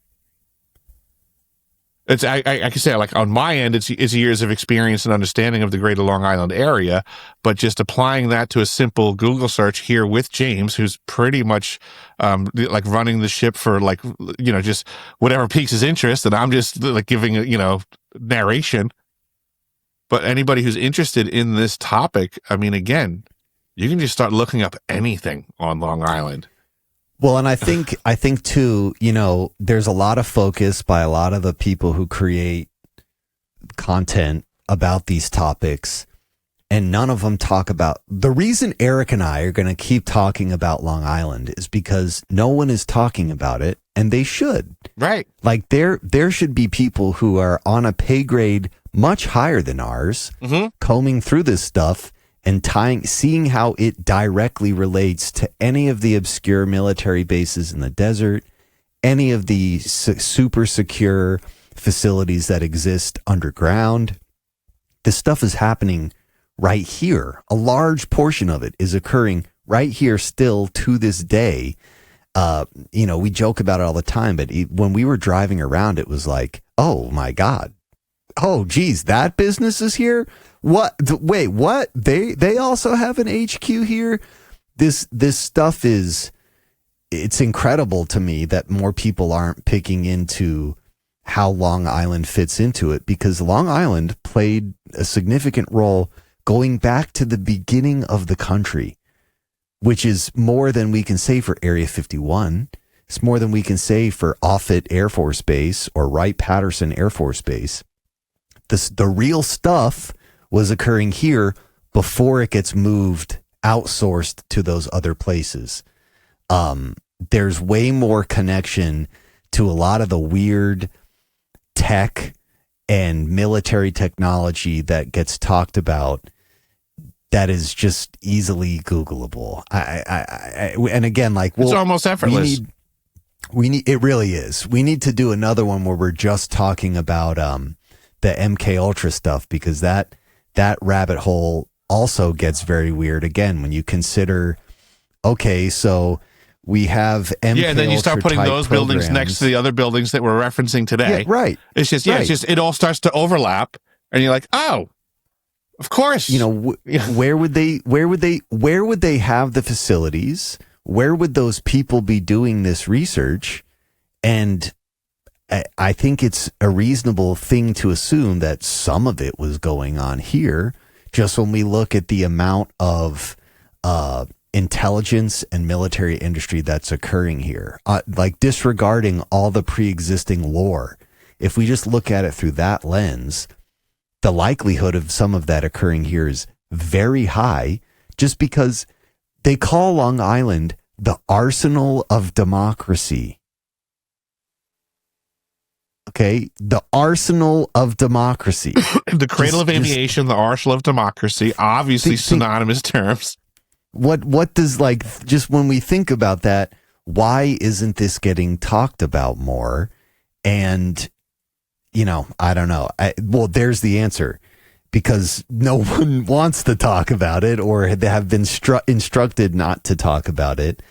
It's I can say, like, on my end, it's years of experience and understanding of the Greater Long Island area, but just applying that to a simple Google search here with James, who's pretty much like running the ship for, like, just whatever piques his interest, and I'm just like giving narration. But anybody who's interested in this topic, I mean, again, you can just start looking up anything on Long Island. Well, and I think too, there's a lot of focus by a lot of the people who create content about these topics, and none of them talk about the reason Eric and I are going to keep talking about Long Island is because no one is talking about it, and they should. Right. Like there should be people who are on a pay grade much higher than ours, combing through this stuff and seeing how it directly relates to any of the obscure military bases in the desert, any of the super secure facilities that exist underground. This stuff is happening right here. A large portion of it is occurring right here still to this day. We joke about it all the time, but when we were driving around, it was like, oh my God. Oh, geez, that business is here? What? Wait, what? They also have an HQ here? This stuff it's incredible to me that more people aren't picking into how Long Island fits into it, because Long Island played a significant role going back to the beginning of the country, which is more than we can say for Area 51. It's more than we can say for Offutt Air Force Base or Wright-Patterson Air Force Base. The real stuff was occurring here before it gets moved, outsourced to those other places. There's way more connection to a lot of the weird tech and military technology that gets talked about that is just easily Googleable. And again, it's almost effortless. It really is. We need to do another one where we're just talking about the MK Ultra stuff, because that rabbit hole also gets very weird again when you consider, okay, so we have MK Ultra, and then you start putting those buildings next to the other buildings that we're referencing today. Yeah, right. It's just it all starts to overlap, and you're like, oh, of course. Where would they have the facilities? Where would those people be doing this research? And I think it's a reasonable thing to assume that some of it was going on here, just when we look at the amount of intelligence and military industry that's occurring here, disregarding all the pre-existing lore. If we just look at it through that lens, the likelihood of some of that occurring here is very high, just because they call Long Island the arsenal of democracy. Okay, the arsenal of democracy. The cradle of aviation, the arsenal of democracy, obviously synonymous terms. What does, just when we think about that, why isn't this getting talked about more? And, I don't know. There's the answer. Because no one wants to talk about it, or they have been instructed not to talk about it.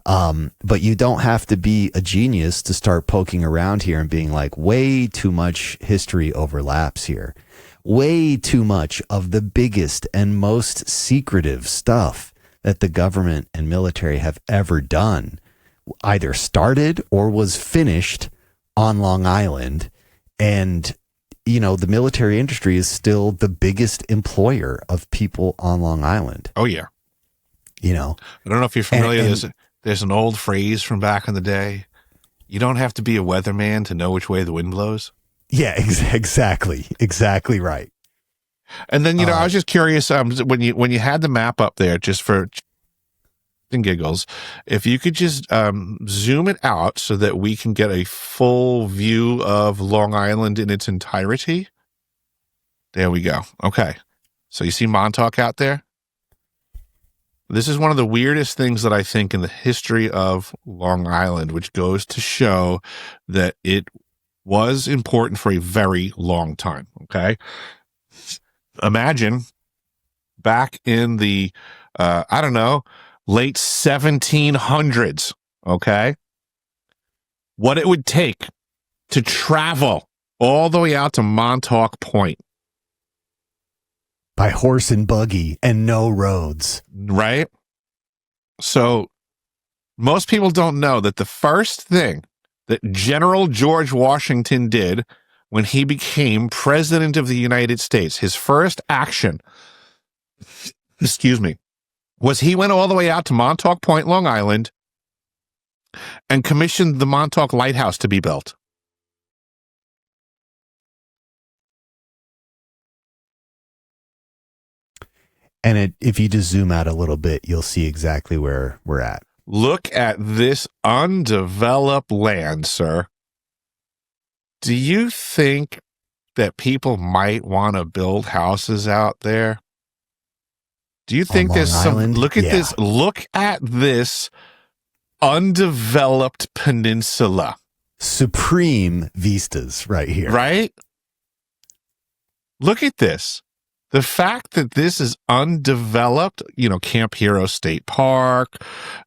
But you don't have to be a genius to start poking around here and being like, way too much history overlaps here. Way too much of the biggest and most secretive stuff that the government and military have ever done either started or was finished on Long Island. And, the military industry is still the biggest employer of people on Long Island. Oh, yeah. I don't know if you're familiar. There's an old phrase from back in the day. You don't have to be a weatherman to know which way the wind blows. Yeah, exactly. Exactly right. And then, I was just curious, when you had the map up there, just and giggles, if you could just zoom it out so that we can get a full view of Long Island in its entirety. There we go. Okay. So you see Montauk out there? This is one of the weirdest things that I think in the history of Long Island, which goes to show that it was important for a very long time. Okay. Imagine back in the, late 1700s. Okay. What it would take to travel all the way out to Montauk Point. By horse and buggy and no roads. Right? So most people don't know that the first thing that General George Washington did when he became president of the United States, his first action, was he went all the way out to Montauk Point, Long Island, and commissioned the Montauk Lighthouse to be built. And if you just zoom out a little bit, you'll see exactly where we're at. Look at this undeveloped land, sir. Do you think that people might want to build houses out there? Do you think there's some... Look at this undeveloped peninsula. Supreme vistas right here. Right? Look at this. The fact that this is undeveloped, Camp Hero State Park,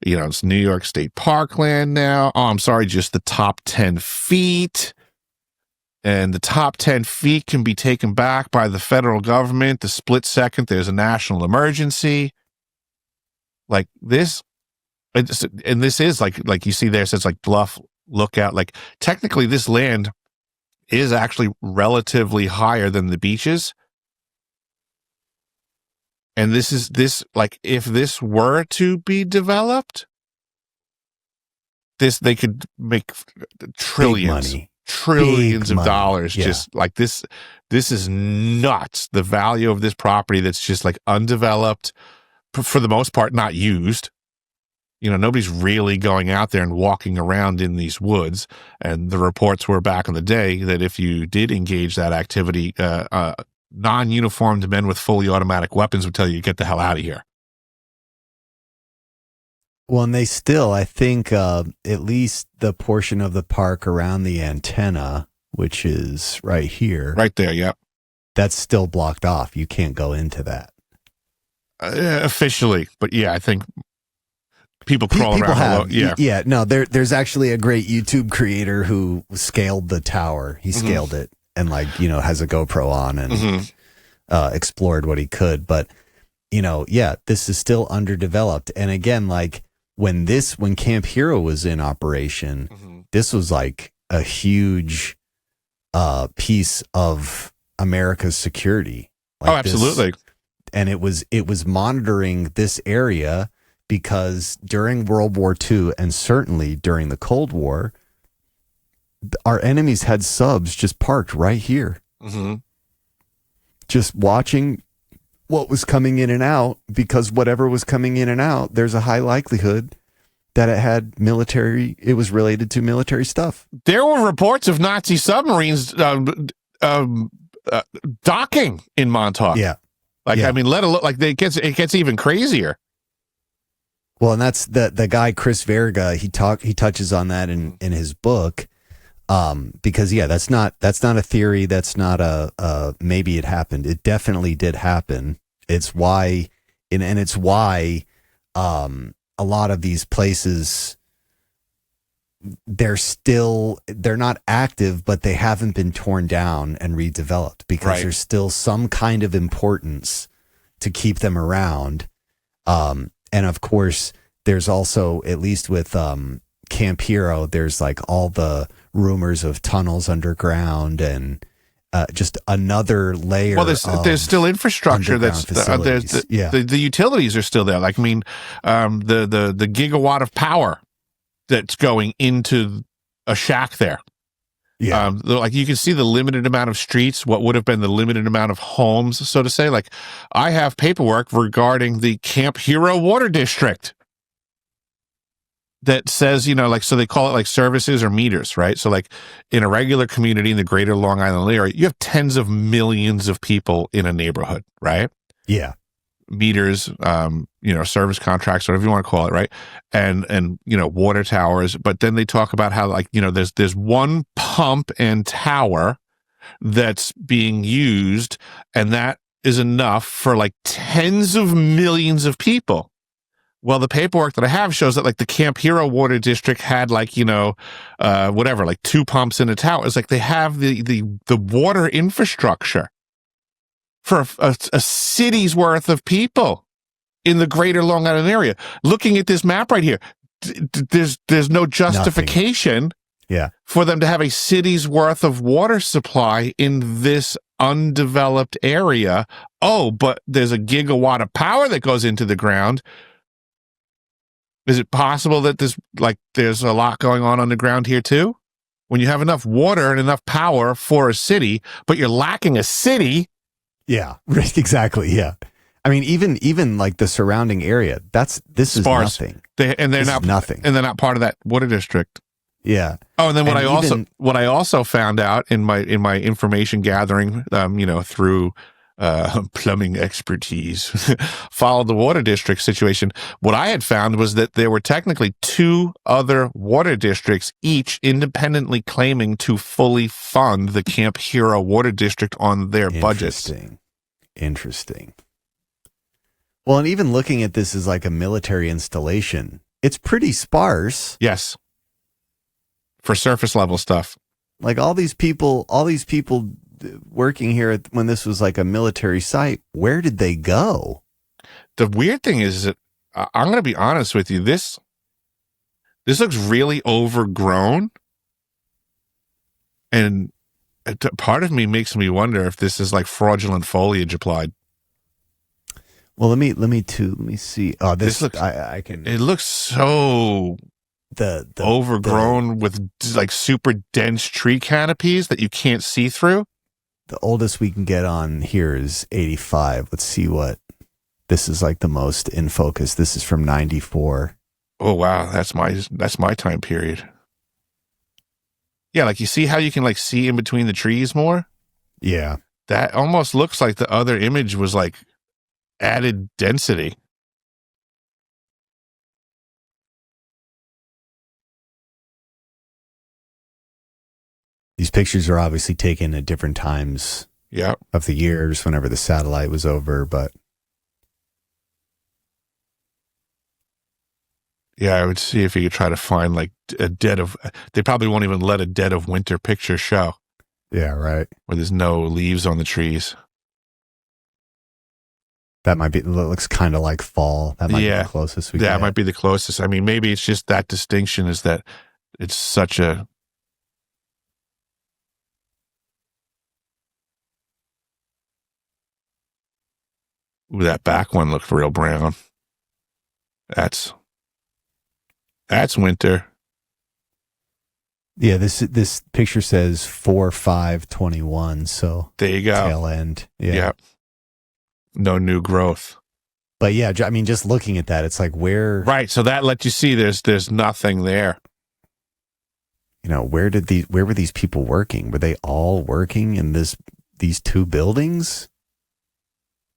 it's New York State Parkland now. Oh, I'm sorry, just the top 10 feet. And the top 10 feet can be taken back by the federal government the split second there's a national emergency. Like this, and this is like you see there, it says like bluff, lookout. Like technically this land is actually relatively higher than the beaches. And if this were to be developed, they could make trillions of dollars. Yeah. Just like this is nuts. The value of this property that's just like undeveloped, for the most part, not used. Nobody's really going out there and walking around in these woods. And the reports were back in the day that if you did engage that activity, non-uniformed men with fully automatic weapons would tell you, get the hell out of here. Well, and they still, I think, at least the portion of the park around the antenna, which is right here. Right there, yeah. That's still blocked off. You can't go into that. Officially. But yeah, I think people crawl around. Yeah, no, there's actually a great YouTube creator who scaled the tower. He scaled it. And has a GoPro on and explored what he could. But, this is still underdeveloped. And again, when Camp Hero was in operation, this was like a huge piece of America's security. Absolutely. And it was monitoring this area because during World War II and certainly during the Cold War, our enemies had subs just parked right here, just watching what was coming in and out, because whatever was coming in and out, there's a high likelihood that it was related to military stuff. There were reports of Nazi submarines docking in Montauk. Yeah. Let alone, it gets even crazier. Well, and that's the guy, Chris Verga, he touches on that in his book. Because that's not a theory. That's not a maybe it happened. It definitely did happen. It's why, a lot of these places, they're not active, but they haven't been torn down and redeveloped because there's still some kind of importance to keep them around. And of course, there's also, at least with Camp Hero, there's all the rumors of tunnels underground and just another layer. Well, there's still infrastructure the utilities are still there. The gigawatt of power that's going into a shack there. Yeah. You can see the limited amount of streets, what would have been the limited amount of homes, so to say. I have paperwork regarding the Camp Hero Water District. that says, like, so they call it like services or meters, right? So like in a regular community in the greater Long Island area, you have tens of millions of people in a neighborhood, right? Yeah. Meters, service contracts, whatever you want to call it, right? And water towers. But then they talk about how, like, there's one pump and tower that's being used, and that is enough for like tens of millions of people. Well, the paperwork that I have shows that like the Camp Hero Water District had like, like 2 pumps in a tower. It's like they have the water infrastructure for a city's worth of people in the greater Long Island area. Looking at this map right here, there's no justification for them to have a city's worth of water supply in this undeveloped area. Oh, but there's a gigawatt of power that goes into the ground. Is it possible that there's a lot going on underground here too? When you have enough water and enough power for a city, but you're lacking a city. Yeah, exactly. Yeah. I mean, even like the surrounding area, this is nothing. They're not nothing. And they're not part of that water district. Yeah. Oh, and then what I also found out in my information gathering, through plumbing expertise, followed the water district situation. What I had found was that there were technically 2 other water districts, each independently claiming to fully fund the Camp Hero Water District on their budgets. Interesting. Well, and even looking at this as like a military installation, it's pretty sparse. Yes. For surface level stuff. Like all these people working here when this was like a military site, where did they go? The weird thing is that I'm going to be honest with you. This looks really overgrown, and part of me makes me wonder if this is like fraudulent foliage applied. Well, let me see. Oh, this looks. I can. It looks so the overgrown with like super dense tree canopies that you can't see through. The oldest we can get on here is 85. Let's see what this is like the most in focus. This is from 94. Oh, wow. That's my time period. Yeah. Like you see how you can like see in between the trees more? Yeah. That almost looks like the other image was like added density. These pictures are obviously taken at different times of the years, whenever the satellite was over, but. Yeah, I would see if you could try to find like they probably won't even let a dead of winter picture show. Yeah, right. Where there's no leaves on the trees. That might be, it looks kind of like fall. That might be the closest we get. Yeah, it might be the closest. I mean, maybe it's just that distinction is that it's such a. Ooh, that back one looked real brown. That's winter. Yeah, this picture says 4/5/21, so there you go. Tail end. Yeah. No new growth. But yeah, I mean, just looking at that, it's like where. Right, so that lets you see there's nothing there. Where were these people working? Were they all working in these 2 buildings?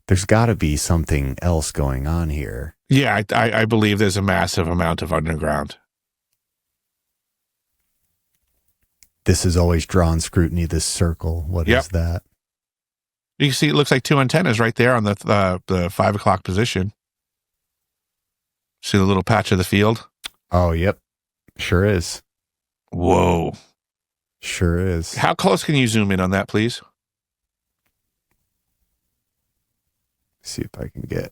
There's got to be something else going on here. Yeah, I believe there's a massive amount of underground. This has always drawn scrutiny, this circle. What is that? You can see it looks like 2 antennas right there on the 5 o'clock position. See the little patch of the field? Oh, yep. Sure is. Whoa. Sure is. How close can you zoom in on that, please? See if I can get.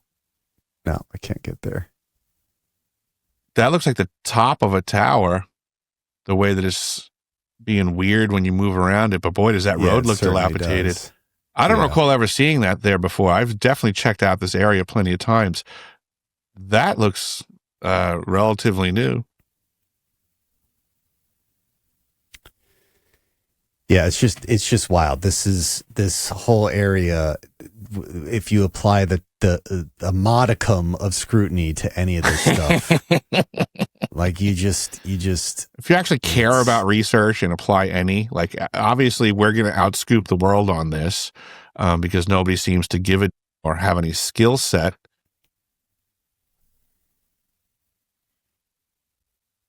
No, I can't get there. That looks like the top of a tower, the way that it's being weird when you move around it. But boy, does that road look dilapidated. Does. I don't recall ever seeing that there before. I've definitely checked out this area plenty of times. That looks relatively new. Yeah, it's just wild. This whole area, if you apply a modicum of scrutiny to any of this stuff, Like you just. If you actually care about research and apply any, like obviously we're going to outscoop the world on this because nobody seems to give it or have any skill set.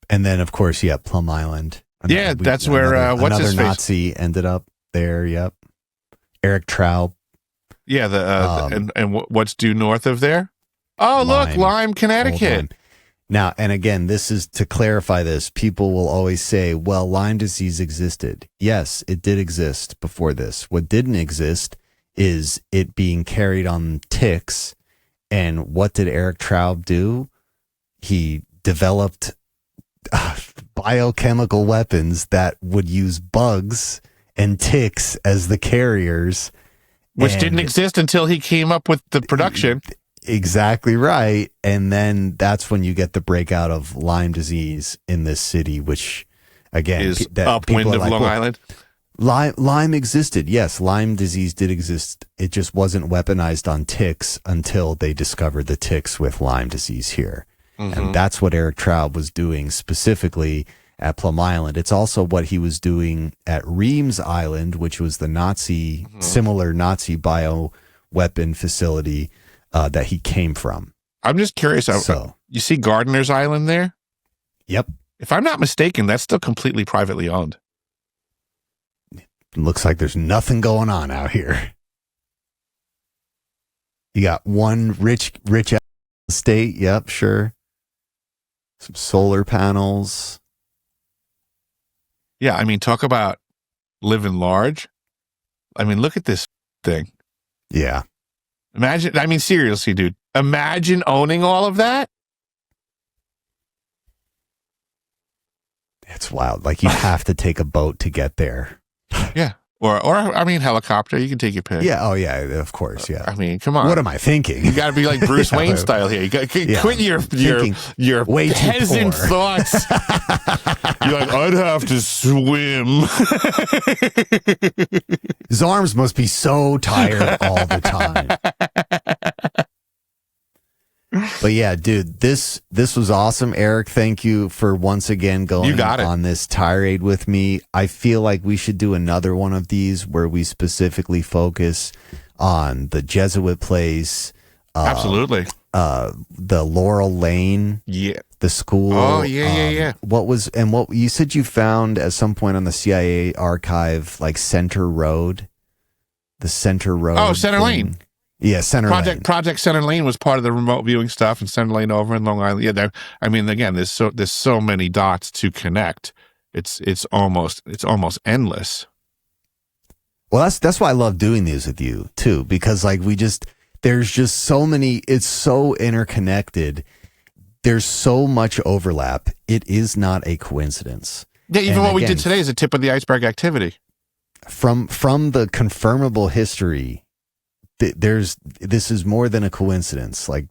And then, of course, Plum Island. That's where what's his face? Nazi ended up there. Yep, Eric Traub. Yeah, and what's due north of there? Oh, look, Lyme, Connecticut. Now, and again, this is to clarify this. People will always say, well, Lyme disease existed. Yes, it did exist before this. What didn't exist is it being carried on ticks. And what did Eric Traub do? He developed biochemical weapons that would use bugs and ticks as the carriers. Which didn't exist until he came up with the production. Exactly right. And then that's when you get the breakout of Lyme disease in this city, which, again, is upwind of Long Island. Lyme existed. Yes, Lyme disease did exist. It just wasn't weaponized on ticks until they discovered the ticks with Lyme disease here. Mm-hmm. And that's what Eric Traub was doing specifically at Plum Island. It's also what he was doing at Reams Island, which was the similar Nazi bioweapon facility that he came from. I'm just curious. So, you see Gardiner's Island there? Yep. If I'm not mistaken, that's still completely privately owned. Looks like there's nothing going on out here. You got one rich estate. Yep, sure. Some solar panels. Yeah, I mean, talk about living large. I mean, look at this thing. Yeah. Imagine, I mean, seriously, dude, imagine owning all of that. It's wild. Like you have to take a boat to get there. Yeah. Or I mean, helicopter. You can take your pick. Yeah. Oh, yeah. Of course. Yeah. I mean, come on. What am I thinking? You got to be like Bruce Wayne style here. You got to quit your peasant thoughts. You're like, I'd have to swim. His arms must be so tired all the time. But yeah, dude, this was awesome. Eric, thank you for once again going on this tirade with me. I feel like we should do another one of these where we specifically focus on the Jesuit place. Absolutely. The Laurel Lane. Yeah. The school. Oh, yeah. What you said you found at some point on the CIA archive, like Center Road? The Center Road. Oh, Center Lane. Yeah, Center Lane. Project Center Lane was part of the remote viewing stuff, and Center Lane over in Long Island. Yeah, I mean, again, there's so many dots to connect. It's almost endless. Well, that's why I love doing these with you too, because like there's just so many. It's so interconnected. There's so much overlap. It is not a coincidence. Yeah, even what we did today is a tip of the iceberg activity. From the confirmable history. This is more than a coincidence. Like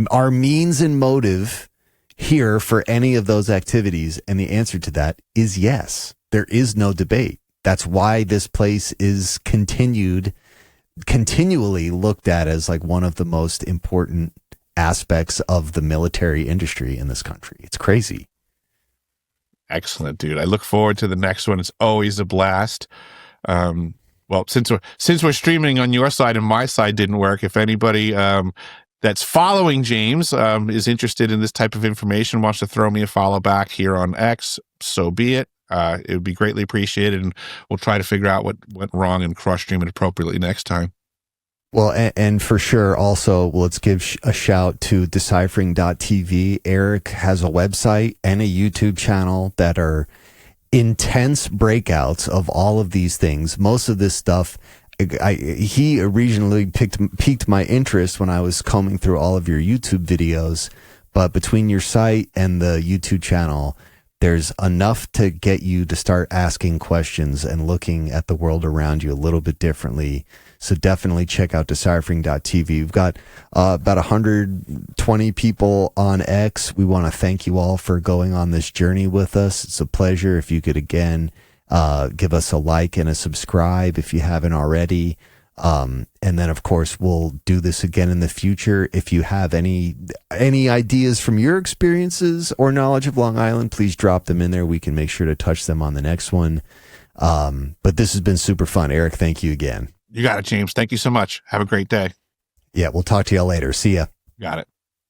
our means and motive here for any of those activities, and the answer to that is yes. There is no debate. That's why this place is continually looked at as like one of the most important aspects of the military industry in this country. It's crazy. Excellent, dude. I look forward to the next one. It's always a blast. Well, since we're streaming on your side and my side didn't work, if anybody that's following James is interested in this type of information, wants to throw me a follow back here on X, so be it. It would be greatly appreciated, and we'll try to figure out what went wrong and cross-stream it appropriately next time. Well, and for sure, also, let's give a shout to deciphering.tv. Eric has a website and a YouTube channel that are intense breakouts of all of these things. Most of this stuff, he originally piqued my interest when I was combing through all of your YouTube videos, but between your site and the YouTube channel, there's enough to get you to start asking questions and looking at the world around you a little bit differently. So definitely check out deciphering.tv. We've got about 120 people on X. We want to thank you all for going on this journey with us. It's a pleasure. If you could, again, give us a like and a subscribe if you haven't already. And then, of course, we'll do this again in the future. If you have any ideas from your experiences or knowledge of Long Island, please drop them in there. We can make sure to touch them on the next one. But this has been super fun. Eric, thank you again. You got it, James. Thank you so much. Have a great day. Yeah, we'll talk to you all later. See ya. Got it.